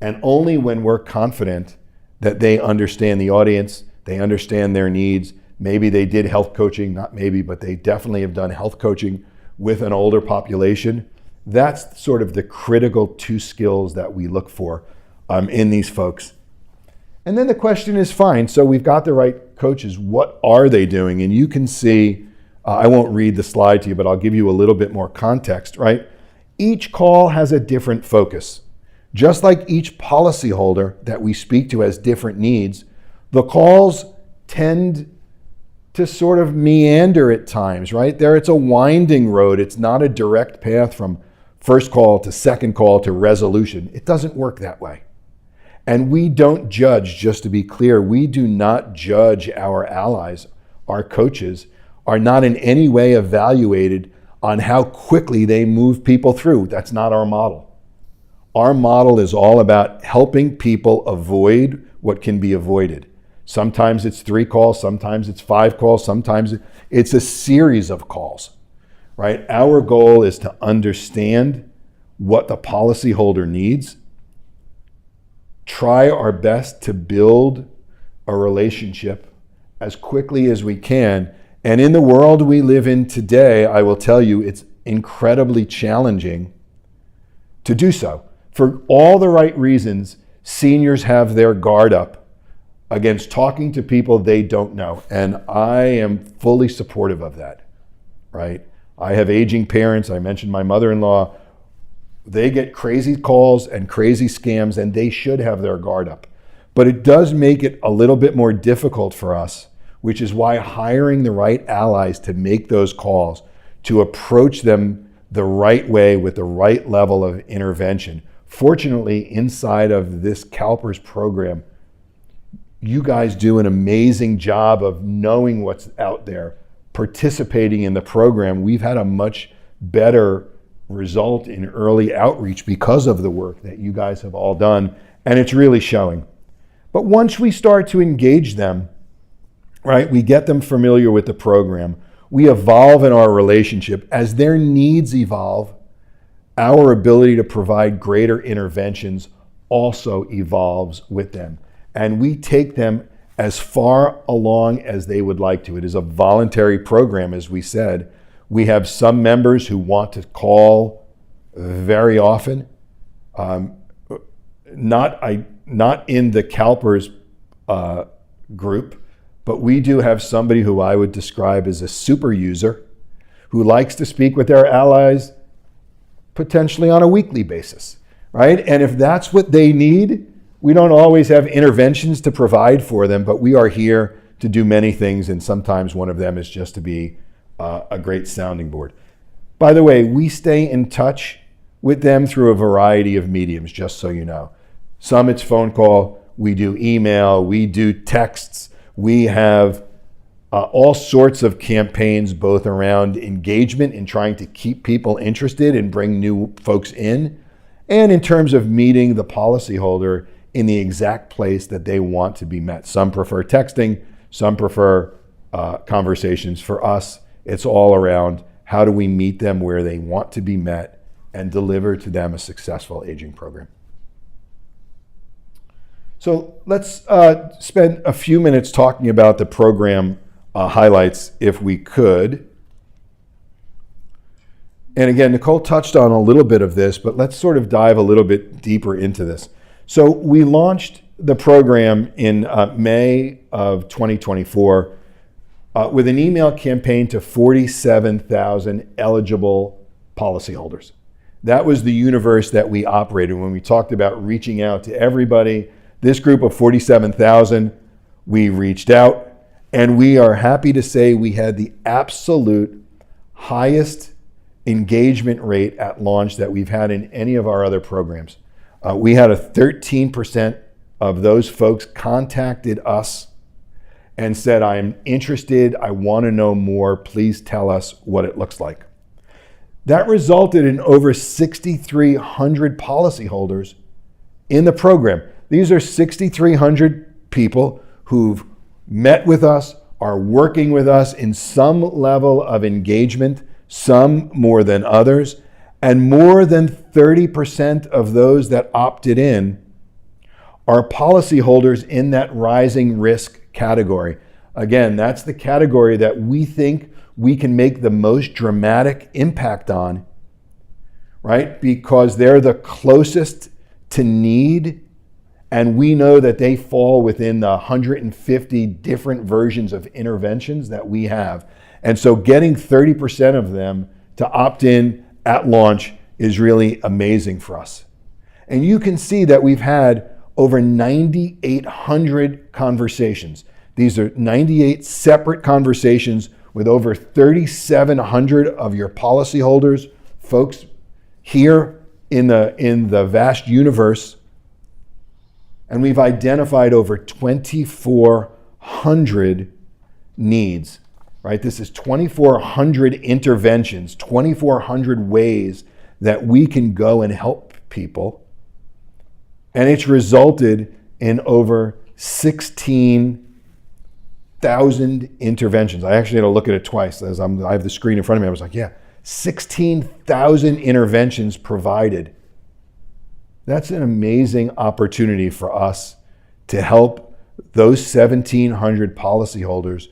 And only when we're confident that they understand the audience, they understand their needs, maybe they did health coaching, not maybe, but they definitely have done health coaching with an older population. That's sort of the critical two skills that we look for in these folks. And then the question is, fine, so we've got the right coaches. What are they doing? And you can see, I won't read the slide to you, but I'll give you a little bit more context, right? Each call has a different focus. Just like each policyholder that we speak to has different needs, the calls tend to sort of meander at times, right? It's a winding road. It's not a direct path from first call to second call to resolution. It doesn't work that way. And we don't judge, just to be clear, we do not judge our allies. Our coaches are not in any way evaluated on how quickly they move people through. That's not our model. Our model is all about helping people avoid what can be avoided. Sometimes it's 3 calls, sometimes it's 5 calls, sometimes it's a series of calls, right? Our goal is to understand what the policyholder needs, try our best to build a relationship as quickly as we can. And in the world we live in today, I will tell you, it's incredibly challenging to do so. For all the right reasons, seniors have their guard up against talking to people they don't know. And I am fully supportive of that, right? I have aging parents. I mentioned my mother-in-law. They get crazy calls and crazy scams, and they should have their guard up. But it does make it a little bit more difficult for us, which is why hiring the right allies to make those calls, to approach them the right way with the right level of intervention. Fortunately, inside of this CalPERS program, you guys do an amazing job of knowing what's out there, participating in the program. We've had a much better result in early outreach because of the work that you guys have all done, and it's really showing. But once we start to engage them, right, we get them familiar with the program, we evolve in our relationship. As their needs evolve, our ability to provide greater interventions also evolves with them. And we take them as far along as they would like to. It is a voluntary program, as we said. We have some members who want to call very often, not in the CalPERS group, but we do have somebody who I would describe as a super user who likes to speak with their allies potentially on a weekly basis, right? And if that's what they need, we don't always have interventions to provide for them, but we are here to do many things, and sometimes one of them is just to be a great sounding board. By the way, we stay in touch with them through a variety of mediums, just so you know. Some it's phone call, we do email, we do texts, we have all sorts of campaigns, both around engagement and trying to keep people interested and bring new folks in, and in terms of meeting the policyholder in the exact place that they want to be met. Some prefer texting, some prefer conversations. For us, it's all around how do we meet them where they want to be met and deliver to them a successful aging program. So let's spend a few minutes talking about the program highlights, if we could. And again, Nicole touched on a little bit of this, but let's sort of dive a little bit deeper into this. So we launched the program in May of 2024 with an email campaign to 47,000 eligible policyholders. That was the universe that we operated when we talked about reaching out to everybody. This group of 47,000, we reached out, and we are happy to say we had the absolute highest engagement rate at launch that we've had in any of our other programs. We had a 13% of those folks contacted us and said, I'm interested, I want to know more, please tell us what it looks like. That resulted in over 6,300 policyholders in the program. These are 6,300 people who've met with us, are working with us in some level of engagement, some more than others, and more than 30% of those that opted in are policyholders in that rising risk category. Again, that's the category that we think we can make the most dramatic impact on, right? Because they're the closest to need, and we know that they fall within the 150 different versions of interventions that we have. And so getting 30% of them to opt in at launch is really amazing for us. And you can see that we've had over 9,800 conversations. These are 98 separate conversations with over 3,700 of your policyholders, folks here in the vast universe. And we've identified over 2,400 needs, right? This is 2,400 interventions, 2,400 ways that we can go and help people. And it's resulted in over 16,000 interventions. I actually had to look at it twice. I have the screen in front of me. I was like, yeah, 16,000 interventions provided. That's an amazing opportunity for us to help those 1,700 policyholders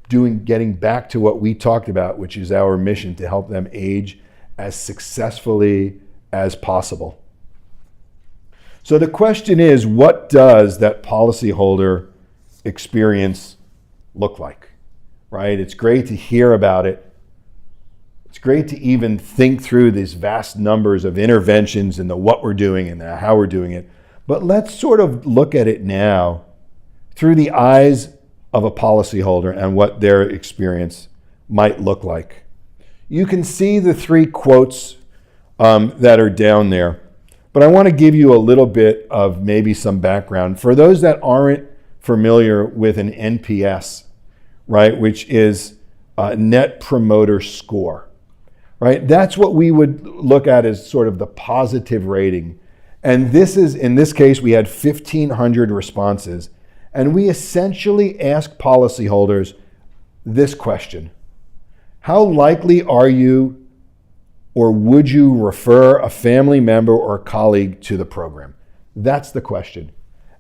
getting back to what we talked about, which is our mission to help them age as successfully as possible. So the question is, what does that policyholder experience look like, right? It's great to hear about it. It's great to even think through these vast numbers of interventions and what we're doing and how we're doing it. But let's sort of look at it now through the eyes of a policyholder and what their experience might look like. You can see the 3 quotes that are down there, but I want to give you a little bit of maybe some background. For those that aren't familiar with an NPS, right, which is a Net Promoter Score, right? That's what we would look at as sort of the positive rating. And this is, in this case, we had 1,500 responses. And we essentially ask policyholders this question: how likely are you or would you refer a family member or colleague to the program? That's the question.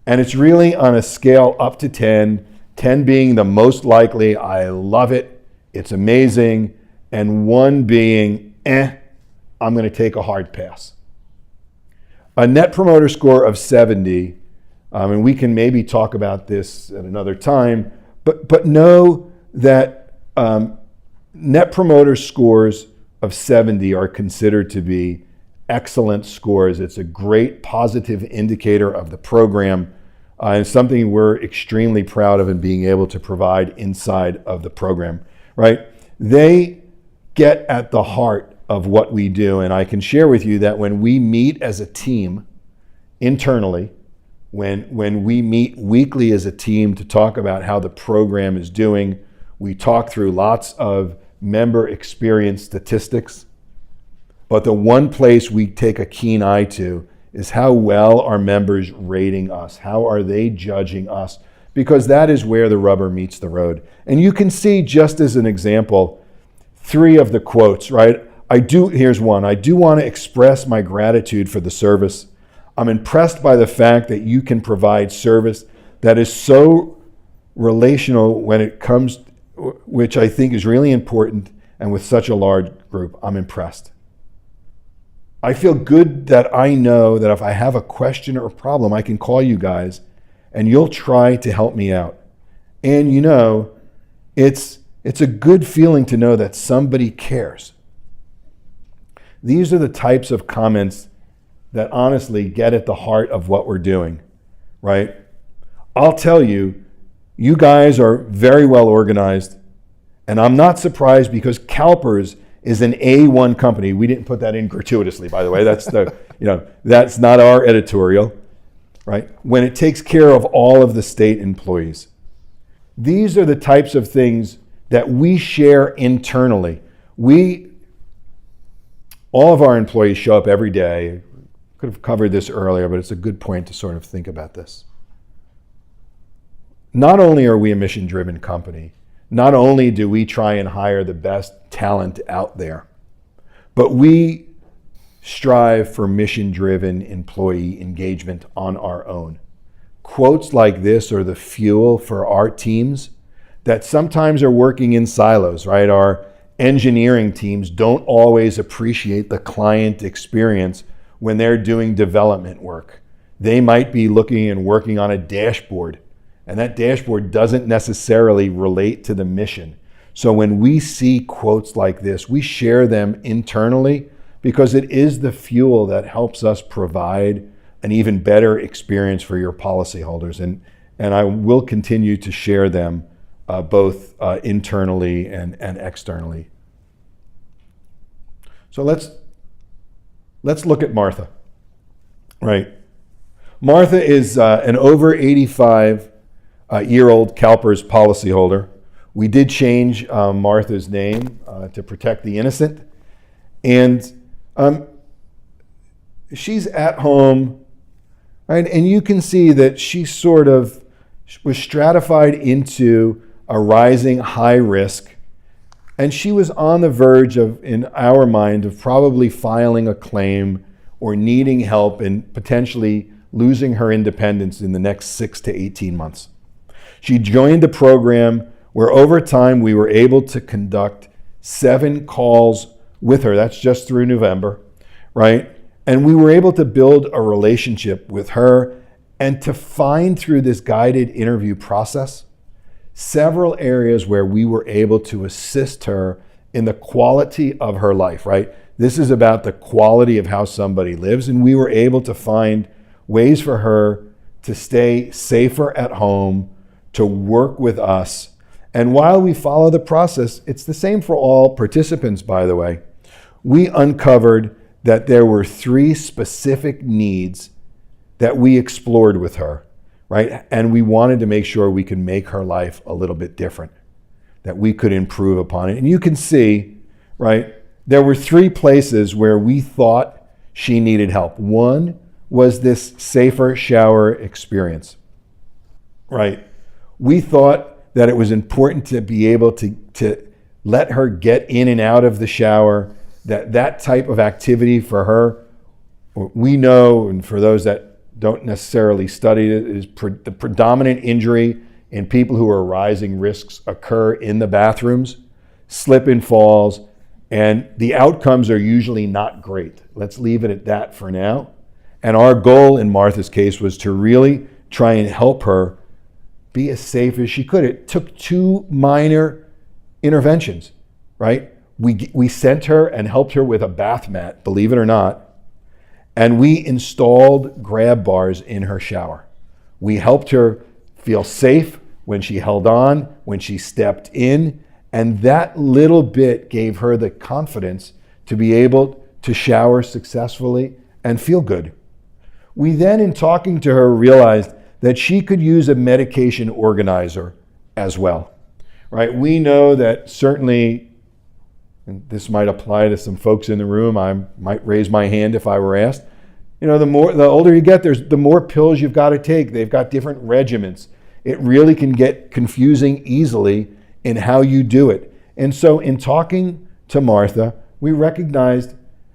And it's really on a scale up to 10, 10 being the most likely, I love it, it's amazing, and 1 being, I'm going to take a hard pass. A Net Promoter Score of 70, and we can maybe talk about this at another time, but know that Net Promoter Scores of 70 are considered to be excellent scores. It's a great positive indicator of the program, and something we're extremely proud of in being able to provide inside of the program, right? They get at the heart of what we do, and I can share with you that when we meet as a team internally, when we meet weekly as a team to talk about how the program is doing, we talk through lots of member experience statistics. But the one place we take a keen eye to is how well are members rating us? How are they judging us? Because that is where the rubber meets the road. And you can see, just as an example, 3 of the quotes, right? Here's one. I do want to express my gratitude for the service. I'm impressed by the fact that you can provide service that is so relational when it comes, which I think is really important, and with such a large group. I'm impressed. I feel good that I know that if I have a question or a problem, I can call you guys and you'll try to help me out. And you know, it's a good feeling to know that somebody cares. These are the types of comments that honestly get at the heart of what we're doing, right? I'll tell you, you guys are very well organized, and I'm not surprised because CalPERS is an A1 company. We didn't put that in gratuitously, by the way. That's that's not our editorial, right? When it takes care of all of the state employees. These are the types of things that we share internally. All of our employees show up every day. Could have covered this earlier, but it's a good point to sort of think about this. Not only are we a mission-driven company, not only do we try and hire the best talent out there, but we strive for mission-driven employee engagement on our own. Quotes like this are the fuel for our teams that sometimes are working in silos, right? Our engineering teams don't always appreciate the client experience when they're doing development work. They might be looking and working on a dashboard, and that dashboard doesn't necessarily relate to the mission. So when we see quotes like this, we share them internally, because it is the fuel that helps us provide an even better experience for your policyholders. And I will continue to share them both internally and externally. So let's look at Martha, right? Martha is an over 85-year-old CalPERS policyholder. We did change Martha's name to protect the innocent. And she's at home, right? And you can see that she sort of was stratified into a rising high risk. And she was on the verge of, in our mind, of probably filing a claim or needing help and potentially losing her independence in the next 6 to 18 months. She joined a program where over time we were able to conduct 7 calls with her. That's just through November, right? And we were able to build a relationship with her and to find through this guided interview process several areas where we were able to assist her in the quality of her life, right? This is about the quality of how somebody lives, and we were able to find ways for her to stay safer at home, to work with us. And while we follow the process, it's the same for all participants, by the way. We uncovered that there were 3 specific needs that we explored with her, right? And we wanted to make sure we could make her life a little bit different, that we could improve upon it. And you can see, right, there were 3 places where we thought she needed help. One was this safer shower experience, right? We thought that it was important to be able to let her get in and out of the shower, that type of activity for her, we know, and for those that don't necessarily study it, is the predominant injury in people who are rising risks occur in the bathrooms, slip and falls, and the outcomes are usually not great. Let's leave it at that for now. And our goal in Martha's case was to really try and help her be as safe as she could. It took 2 minor interventions, right? We sent her and helped her with a bath mat, believe it or not, and we installed grab bars in her shower. We helped her feel safe when she held on, when she stepped in, and that little bit gave her the confidence to be able to shower successfully and feel good. We then, in talking to her, realized that she could use a medication organizer as well, right? We know that certainly, and this might apply to some folks in the room, I might raise my hand if I were asked. You know, the older you get, the more pills you've got to take. They've got different regimens. It really can get confusing easily in how you do it. And so in talking to Martha, we recognized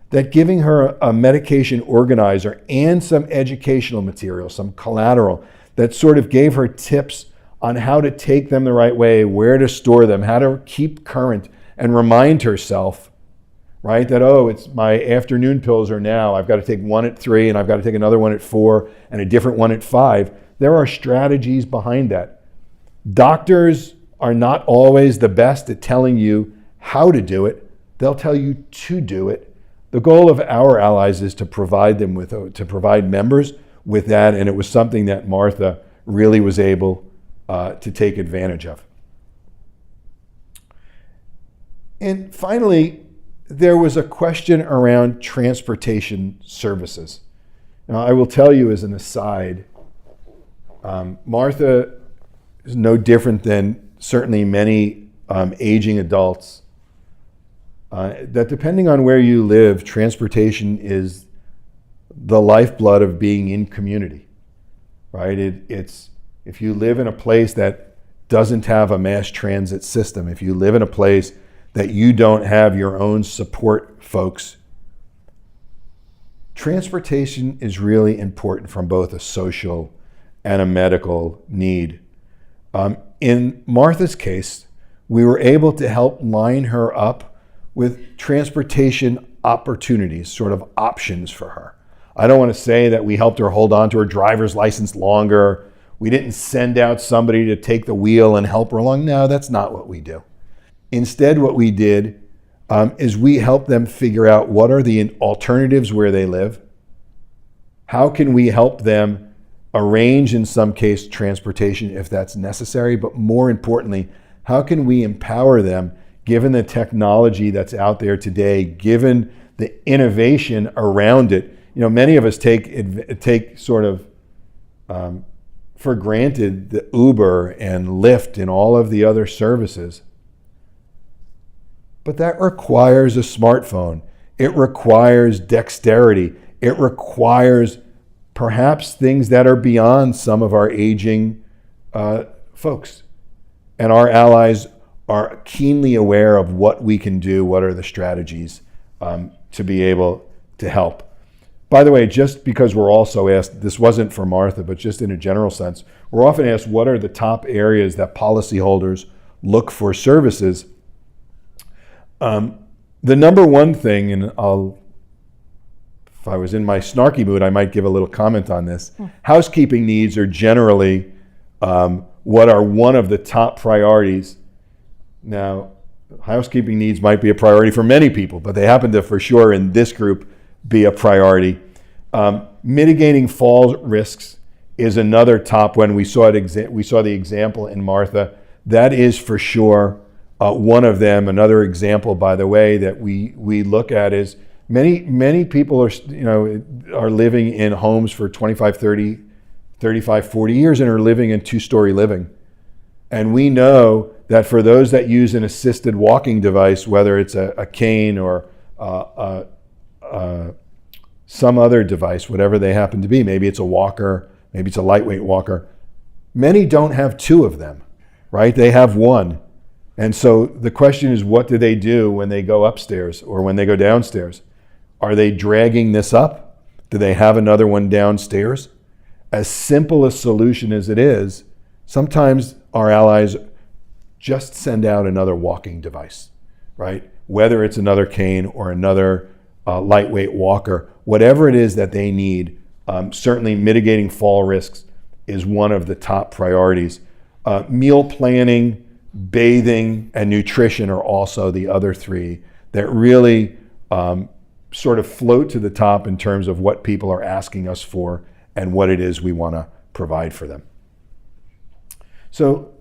that giving her a medication organizer and some educational material, some collateral, that sort of gave her tips on how to take them the right way, where to store them, how to keep current, and remind herself, right, that, oh, it's my afternoon pills are now, I've got to take one at 3 and I've got to take another one at 4 and a different one at 5. There are strategies behind that. Doctors are not always the best at telling you how to do it. They'll tell you to do it. The goal of our allies is to provide members with that, and it was something that Martha really was able to take advantage of. And finally, there was a question around transportation services. Now, I will tell you as an aside, Martha is no different than certainly many aging adults, that depending on where you live, transportation is the lifeblood of being in community, right? It's if you live in a place that doesn't have a mass transit system, if you live in a place that you don't have your own support folks, transportation is really important from both a social and a medical need. In Martha's case, we were able to help line her up with transportation opportunities, sort of options for her. I don't want to say that we helped her hold on to her driver's license longer. We didn't send out somebody to take the wheel and help her along. No, that's not what we do. Instead, what we did is we help them figure out what are the alternatives where they live. How can we help them arrange, in some case, transportation if that's necessary, but more importantly, how can we empower them, given the technology that's out there today, given the innovation around it? You know, many of us take sort of for granted the Uber and Lyft and all of the other services. But that requires a smartphone. It requires dexterity. It requires perhaps things that are beyond some of our aging folks. And our allies are keenly aware of what we can do, what are the strategies to be able to help. By the way, just because we're also asked, this wasn't for Martha, but just in a general sense, we're often asked what are the top areas that policyholders look for services. The number one thing, and if I was in my snarky mood, I might give a little comment on this. Housekeeping needs are generally what are one of the top priorities. Now, housekeeping needs might be a priority for many people, but they happen to, for sure, in this group, be a priority. Mitigating fall risks is another top one. We saw the example in Martha. That is for sure one of them. Another example, by the way, that we look at is many people are living in homes for 25, 30, 35, 40 years and are living in two-story living. And we know that for those that use an assisted walking device, whether it's a cane or some other device, whatever they happen to be, maybe it's a walker, maybe it's a lightweight walker, many don't have two of them, right? They have one. And so the question is, what do they do when they go upstairs or when they go downstairs? Are they dragging this up? Do they have another one downstairs? As simple a solution as it is, sometimes our allies just send out another walking device, right? Whether it's another cane or another lightweight walker, whatever it is that they need, certainly mitigating fall risks is one of the top priorities. Meal planning, bathing, and nutrition are also the other three that really sort of float to the top in terms of what people are asking us for and what it is we want to provide for them. So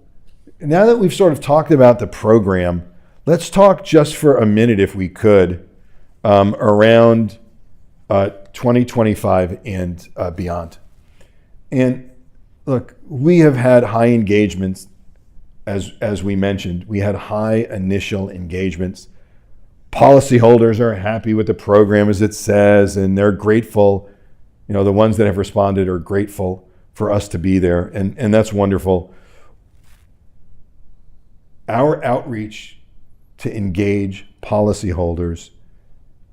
now that we've sort of talked about the program, let's talk just for a minute, if we could, around 2025 and beyond. And look, we have had high engagements, as we mentioned. We had high initial engagements. Policyholders are happy with the program as it says, and they're grateful. You know, the ones that have responded are grateful for us to be there, and that's wonderful. Our outreach to engage policyholders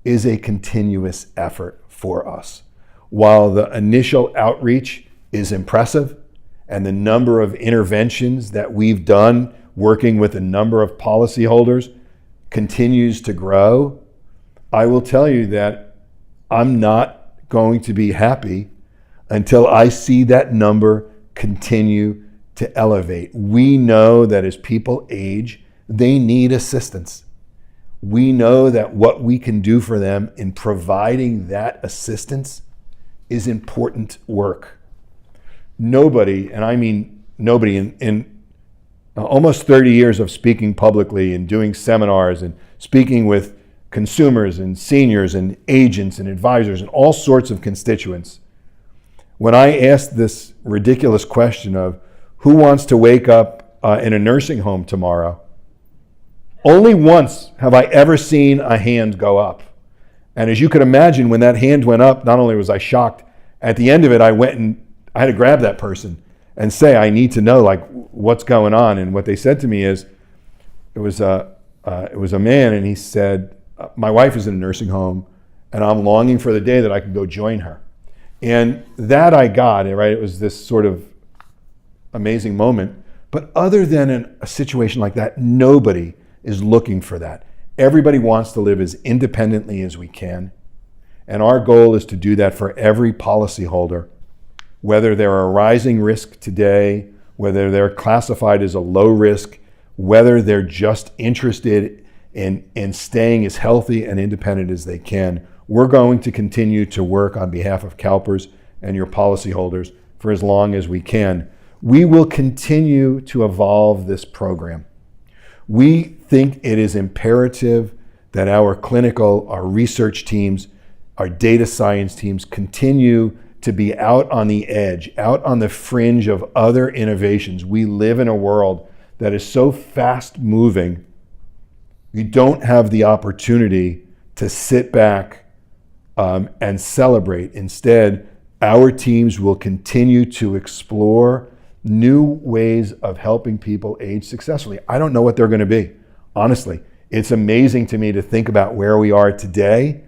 is a continuous effort for us. While the initial outreach is impressive and the number of interventions that we've done working with a number of policyholders continues to grow, I will tell you that I'm not going to be happy until I see that number continue to elevate. We know that as people age, they need assistance. We know that what we can do for them in providing that assistance is important work. Nobody, and I mean nobody, in almost 30 years of speaking publicly and doing seminars and speaking with consumers and seniors and agents and advisors and all sorts of constituents, when I asked this ridiculous question of who wants to wake up in a nursing home tomorrow, only once have I ever seen a hand go up. And as you could imagine, when that hand went up, not only was I shocked, at the end of it, I had to grab that person and say, I need to know what's going on. And what they said to me is, it was a man, and he said, my wife is in a nursing home and I'm longing for the day that I can go join her. And that I got, right? It was this sort of amazing moment. But other than a situation like that, nobody is looking for that. Everybody wants to live as independently as we can. And our goal is to do that for every policyholder, whether they're a rising risk today, whether they're classified as a low risk, whether they're just interested in staying as healthy and independent as they can. We're going to continue to work on behalf of CalPERS and your policyholders for as long as we can. We will continue to evolve this program. We think it is imperative that our clinical, our research teams, our data science teams continue to be out on the edge, out on the fringe of other innovations. We live in a world that is so fast moving. We don't have the opportunity to sit back and celebrate. Instead, our teams will continue to explore new ways of helping people age successfully. I don't know what they're going to be, honestly. It's amazing to me to think about where we are today.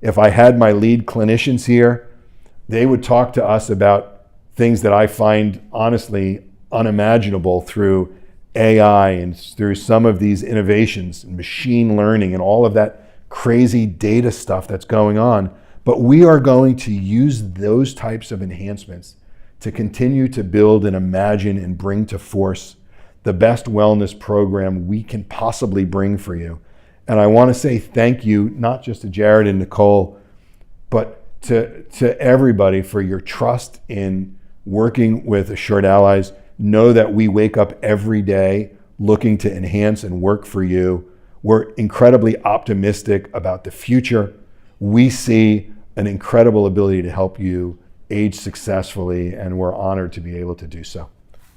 If I had my lead clinicians here, they would talk to us about things that I find honestly unimaginable through AI and through some of these innovations and machine learning and all of that crazy data stuff that's going on. But we are going to use those types of enhancements to continue to build and imagine and bring to force the best wellness program we can possibly bring for you. And I want to say thank you, not just to Jared and Nicole, but to everybody for your trust in working with Assured Allies. Know that we wake up every day looking to enhance and work for you. We're incredibly optimistic about the future. We see an incredible ability to help you age successfully, and we're honored to be able to do so.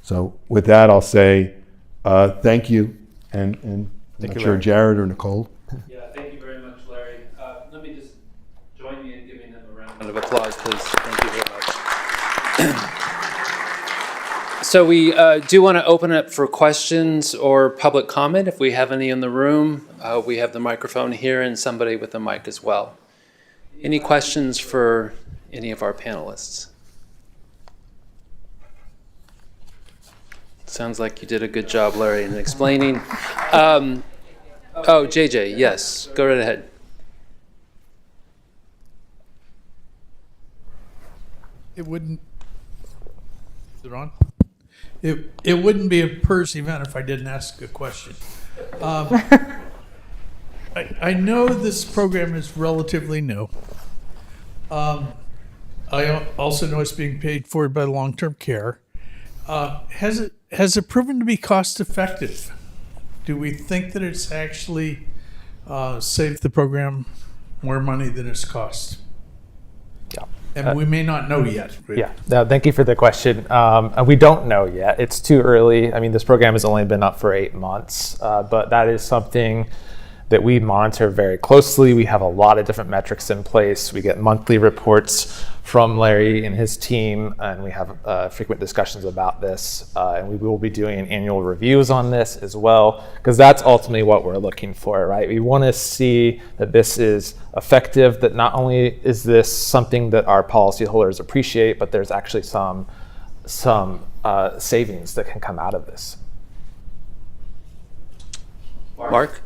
So with that, I'll say thank you, and I'm not sure, Jared or Nicole. Yeah, thank you very much, Larry. Let me just join me in giving them a round of applause, please. Thank you very much. So we do want to open it up for questions or public comment. If we have any in the room, we have the microphone here and somebody with a mic as well. Any questions for any of our panelists? Sounds like you did a good job, Larry, in explaining. Oh, JJ, yes, go right ahead. It wouldn't. Is it on? It wouldn't be a PERS event if I didn't ask a question. I know this program is relatively new. I also know it's being paid for by long-term care. Has it proven to be cost-effective? Do we think that it's actually saved the program more money than it's cost? Yeah. And we may not know yet. Yeah, no, thank you for the question. We don't know yet. It's too early. I mean, this program has only been up for 8 months, but that is something that we monitor very closely. We have a lot of different metrics in place. We get monthly reports from Larry and his team, and we have frequent discussions about this. And we will be doing annual reviews on this as well, because that's ultimately what we're looking for, right? We want to see that this is effective, that not only is this something that our policyholders appreciate, but there's actually some savings that can come out of this. Mark?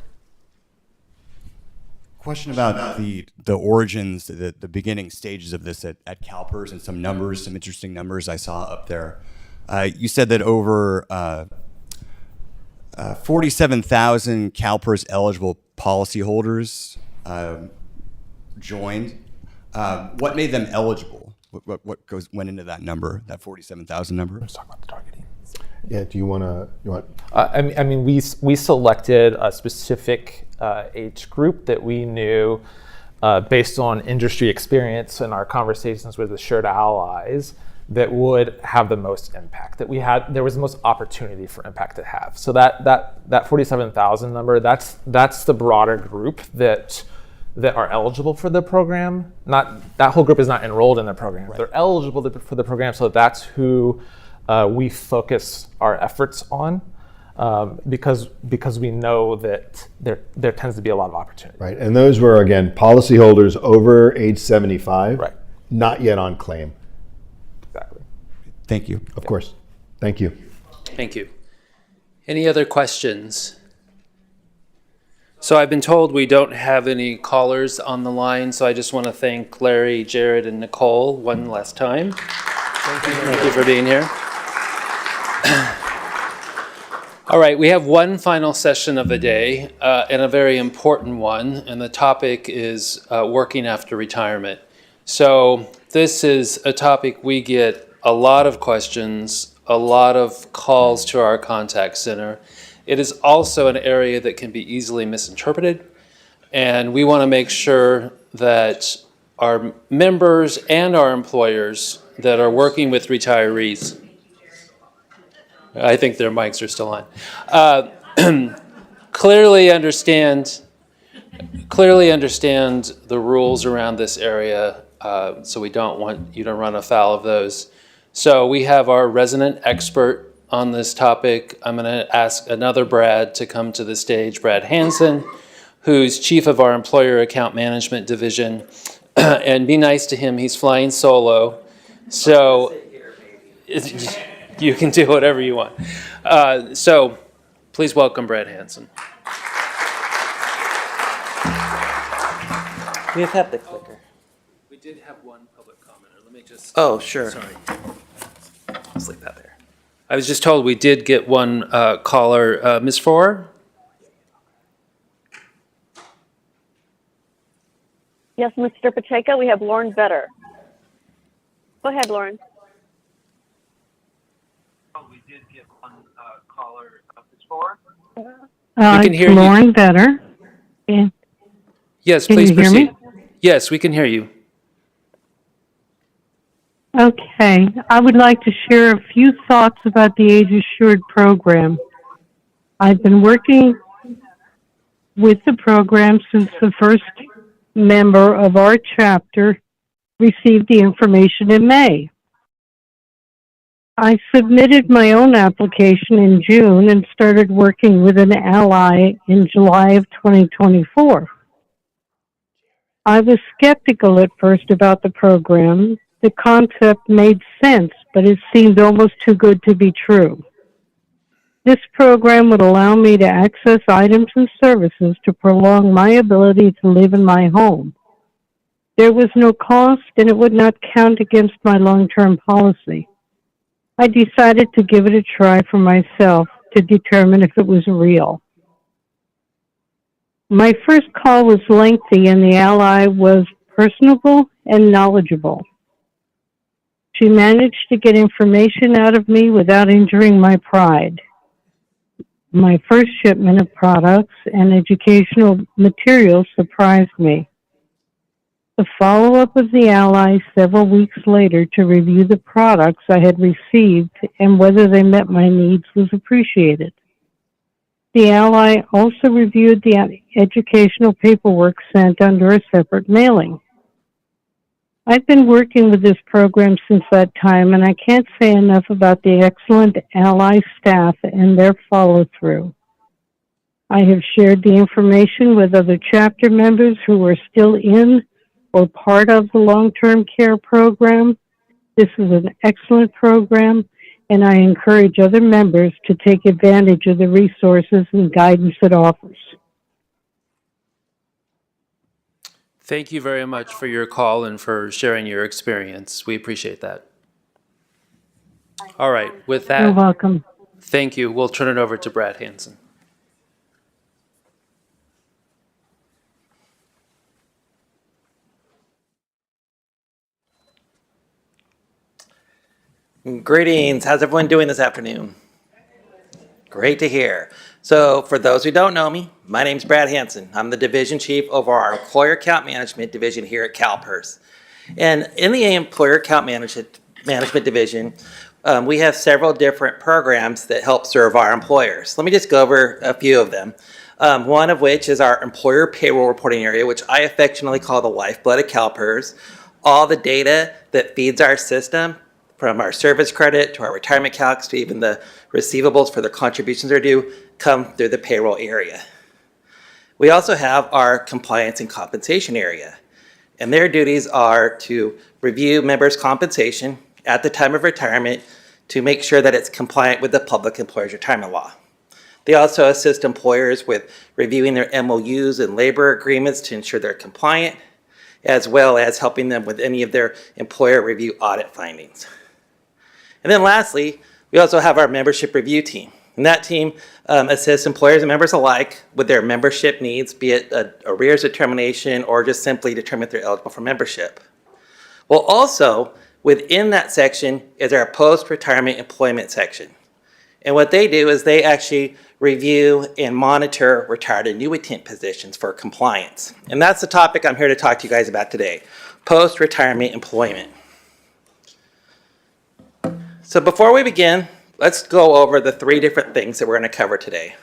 Question about the origins, the beginning stages of this at CalPERS, and some numbers, some interesting numbers I saw up there. You said that over 47,000 CalPERS eligible policyholders joined. What made them eligible? What went into that number, that 47,000 number? Let's talk about the targeting. Yeah, do you want to? I mean, we selected a specific age group that we knew, based on industry experience and our conversations with Assured Allies, that would have the most impact. There was the most opportunity for impact to have. So that 47,000 number, that's the broader group that are eligible for the program. Not that whole group is not enrolled in the program. Right. They're eligible for the program, so that's who we focus our efforts on, because we know that there tends to be a lot of opportunity. Right, and those were, again, policyholders over age 75, right, not yet on claim. Exactly. Thank you. Of course. Thank you. Thank you. Any other questions? So I've been told we don't have any callers on the line, so I just want to thank Larry, Jared, and Nicole one last time. Thank you for being here. All right, we have one final session of the day, and a very important one, and the topic is working after retirement. So this is a topic we get a lot of questions, a lot of calls to our contact center. It is also an area that can be easily misinterpreted, and we want to make sure that our members and our employers that are working with retirees, I think their mics are still on, clearly understand the rules around this area, so we don't want you to run afoul of those. So we have our resident expert on this topic. I'm going to ask another Brad to come to the stage, Brad Hansen, who's chief of our employer account management division. And be nice to him, he's flying solo. So you can do whatever you want. So please welcome Brad Hansen. We have had the clicker. We did have one public commenter. Let me just. Oh, sure. Sorry. Let's leave that there. I was just told we did get one caller. Ms. Foer? Yes, Mr. Pacheco, we have Lauren Vetter. Go ahead, Lauren. We did get one caller. Ms. Foer? We can hear Lauren Vetter. And Yes, Can please you hear proceed. me? Yes, we can hear you. Okay, I would like to share a few thoughts about the AgeAssured program. I've been working with the program since the first member of our chapter received the information in May. I submitted my own application in June and started working with an ally in July of 2024. I was skeptical at first about the program. The concept made sense, but it seemed almost too good to be true. This program would allow me to access items and services to prolong my ability to live in my home. There was no cost, and it would not count against my long-term policy. I decided to give it a try for myself to determine if it was real. My first call was lengthy, and the ally was personable and knowledgeable. She managed to get information out of me without injuring my pride. My first shipment of products and educational materials surprised me. The follow-up of the ally several weeks later to review the products I had received and whether they met my needs was appreciated. The ally also reviewed the educational paperwork sent under a separate mailing. I've been working with this program since that time, and I can't say enough about the excellent ally staff and their follow-through. I have shared the information with other chapter members who are still in or part of the long-term care program. This is an excellent program, and I encourage other members to take advantage of the resources and guidance it offers. Thank you very much for your call and for sharing your experience. We appreciate that. All right, with that, You're welcome. thank you. We'll turn it over to Brad Hansen. Greetings. How's everyone doing this afternoon? Great to hear. So for those who don't know me, my name's Brad Hansen. I'm the division chief over our employer account management division here at CalPERS. And in the employer account management division, we have several different programs that help serve our employers. Let me just go over a few of them. One of which is our employer payroll reporting area, which I affectionately call the lifeblood of CalPERS. All the data that feeds our system, from our service credit to our retirement calcs to even the receivables for their contributions are due, come through the payroll area. We also have our compliance and compensation area, and their duties are to review members' compensation at the time of retirement to make sure that it's compliant with the Public Employers Retirement Law. They also assist employers with reviewing their MOUs and labor agreements to ensure they're compliant, as well as helping them with any of their employer review audit findings. And then lastly, we also have our membership review team. And that team assists employers and members alike with their membership needs, be it arrears determination or just simply determine if they're eligible for membership. Well, also within that section is our post-retirement employment section. And what they do is they actually review and monitor retired annuitant positions for compliance. And that's the topic I'm here to talk to you guys about today, post-retirement employment. So before we begin, let's go over the 3 different things that we're going to cover today.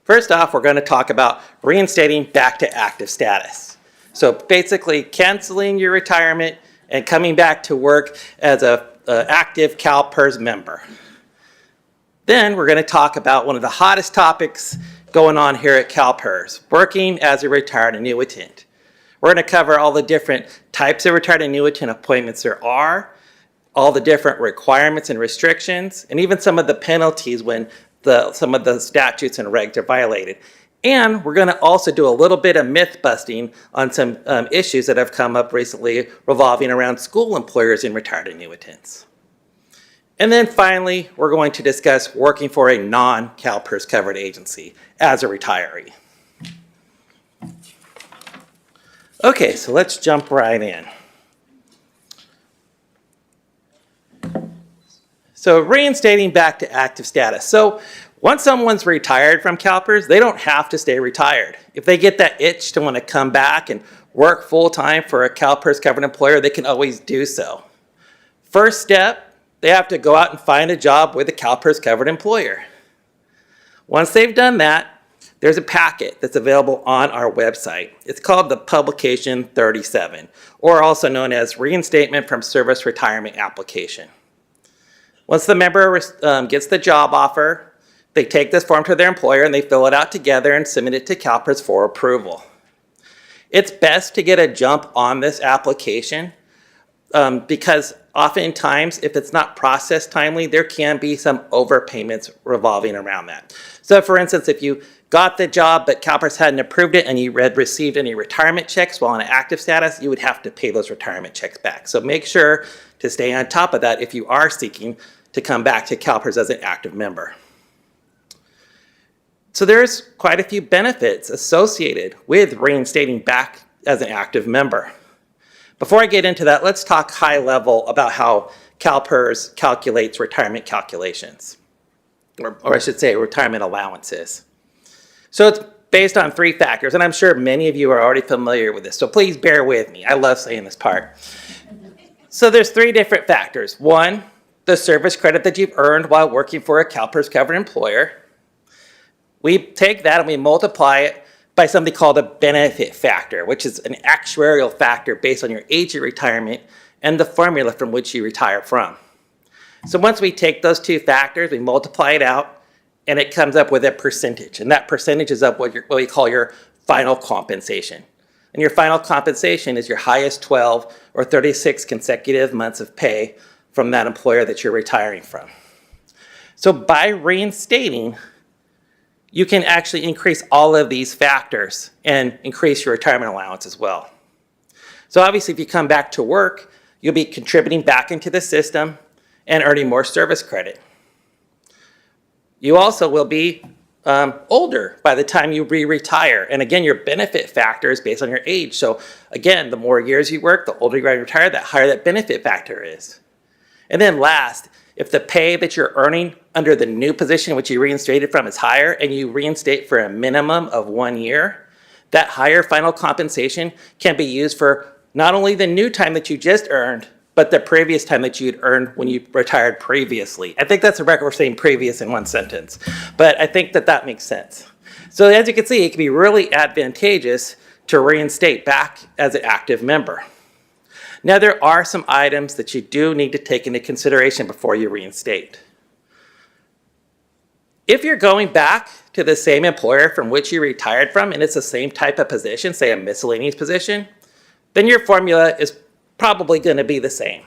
First off, we're going to talk about reinstating back to active status. So basically canceling your retirement and coming back to work as an active CalPERS member. Then we're going to talk about one of the hottest topics going on here at CalPERS, working as a retired annuitant. We're going to cover all the different types of retired annuitant appointments there are, all the different requirements and restrictions, and even some of the penalties when some of the statutes and regs are violated. And we're going to also do a little bit of myth busting on some issues that have come up recently revolving around school employers and retired annuitants. And then finally, we're going to discuss working for a non-CalPERS covered agency as a retiree. Okay, so let's jump right in. So reinstating back to active status. So once someone's retired from CalPERS, they don't have to stay retired. If they get that itch to want to come back and work full-time for a CalPERS covered employer, they can always do so. First step, they have to go out and find a job with a CalPERS covered employer. Once they've done that, there's a packet that's available on our website. It's called the Publication 37, or also known as Reinstatement from Service Retirement Application. Once the member gets the job offer, they take this form to their employer and they fill it out together and submit it to CalPERS for approval. It's best to get a jump on this application because oftentimes, if it's not processed timely, there can be some overpayments revolving around that. So for instance, if you got the job but CalPERS hadn't approved it and you had received any retirement checks while on an active status, you would have to pay those retirement checks back. So make sure to stay on top of that if you are seeking to come back to CalPERS as an active member. So there's quite a few benefits associated with reinstating back as an active member. Before I get into that, let's talk high level about how CalPERS calculates retirement calculations, or I should say retirement allowances. So it's based on 3 factors, and I'm sure many of you are already familiar with this, so please bear with me. I love saying this part. So there's 3 different factors. 1, the service credit that you've earned while working for a CalPERS covered employer. We take that and we multiply it by something called a benefit factor, which is an actuarial factor based on your age of retirement and the formula from which you retire from. So once we take those 2 factors, we multiply it out, and it comes up with a percentage. And that percentage is of what we call your final compensation. And your final compensation is your highest 12 or 36 consecutive months of pay from that employer that you're retiring from. So by reinstating, you can actually increase all of these factors and increase your retirement allowance as well. So obviously, if you come back to work, you'll be contributing back into the system and earning more service credit. You also will be older by the time you retire. And again, your benefit factor is based on your age. So again, the more years you work, the older you retire, the higher that benefit factor is. And then last, if the pay that you're earning under the new position which you reinstated from is higher and you reinstate for a minimum of 1 year, that higher final compensation can be used for not only the new time that you just earned, but the previous time that you'd earned when you retired previously. I think that's a record for saying previous in one sentence, but I think that makes sense. So as you can see, it can be really advantageous to reinstate back as an active member. Now, there are some items that you do need to take into consideration before you reinstate. If you're going back to the same employer from which you retired from, and it's the same type of position, say a miscellaneous position, then your formula is probably going to be the same.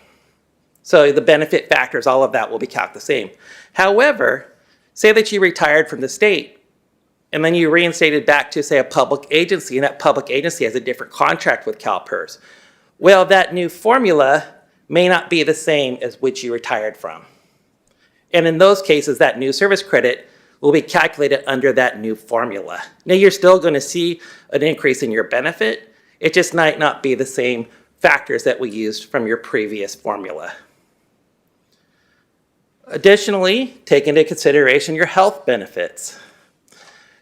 So the benefit factors, all of that will be calculated the same. However, say that you retired from the state, and then you reinstated back to, say, a public agency, and that public agency has a different contract with CalPERS. Well, that new formula may not be the same as which you retired from. And in those cases, that new service credit will be calculated under that new formula. Now, you're still going to see an increase in your benefit. It just might not be the same factors that we used from your previous formula. Additionally, take into consideration your health benefits.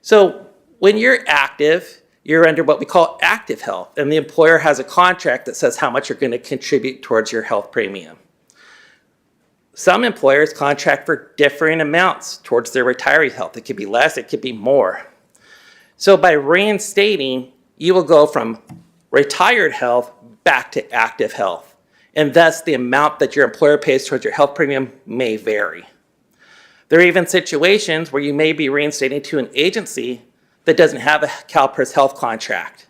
So when you're active, you're under what we call active health, and the employer has a contract that says how much you're going to contribute towards your health premium. Some employers contract for differing amounts towards their retiree health. It could be less, it could be more. So by reinstating, you will go from retired health back to active health, and thus the amount that your employer pays towards your health premium may vary. There are even situations where you may be reinstating to an agency that doesn't have a CalPERS health contract.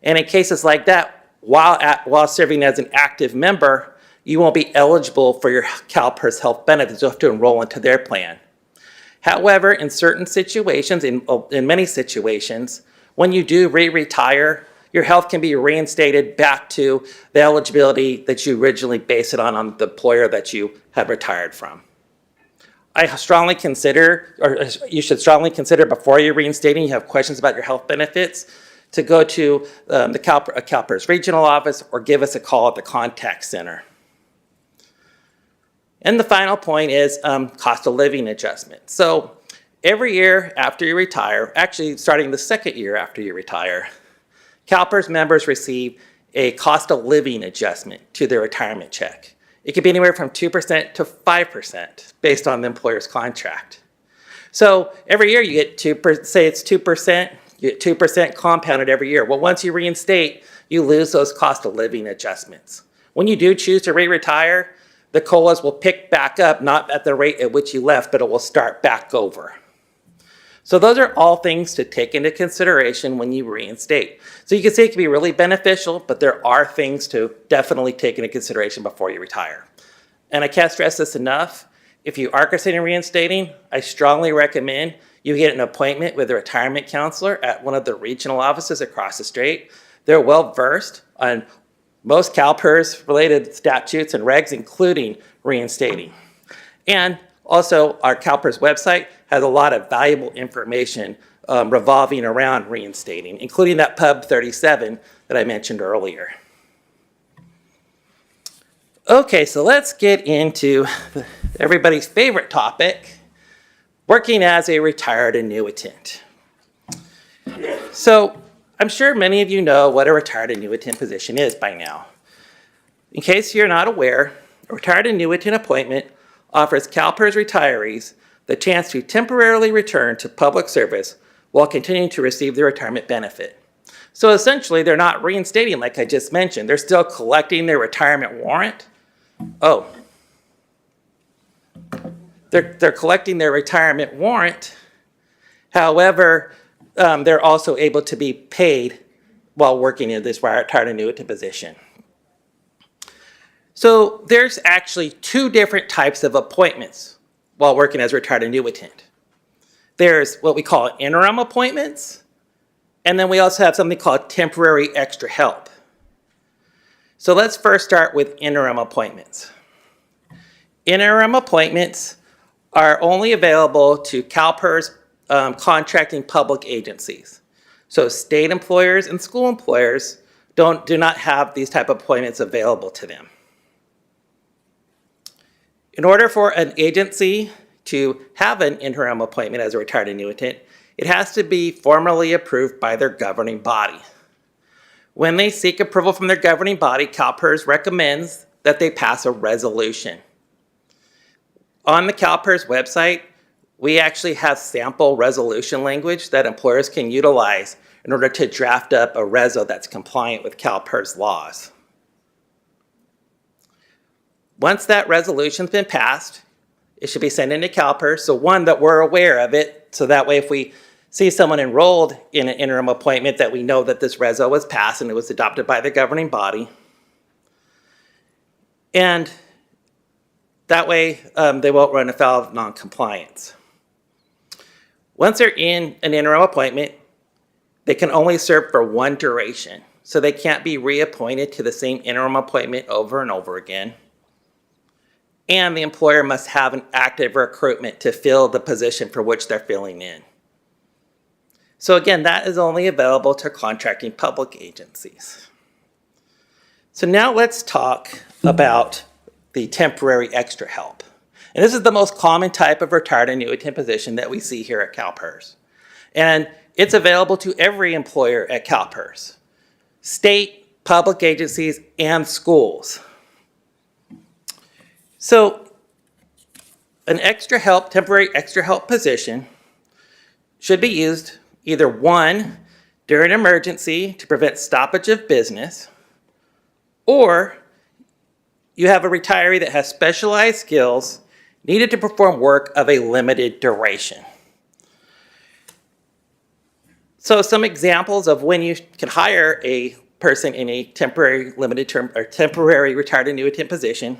And in cases like that, while serving as an active member, you won't be eligible for your CalPERS health benefits. You'll have to enroll into their plan. However, in certain situations, in many situations, when you do re-retire, your health can be reinstated back to the eligibility that you originally based it on the employer that you have retired from. I strongly consider, or you should strongly consider before you're reinstating, you have questions about your health benefits, to go to the CalPERS regional office or give us a call at the contact center. And the final point is cost of living adjustment. So every year after you retire, actually starting the second year after you retire, CalPERS members receive a cost of living adjustment to their retirement check. It could be anywhere from 2% to 5% based on the employer's contract. So every year you get 2%, say it's 2%, you get 2% compounded every year. Well, once you reinstate, you lose those cost of living adjustments. When you do choose to re-retire, the COLAs will pick back up, not at the rate at which you left, but it will start back over. So those are all things to take into consideration when you reinstate. So you can say it can be really beneficial, but there are things to definitely take into consideration before you retire. And I can't stress this enough. If you are considering reinstating, I strongly recommend you get an appointment with a retirement counselor at one of the regional offices across the state. They're well versed on most CalPERS related statutes and regs, including reinstating. And also, our CalPERS website has a lot of valuable information revolving around reinstating, including that Pub 37 that I mentioned earlier. Okay, so let's get into everybody's favorite topic, working as a retired annuitant. So I'm sure many of you know what a retired annuitant position is by now. In case you're not aware, a retired annuitant appointment offers CalPERS retirees the chance to temporarily return to public service while continuing to receive their retirement benefit. So essentially, they're not reinstating like I just mentioned. They're still collecting their retirement warrant. Oh. They're collecting their retirement warrant. However, they're also able to be paid while working in this retired annuitant position. So there's actually two different types of appointments while working as a retired annuitant. There's what we call interim appointments, and then we also have something called temporary extra help. So let's first start with interim appointments. Interim appointments are only available to CalPERS contracting public agencies. So state employers and school employers do not have these type of appointments available to them. In order for an agency to have an interim appointment as a retired annuitant, it has to be formally approved by their governing body. When they seek approval from their governing body, CalPERS recommends that they pass a resolution. On the CalPERS website, we actually have sample resolution language that employers can utilize in order to draft up a reso that's compliant with CalPERS laws. Once that resolution's been passed, it should be sent into CalPERS, so one, that we're aware of it, so that way if we see someone enrolled in an interim appointment that we know that this reso was passed and it was adopted by the governing body. And that way they won't run afoul of noncompliance. Once they're in an interim appointment, they can only serve for one duration, so they can't be reappointed to the same interim appointment over and over again. and the employer must have an active recruitment to fill the position for which they're filling in. So again, that is only available to contracting public agencies. So now let's talk about the temporary extra help. And this is the most common type of retired annuitant position that we see here at CalPERS. And it's available to every employer at CalPERS, state, public agencies, and schools. So an extra help, temporary extra help position should be used either one, during an emergency to prevent stoppage of business, or you have a retiree that has specialized skills needed to perform work of a limited duration. So some examples of when you can hire a person in a temporary limited term or temporary retired annuitant position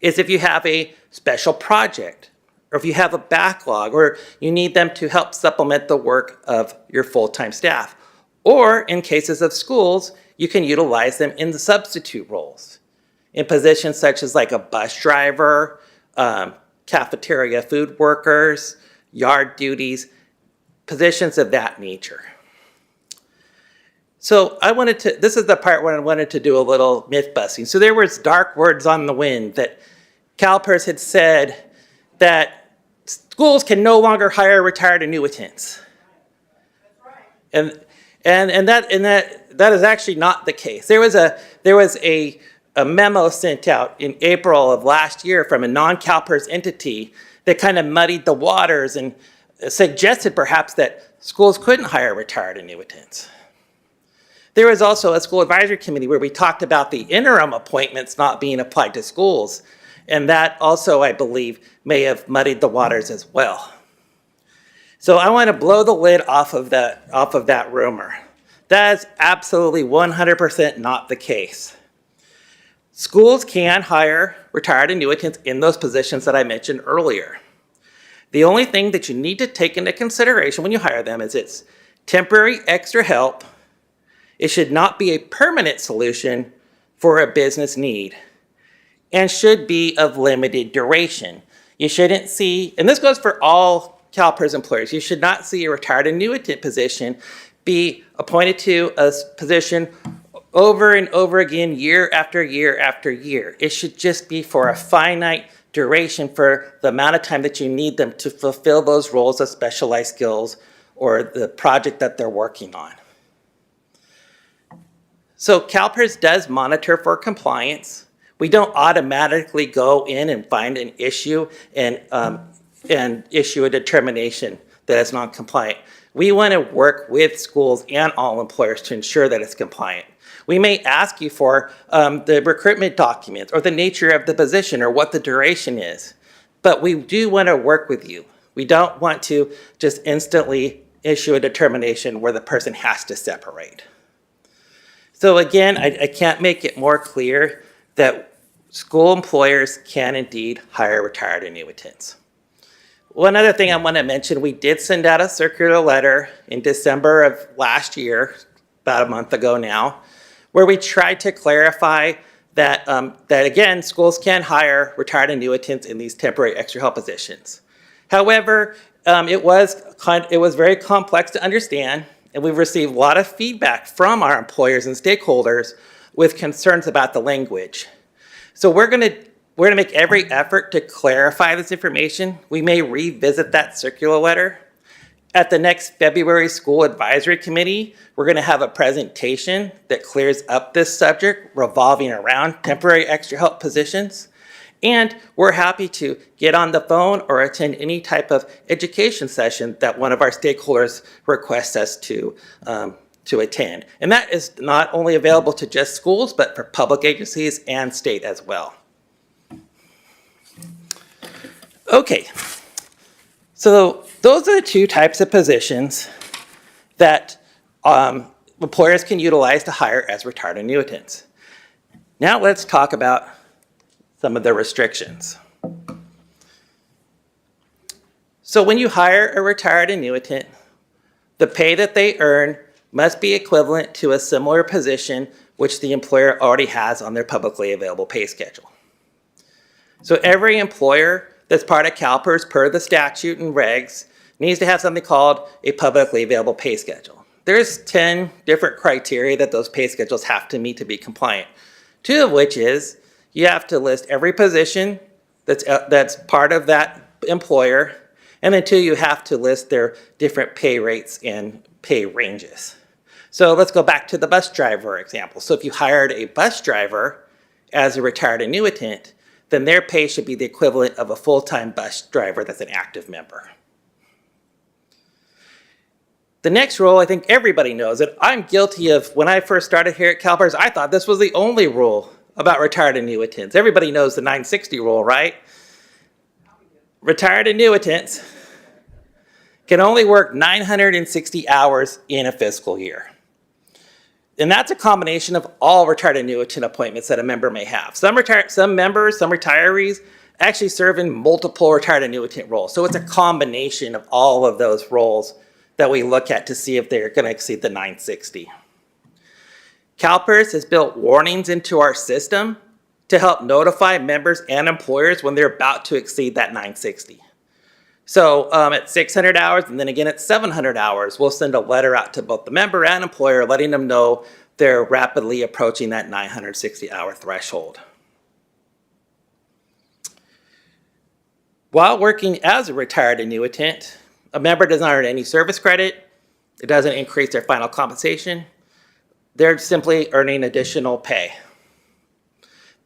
is if you have a special project, or if you have a backlog, or you need them to help supplement the work of your full-time staff. Or in cases of schools, you can utilize them in the substitute roles in positions such as like a bus driver, cafeteria food workers, yard duties, positions of that nature. So this is the part where I wanted to do a little myth busting. So there was dark words on the wind that CalPERS had said that schools can no longer hire retired annuitants. And that is actually not the case. There was a memo sent out in April of last year from a non-CalPERS entity that kind of muddied the waters and suggested perhaps that schools couldn't hire retired annuitants. There was also a school advisory committee where we talked about the interim appointments not being applied to schools. And that also, I believe, may have muddied the waters as well. So I want to blow the lid off of that rumor. That is absolutely 100% not the case. Schools can hire retired annuitants in those positions that I mentioned earlier. The only thing that you need to take into consideration when you hire them is it's temporary extra help. It should not be a permanent solution for a business need, and should be of limited duration. You shouldn't see, and this goes for all CalPERS employers, you should not see a retired annuitant position be appointed to a position over and over again, year after year after year. It should just be for a finite duration for the amount of time that you need them to fulfill those roles of specialized skills or the project that they're working on. So CalPERS does monitor for compliance. We don't automatically go in and find an issue and issue a determination that it's non-compliant. We want to work with schools and all employers to ensure that it's compliant. We may ask you for the recruitment documents or the nature of the position or what the duration is, but we do want to work with you. We don't want to just instantly issue a determination where the person has to separate. So again, I can't make it more clear that school employers can indeed hire retired annuitants. One other thing I want to mention, we did send out a circular letter in December of last year, about a month ago now, where we tried to clarify that, that again, schools can hire retired annuitants in these temporary extra help positions. However, it was very complex to understand, and we've received a lot of feedback from our employers and stakeholders with concerns about the language. So we're going to make every effort to clarify this information. We may revisit that circular letter. At the next February School Advisory Committee, we're going to have a presentation that clears up this subject revolving around temporary extra help positions. And we're happy to get on the phone or attend any type of education session that one of our stakeholders requests us to attend. And that is not only available to just schools, but for public agencies and state as well. Okay, so those are the two types of positions that employers can utilize to hire as retired annuitants. Now let's talk about some of the restrictions. So when you hire a retired annuitant, the pay that they earn must be equivalent to a similar position which the employer already has on their publicly available pay schedule. So every employer that's part of CalPERS per the statute and regs needs to have something called a publicly available pay schedule. There's 10 different criteria that those pay schedules have to meet to be compliant. 2 of which is you have to list every position that's part of that employer, and then 2, you have to list their different pay rates and pay ranges. So let's go back to the bus driver example. So if you hired a bus driver as a retired annuitant, then their pay should be the equivalent of a full-time bus driver that's an active member. The next rule, I think everybody knows that I'm guilty of. When I first started here at CalPERS, I thought this was the only rule about retired annuitants. Everybody knows the 960 rule, right? Retired annuitants can only work 960 hours in a fiscal year. And that's a combination of all retired annuitant appointments that a member may have. Some retirees actually serve in multiple retired annuitant roles. So it's a combination of all of those roles that we look at to see if they're going to exceed the 960. CalPERS has built warnings into our system to help notify members and employers when they're about to exceed that 960. So at 600 hours and then again at 700 hours, we'll send a letter out to both the member and employer letting them know they're rapidly approaching that 960-hour threshold. While working as a retired annuitant, a member does not earn any service credit. It doesn't increase their final compensation. They're simply earning additional pay.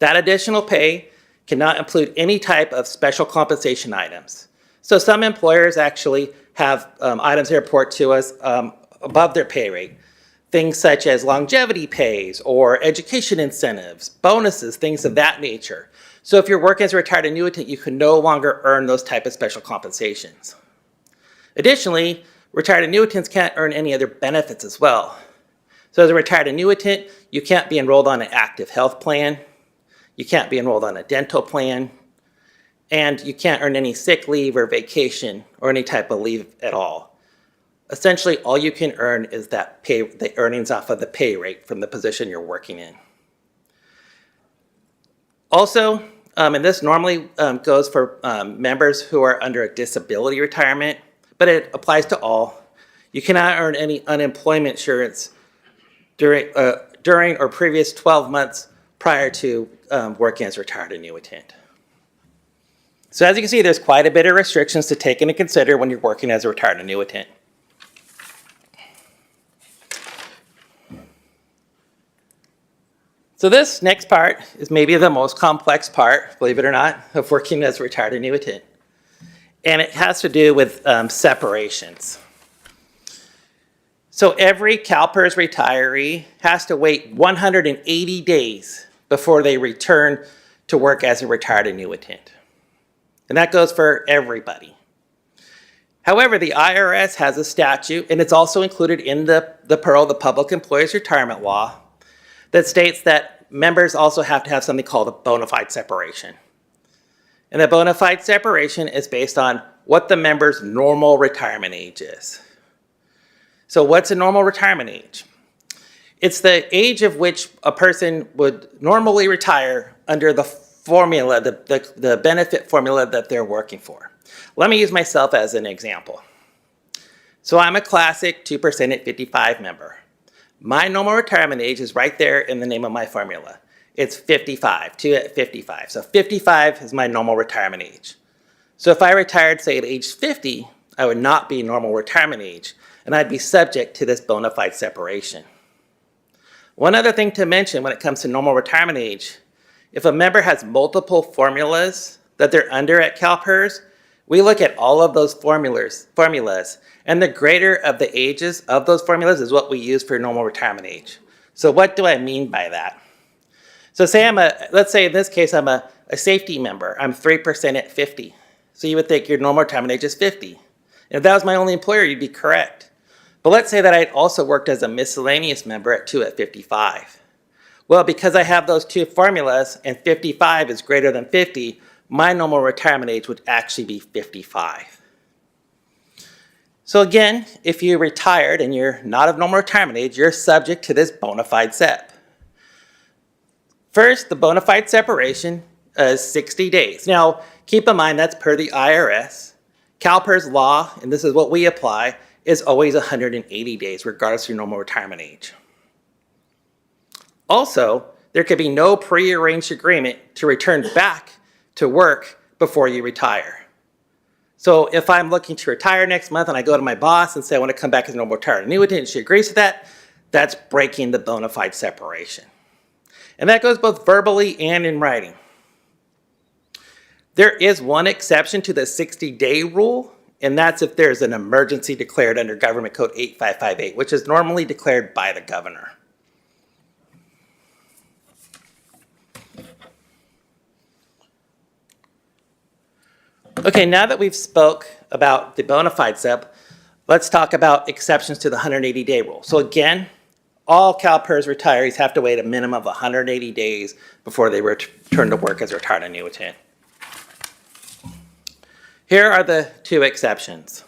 That additional pay cannot include any type of special compensation items. So some employers actually have items they report to us above their pay rate. Things such as longevity pays or education incentives, bonuses, things of that nature. So if you're working as a retired annuitant, you can no longer earn those type of special compensations. Additionally, retired annuitants can't earn any other benefits as well. So as a retired annuitant, you can't be enrolled on an active health plan, you can't be enrolled on a dental plan, and you can't earn any sick leave or vacation or any type of leave at all. Essentially, all you can earn is that pay, the earnings off of the pay rate from the position you're working in. Also, and this normally goes for members who are under a disability retirement, but it applies to all. You cannot earn any unemployment insurance during or previous 12 months prior to working as a retired annuitant. So as you can see, there's quite a bit of restrictions to take into consider when you're working as a retired annuitant. So this next part is maybe the most complex part, believe it or not, of working as a retired annuitant. And it has to do with separations. So every CalPERS retiree has to wait 180 days before they return to work as a retired annuitant. And that goes for everybody. However, the IRS has a statute, and it's also included in the PERL, the Public Employees Retirement Law, that states that members also have to have something called a bona fide separation. And the bona fide separation is based on what the member's normal retirement age is. So what's a normal retirement age? It's the age of which a person would normally retire under the formula, the benefit formula that they're working for. Let me use myself as an example. So I'm a classic 2% at 55 member. My normal retirement age is right there in the name of my formula. It's 55, 2 at 55. So 55 is my normal retirement age. So if I retired, say, at age 50, I would not be normal retirement age, and I'd be subject to this bona fide separation. One other thing to mention when it comes to normal retirement age, if a member has multiple formulas that they're under at CalPERS, we look at all of those formulas, and the greater of the ages of those formulas is what we use for normal retirement age. So what do I mean by that? So let's say in this case, I'm a safety member. I'm 3% at 50. So you would think your normal retirement age is 50. And if that was my only employer, you'd be correct. But let's say that I'd also worked as a miscellaneous member at 2 at 55. Well, because I have those two formulas and 55 is greater than 50, my normal retirement age would actually be 55. So again, if you retired and you're not of normal retirement age, you're subject to this bona fide SEP. First, the bona fide separation as 60 days. Now, keep in mind that's per the IRS. CalPERS law, and this is what we apply, is always 180 days, regardless of your normal retirement age. Also, there could be no prearranged agreement to return back to work before you retire. So if I'm looking to retire next month and I go to my boss and say I want to come back as a normal retired annuitant and she agrees to that, that's breaking the bona fide separation. And that goes both verbally and in writing. There is one exception to the 60-day rule, and that's if there's an emergency declared under Government Code 8558, which is normally declared by the governor. Okay, now that we've spoke about the bona fide SEP, let's talk about exceptions to the 180-day rule. So again, all CalPERS retirees have to wait a minimum of 180 days before they return to work as a retired annuitant. Here are the two exceptions.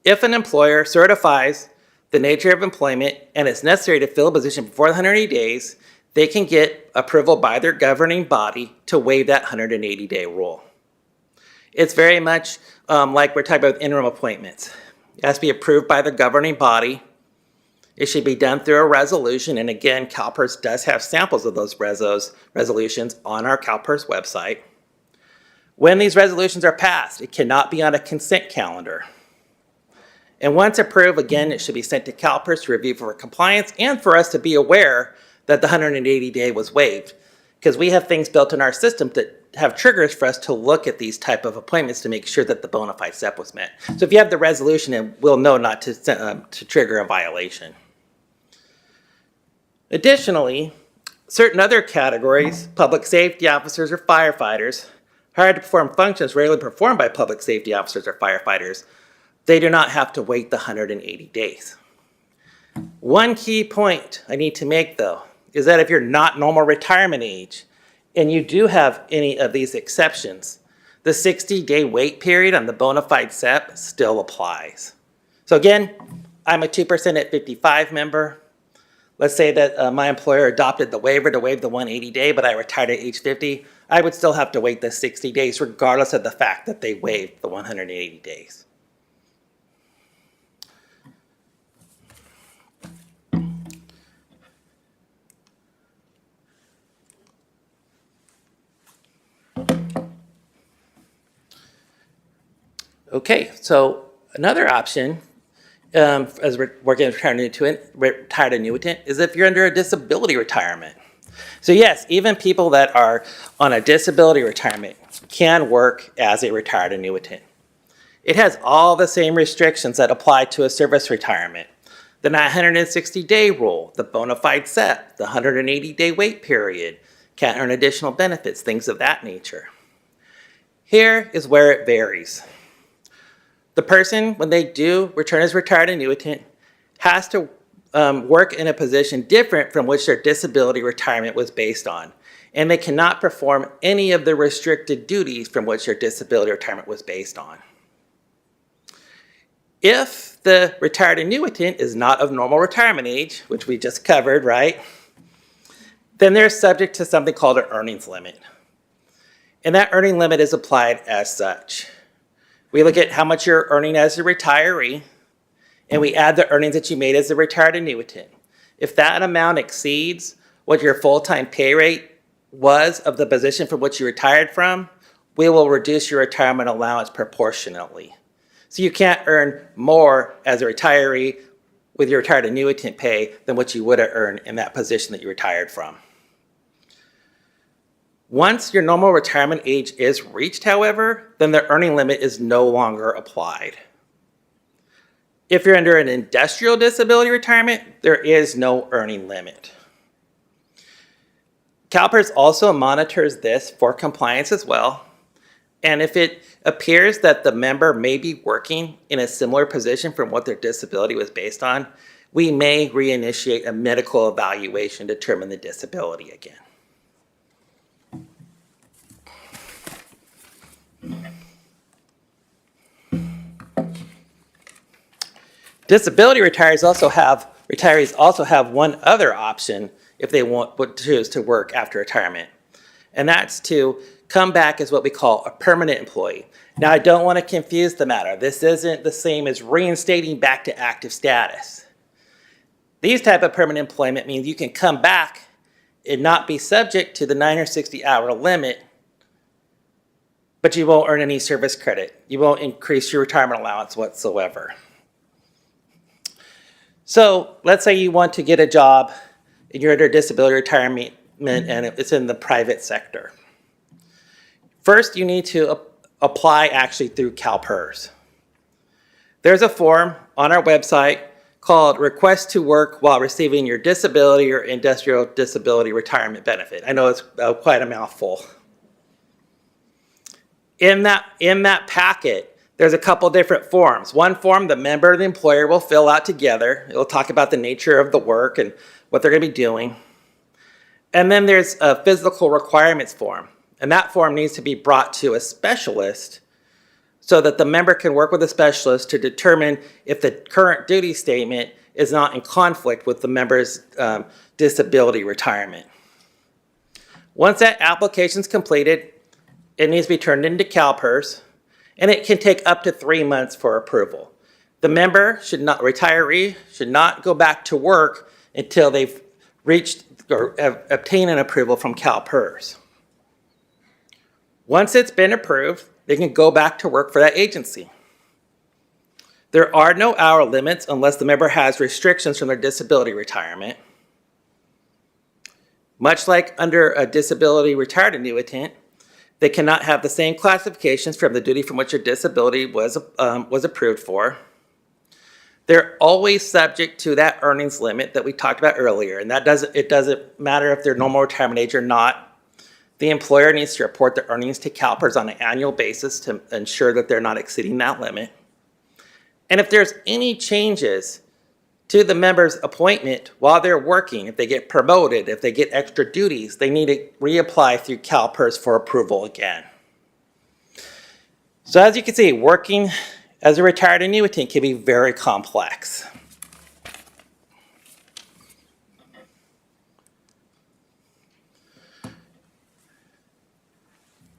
If an employer certifies the nature of employment and it's necessary to fill a position before the 180 days, they can get approval by their governing body to waive that 180-day rule. It's very much like we're talking about interim appointments. It has to be approved by the governing body. It should be done through a resolution. And again, CalPERS does have samples of those resolutions on our CalPERS website. When these resolutions are passed, it cannot be on a consent calendar. And once approved, again, it should be sent to CalPERS to review for compliance and for us to be aware that the 180-day was waived. Because we have things built in our system that have triggers for us to look at these type of appointments to make sure that the bona fide SEP was met. So if you have the resolution, it will know not to trigger a violation. Additionally, certain other categories, public safety officers or firefighters, hired to perform functions rarely performed by public safety officers or firefighters, they do not have to wait the 180 days. One key point I need to make, though, is that if you're not normal retirement age and you do have any of these exceptions, the 60-day wait period on the bona fide SEP still applies. So again, I'm a 2% at 55 member. Let's say that my employer adopted the waiver to waive the 180-day, but I retired at age 50. I would still have to wait the 60 days regardless of the fact that they waived the 180 days. Okay, so another option, as we're working as retired annuitant, is if you're under a disability retirement. So yes, even people that are on a disability retirement can work as a retired annuitant. It has all the same restrictions that apply to a service retirement. The 960-day rule, the bona fide SEP, the 180-day wait period, can't earn additional benefits, things of that nature. Here is where it varies. The person, when they do return as retired annuitant, has to work in a position different from which their disability retirement was based on. And they cannot perform any of the restricted duties from which their disability retirement was based on. If the retired annuitant is not of normal retirement age, which we just covered, right? Then they're subject to something called an earnings limit. And that earning limit is applied as such. We look at how much you're earning as a retiree, and we add the earnings that you made as a retired annuitant. If that amount exceeds what your full-time pay rate was of the position from which you retired from, we will reduce your retirement allowance proportionately. So you can't earn more as a retiree with your retired annuitant pay than what you would have earned in that position that you retired from. Once your normal retirement age is reached, however, then the earning limit is no longer applied. If you're under an industrial disability retirement, there is no earning limit. CalPERS also monitors this for compliance as well. And if it appears that the member may be working in a similar position from what their disability was based on, we may reinitiate a medical evaluation to determine the disability again. Disability retirees also have one other option if they would choose to work after retirement. and that's to come back as what we call a permanent employee. Now, I don't want to confuse the matter. This isn't the same as reinstating back to active status. These type of permanent employment means you can come back and not be subject to the 960-hour limit, but you won't earn any service credit. You won't increase your retirement allowance whatsoever. So let's say you want to get a job and you're under disability retirement and it's in the private sector. First, you need to apply actually through CalPERS. There's a form on our website called Request to Work While Receiving Your Disability or Industrial Disability Retirement Benefit. I know it's quite a mouthful. In that packet, there's a couple different forms. One form the member and the employer will fill out together. It'll talk about the nature of the work and what they're going to be doing. And then there's a physical requirements form. And that form needs to be brought to a specialist so that the member can work with a specialist to determine if the current duty statement is not in conflict with the member's disability retirement. Once that application is completed, it needs to be turned into CalPERS, and it can take up to 3 months for approval. The retiree should not go back to work until they've reached or obtained an approval from CalPERS. Once it's been approved, they can go back to work for that agency. There are no hour limits unless the member has restrictions from their disability retirement. Much like under a disability retired annuitant, they cannot have the same classifications from the duty from which your disability was approved for. They're always subject to that earnings limit that we talked about earlier, and it doesn't matter if they're normal retirement age or not. The employer needs to report their earnings to CalPERS on an annual basis to ensure that they're not exceeding that limit. And if there's any changes to the member's appointment while they're working, if they get promoted, if they get extra duties, they need to reapply through CalPERS for approval again. So as you can see, working as a retired annuitant can be very complex.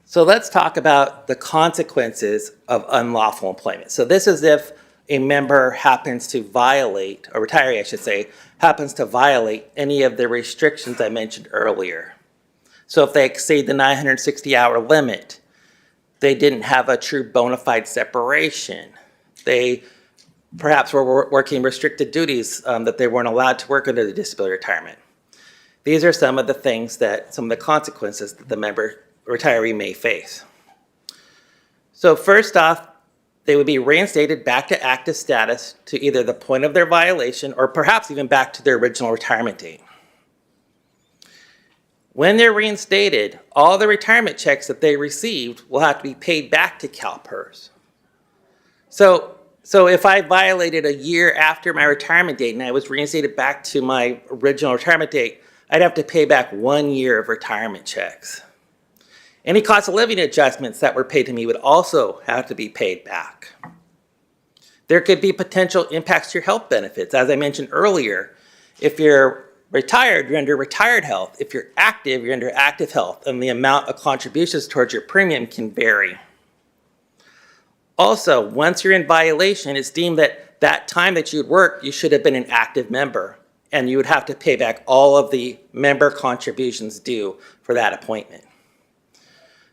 So let's talk about the consequences of unlawful employment. So this is if a member happens to violate, a retiree I should say, happens to violate any of the restrictions I mentioned earlier. So if they exceed the 960-hour limit, they didn't have a true bona fide separation, they perhaps were working restricted duties that they weren't allowed to work under the disability retirement. These are some of the things some of the consequences that the retiree may face. So first off, they would be reinstated back to active status to either the point of their violation or perhaps even back to their original retirement date. When they're reinstated, all the retirement checks that they received will have to be paid back to CalPERS. So if I violated a year after my retirement date and I was reinstated back to my original retirement date, I'd have to pay back 1 year of retirement checks. Any cost of living adjustments that were paid to me would also have to be paid back. There could be potential impacts to your health benefits. As I mentioned earlier, if you're retired, you're under retired health. If you're active, you're under active health, and the amount of contributions towards your premium can vary. Also, once you're in violation, it's deemed that that time that you'd worked, you should have been an active member, and you would have to pay back all of the member contributions due for that appointment.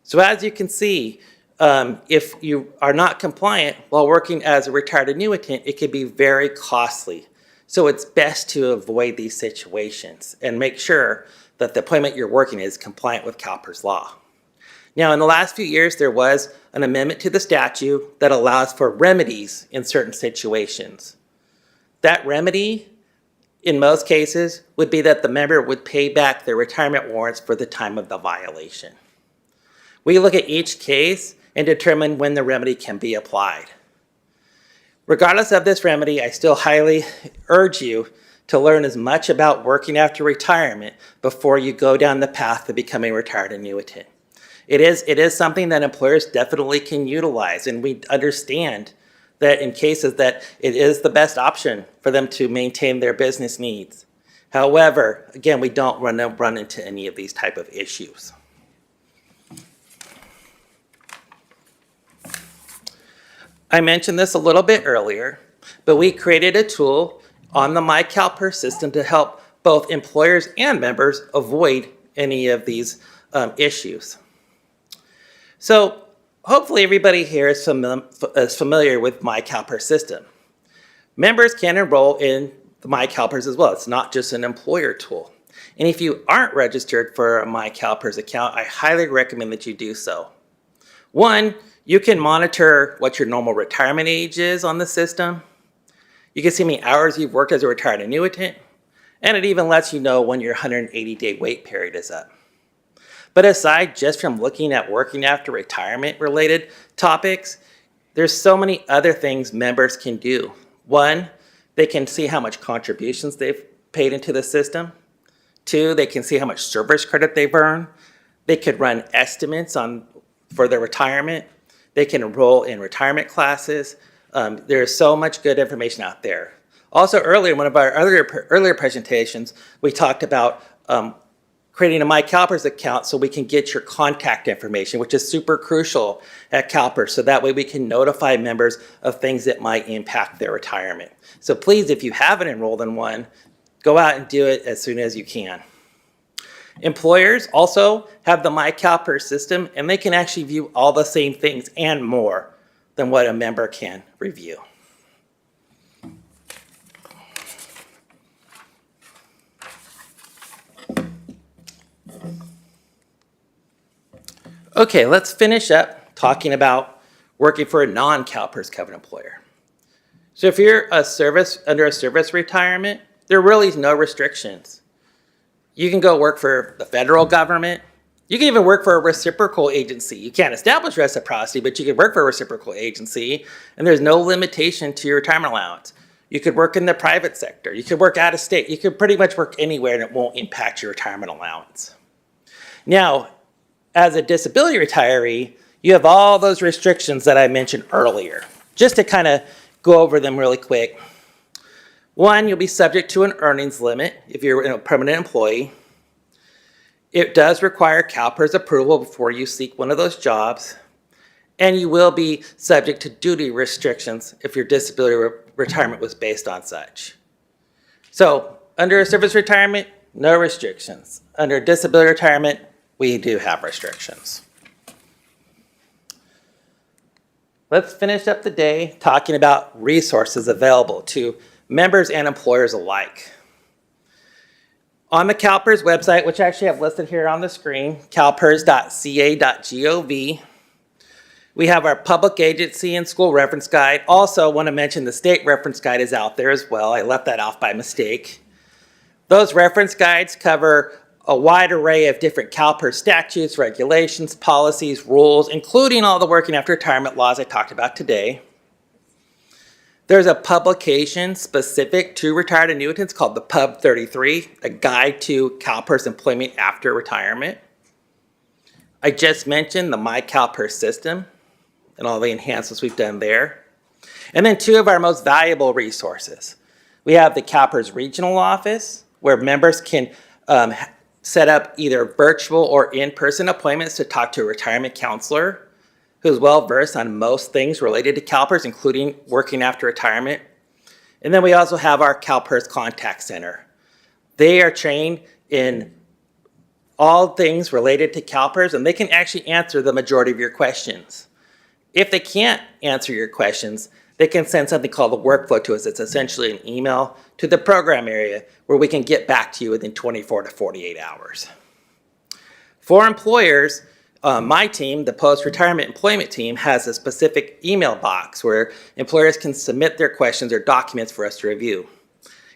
So as you can see, if you are not compliant while working as a retired annuitant, it can be very costly. So it's best to avoid these situations and make sure that the appointment you're working is compliant with CalPERS law. Now, in the last few years, there was an amendment to the statute that allows for remedies in certain situations. That remedy, in most cases, would be that the member would pay back their retirement warrants for the time of the violation. We look at each case and determine when the remedy can be applied. Regardless of this remedy, I still highly urge you to learn as much about working after retirement before you go down the path to becoming a retired annuitant. It is something that employers definitely can utilize, and we understand that in cases that it is the best option for them to maintain their business needs. However, again, we don't run into any of these type of issues. I mentioned this a little bit earlier, but we created a tool on the CalPERS system to help both employers and members avoid any of these issues. So hopefully everybody here is familiar with CalPERS system. Members can enroll in the CalPERS as well. It's not just an employer tool. And if you aren't registered for a CalPERS account, I highly recommend that you do so. One, you can monitor what your normal retirement age is on the system. You can see how many hours you've worked as a retired annuitant, and it even lets you know when your 180-day wait period is up. But aside just from looking at working after retirement related topics, there's so many other things members can do. One, they can see how much contributions they've paid into the system. Two, they can see how much service credit they've earned. They could run estimates for their retirement. They can enroll in retirement classes. There's so much good information out there. Also earlier, in one of our earlier presentations, we talked about creating a CalPERS account so we can get your contact information, which is super crucial at CalPERS. So that way we can notify members of things that might impact their retirement. So please, if you haven't enrolled in one, go out and do it as soon as you can. Employers also have the CalPERS system, and they can actually view all the same things and more than what a member can review. Okay, let's finish up talking about working for a non-CalPERS covered employer. So if you're under a service retirement, there really is no restrictions. You can go work for the federal government. You can even work for a reciprocal agency. You can't establish reciprocity, but you can work for a reciprocal agency, and there's no limitation to your retirement allowance. You could work in the private sector. You could work out of state. You could pretty much work anywhere, and it won't impact your retirement allowance. Now, as a disability retiree, you have all those restrictions that I mentioned earlier. Just to kind of go over them really quick. One, you'll be subject to an earnings limit if you're a permanent employee. It does require CalPERS approval before you seek one of those jobs. And you will be subject to duty restrictions if your disability retirement was based on such. So, under a service retirement, no restrictions. Under disability retirement, we do have restrictions. Let's finish up the day talking about resources available to members and employers alike. On the CalPERS website, which I actually have listed here on the screen, calpers.ca.gov, we have our public agency and school reference guide. Also, want to mention the state reference guide is out there as well. I left that off by mistake. Those reference guides cover a wide array of different CalPERS statutes, regulations, policies, rules, including all the working after retirement laws I talked about today. There's a publication specific to retired annuitants called the Pub 33, a guide to CalPERS employment after retirement. I just mentioned the CalPERS system and all the enhancements we've done there. And then two of our most valuable resources. We have the CalPERS regional office, where members can set up either virtual or in-person appointments to talk to a retirement counselor who's well-versed on most things related to CalPERS, including working after retirement. And then we also have our CalPERS Contact Center. They are trained in all things related to CalPERS, and they can actually answer the majority of your questions. If they can't answer your questions, they can send something called a workflow to us. It's essentially an email to the program area where we can get back to you within 24 to 48 hours. For employers, my team, the post-retirement employment team, has a specific email box where employers can submit their questions or documents for us to review.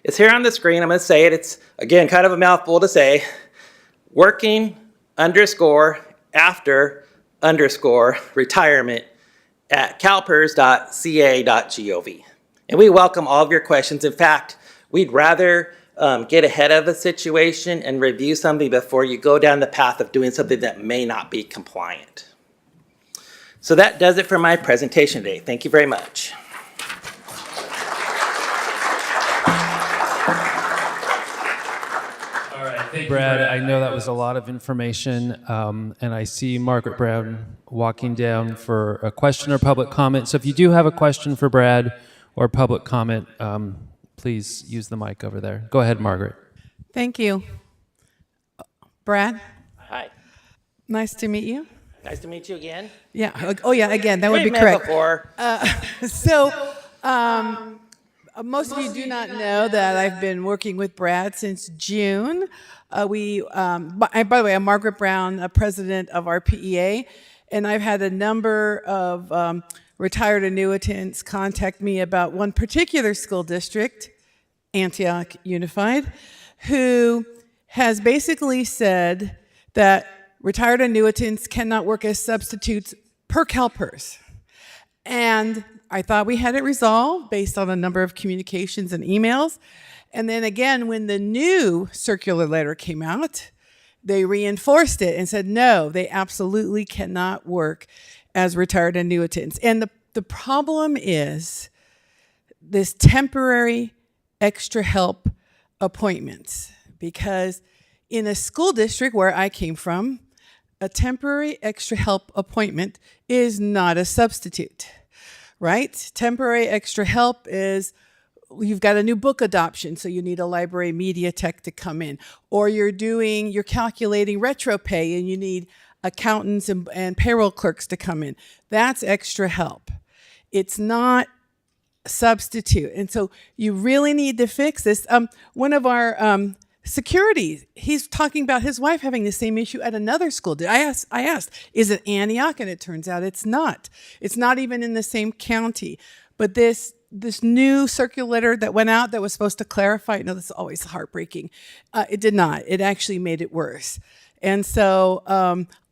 It's here on the screen. I'm going to say it. It's, again, kind of a mouthful to say. working_after_retirement at calpers.ca.gov. And we welcome all of your questions. In fact, we'd rather get ahead of a situation and review something before you go down the path of doing something that may not be compliant. So that does it for my presentation today. Thank you very much. All right, Brad. I know that was a lot of information, and I see Margaret Brown walking down for a question or public comment. So if you do have a question for Brad or public comment, please use the mic over there. Go ahead, Margaret. Thank you. Brad, Hi. nice to meet you. Nice to meet you again. Yeah. Oh, yeah. Again, that would be We've met correct. before. Most of you do not know that I've been working with Brad since June. By the way, I'm Margaret Brown, president of our PEA, and I've had a number of retired annuitants contact me about one particular school district, Antioch Unified, who has basically said that retired annuitants cannot work as substitutes per CalPERS. And I thought we had it resolved based on a number of communications and emails. And then again, when the new circular letter came out, they reinforced it and said, no, they absolutely cannot work as retired annuitants. And the problem is this temporary extra help appointments, because in a school district where I came from, a temporary extra help appointment is not a substitute, right? Temporary extra help is you've got a new book adoption, so you need a library media tech to come in, or you're calculating retro pay and you need accountants and payroll clerks to come in. That's extra help. It's not substitute. And so you really need to fix this. One of our security, he's talking about his wife having the same issue at another school. I asked, is it Antioch? And it turns out it's not. It's not even in the same county. But this new circular letter that went out that was supposed to clarify, this is always heartbreaking. It did not. It actually made it worse. And so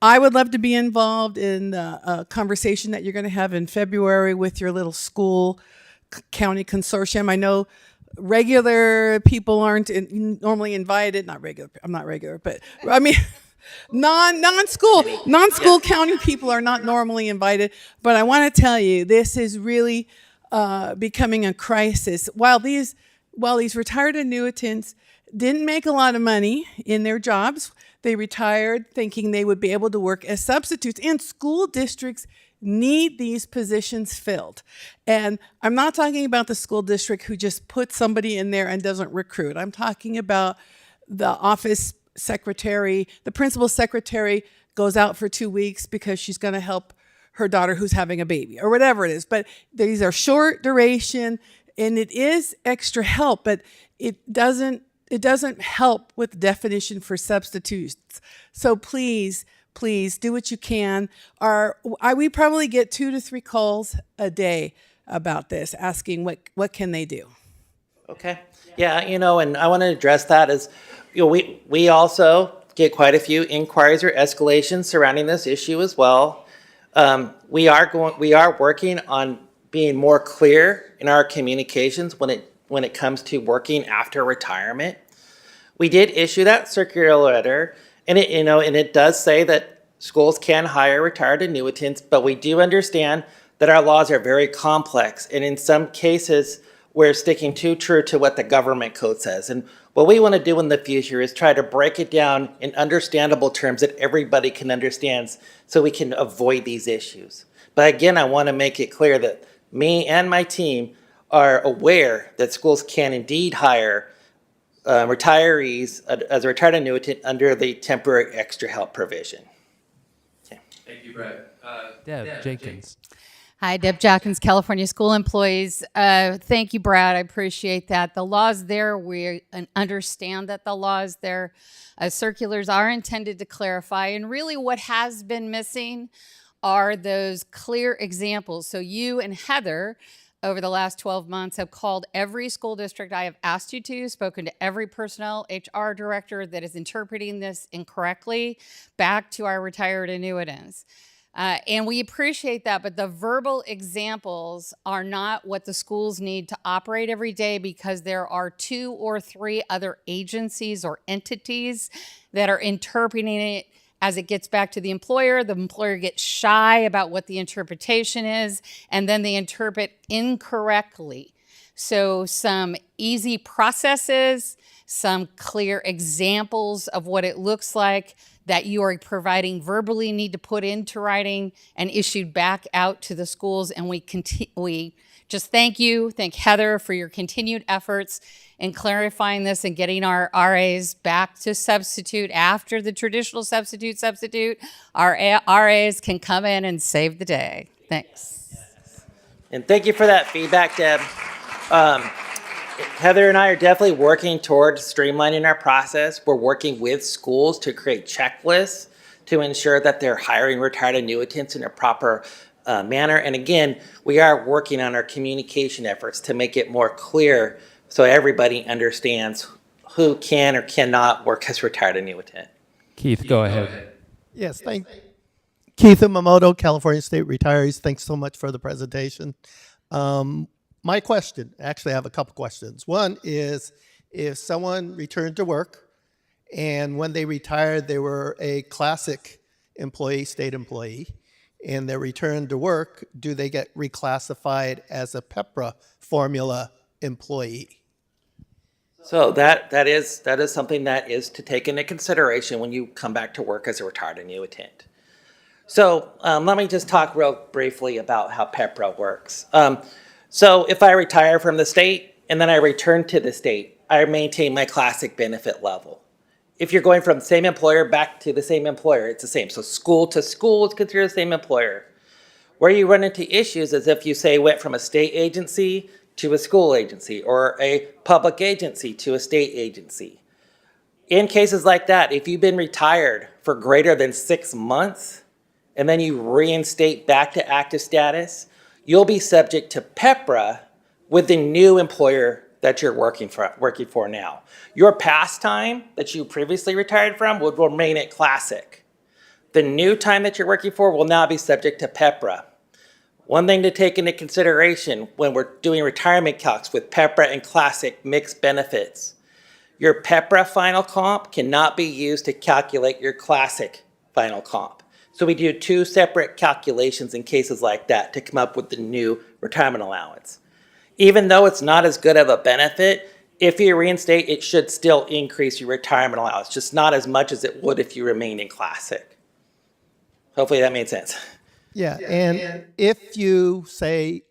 I would love to be involved in the conversation that you're going to have in February with your little school county consortium. I know regular people aren't normally invited. Not regular. I'm not regular, but I mean, non-school county people are not normally invited. But I want to tell you, this is really becoming a crisis. While these retired annuitants didn't make a lot of money in their jobs, they retired thinking they would be able to work as substitutes, and school districts need these positions filled. And I'm not talking about the school district who just puts somebody in there and doesn't recruit. I'm talking about the office secretary, the principal secretary goes out for 2 weeks because she's going to help her daughter who's having a baby or whatever it is. But these are short duration and it is extra help, but it doesn't help with the definition for substitutes. So please do what you can. We probably get 2 to 3 calls a day about this, asking what can they do. Okay. Yeah, and I want to address that as, we also get quite a few inquiries or escalations surrounding this issue as well. We are working on being more clear in our communications when it comes to working after retirement. We did issue that circular letter, and it does say that schools can hire retired annuitants, but we do understand that our laws are very complex, and in some cases, we're sticking too true to what the government code says. And what we want to do in the future is try to break it down in understandable terms that everybody can understand so we can avoid these issues. But again, I want to make it clear that me and my team are aware that schools can indeed hire retirees as a retired annuitant under the temporary extra help provision. Okay. Thank you, Brad. Deb Jenkins. Hi, Deb Jenkins, California School Employees. Thank you, Brad. I appreciate that. The law's there. We understand that the law's there. Circulars are intended to clarify. And really what has been missing are those clear examples. So you and Heather, over the last 12 months, have called every school district I have asked you to, spoken to every personnel HR director that is interpreting this incorrectly, back to our retired annuitants. And we appreciate that, but the verbal examples are not what the schools need to operate every day, because there are 2 or 3 other agencies or entities that are interpreting it as it gets back to the employer. The employer gets shy about what the interpretation is, and then they interpret incorrectly. So some easy processes, some clear examples of what it looks like that you are providing verbally need to put into writing and issued back out to the schools. And we just thank Heather for your continued efforts in clarifying this and getting our RAs back to substitute after the traditional substitute. Our RAs can come in and save the day. Thanks. And thank you for that feedback, Deb. Heather and I are definitely working towards streamlining our process. We're working with schools to create checklists to ensure that they're hiring retired annuitants in a proper manner. And again, we are working on our communication efforts to make it more clear so everybody understands who can or cannot work as retired annuitant. Keith, go ahead. Yes, Keith Yamamoto, California State Retirees. Thanks so much for the presentation. My question, actually I have a couple questions. One is, if someone returned to work and when they retired they were a classic employee, state employee, and they returned to work, do they get reclassified as a PEPRA formula employee? So that is something that is to take into consideration when you come back to work as a retired annuitant. So let me just talk real briefly about how PEPRA works. So if I retire from the state and then I return to the state, I maintain my classic benefit level. If you're going from the same employer back to the same employer, it's the same. So school to school is considered the same employer. Where you run into issues is if you say went from a state agency to a school agency or a public agency to a state agency. In cases like that, if you've been retired for greater than 6 months and then you reinstate back to active status, you'll be subject to PEPRA with the new employer that you're working for now. Your past time that you previously retired from would remain at classic. The new time that you're working for will now be subject to PEPRA. One thing to take into consideration when we're doing retirement calcs with PEPRA and classic mixed benefits, your PEPRA final comp cannot be used to calculate your classic final comp. So we do two separate calculations in cases like that to come up with the new retirement allowance. Even though it's not as good of a benefit, if you reinstate, it should still increase your retirement allowance, just not as much as it would if you remained in classic. Hopefully that made sense. Yeah, and if you, say,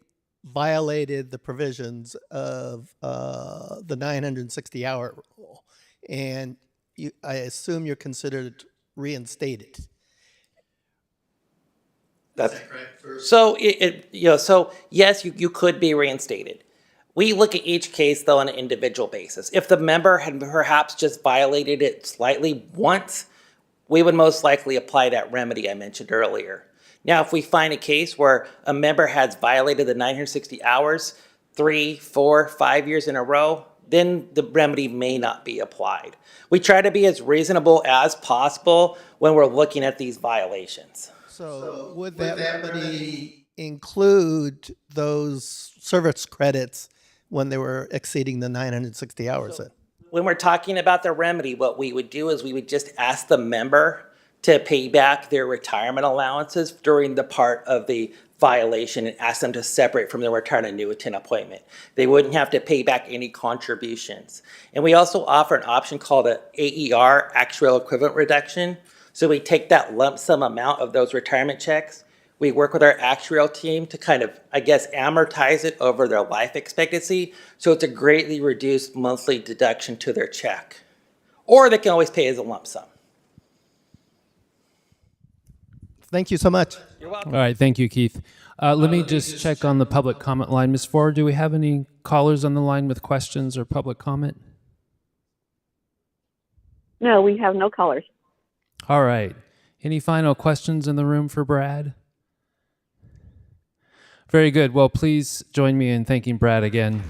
violated the provisions of the 960-hour rule, and I assume you're considered reinstated. That's correct. So so yes, you could be reinstated. We look at each case though on an individual basis. If the member had perhaps just violated it slightly once, we would most likely apply that remedy I mentioned earlier. Now, if we find a case where a member has violated the 960 hours 3, 4, 5 years in a row, then the remedy may not be applied. We try to be as reasonable as possible when we're looking at these violations. So would that remedy include those service credits when they were exceeding the 960 hours? When we're talking about the remedy, what we would do is we would just ask the member to pay back their retirement allowances during the part of the violation and ask them to separate from their retired annuitant appointment. They wouldn't have to pay back any contributions. And we also offer an option called an AER, actuarial equivalent reduction. So we take that lump sum amount of those retirement checks, we work with our actuarial team to kind of, amortize it over their life expectancy. So it's a greatly reduced monthly deduction to their check. Or they can always pay as a lump sum. Thank you so much. You're welcome. All right, thank you, Keith. Let me just check on the public comment line. Ms. Ford, do we have any callers on the line with questions or public comment? No, we have no callers. All right. Any final questions in the room for Brad? Very good. Well, please join me in thanking Brad again.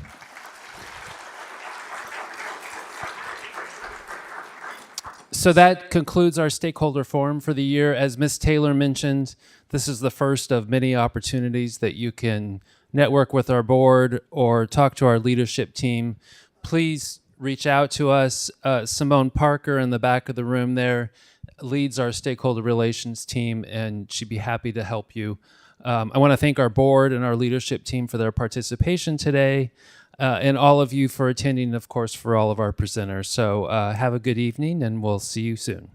So that concludes our Stakeholder Forum for the year. As Ms. Taylor mentioned, this is the first of many opportunities that you can network with our board or talk to our leadership team. Please reach out to us. Simone Parker in the back of the room there leads our stakeholder relations team, and she'd be happy to help you. I want to thank our board and our leadership team for their participation today. and all of you for attending, of course, for all of our presenters. So have a good evening, and we'll see you soon.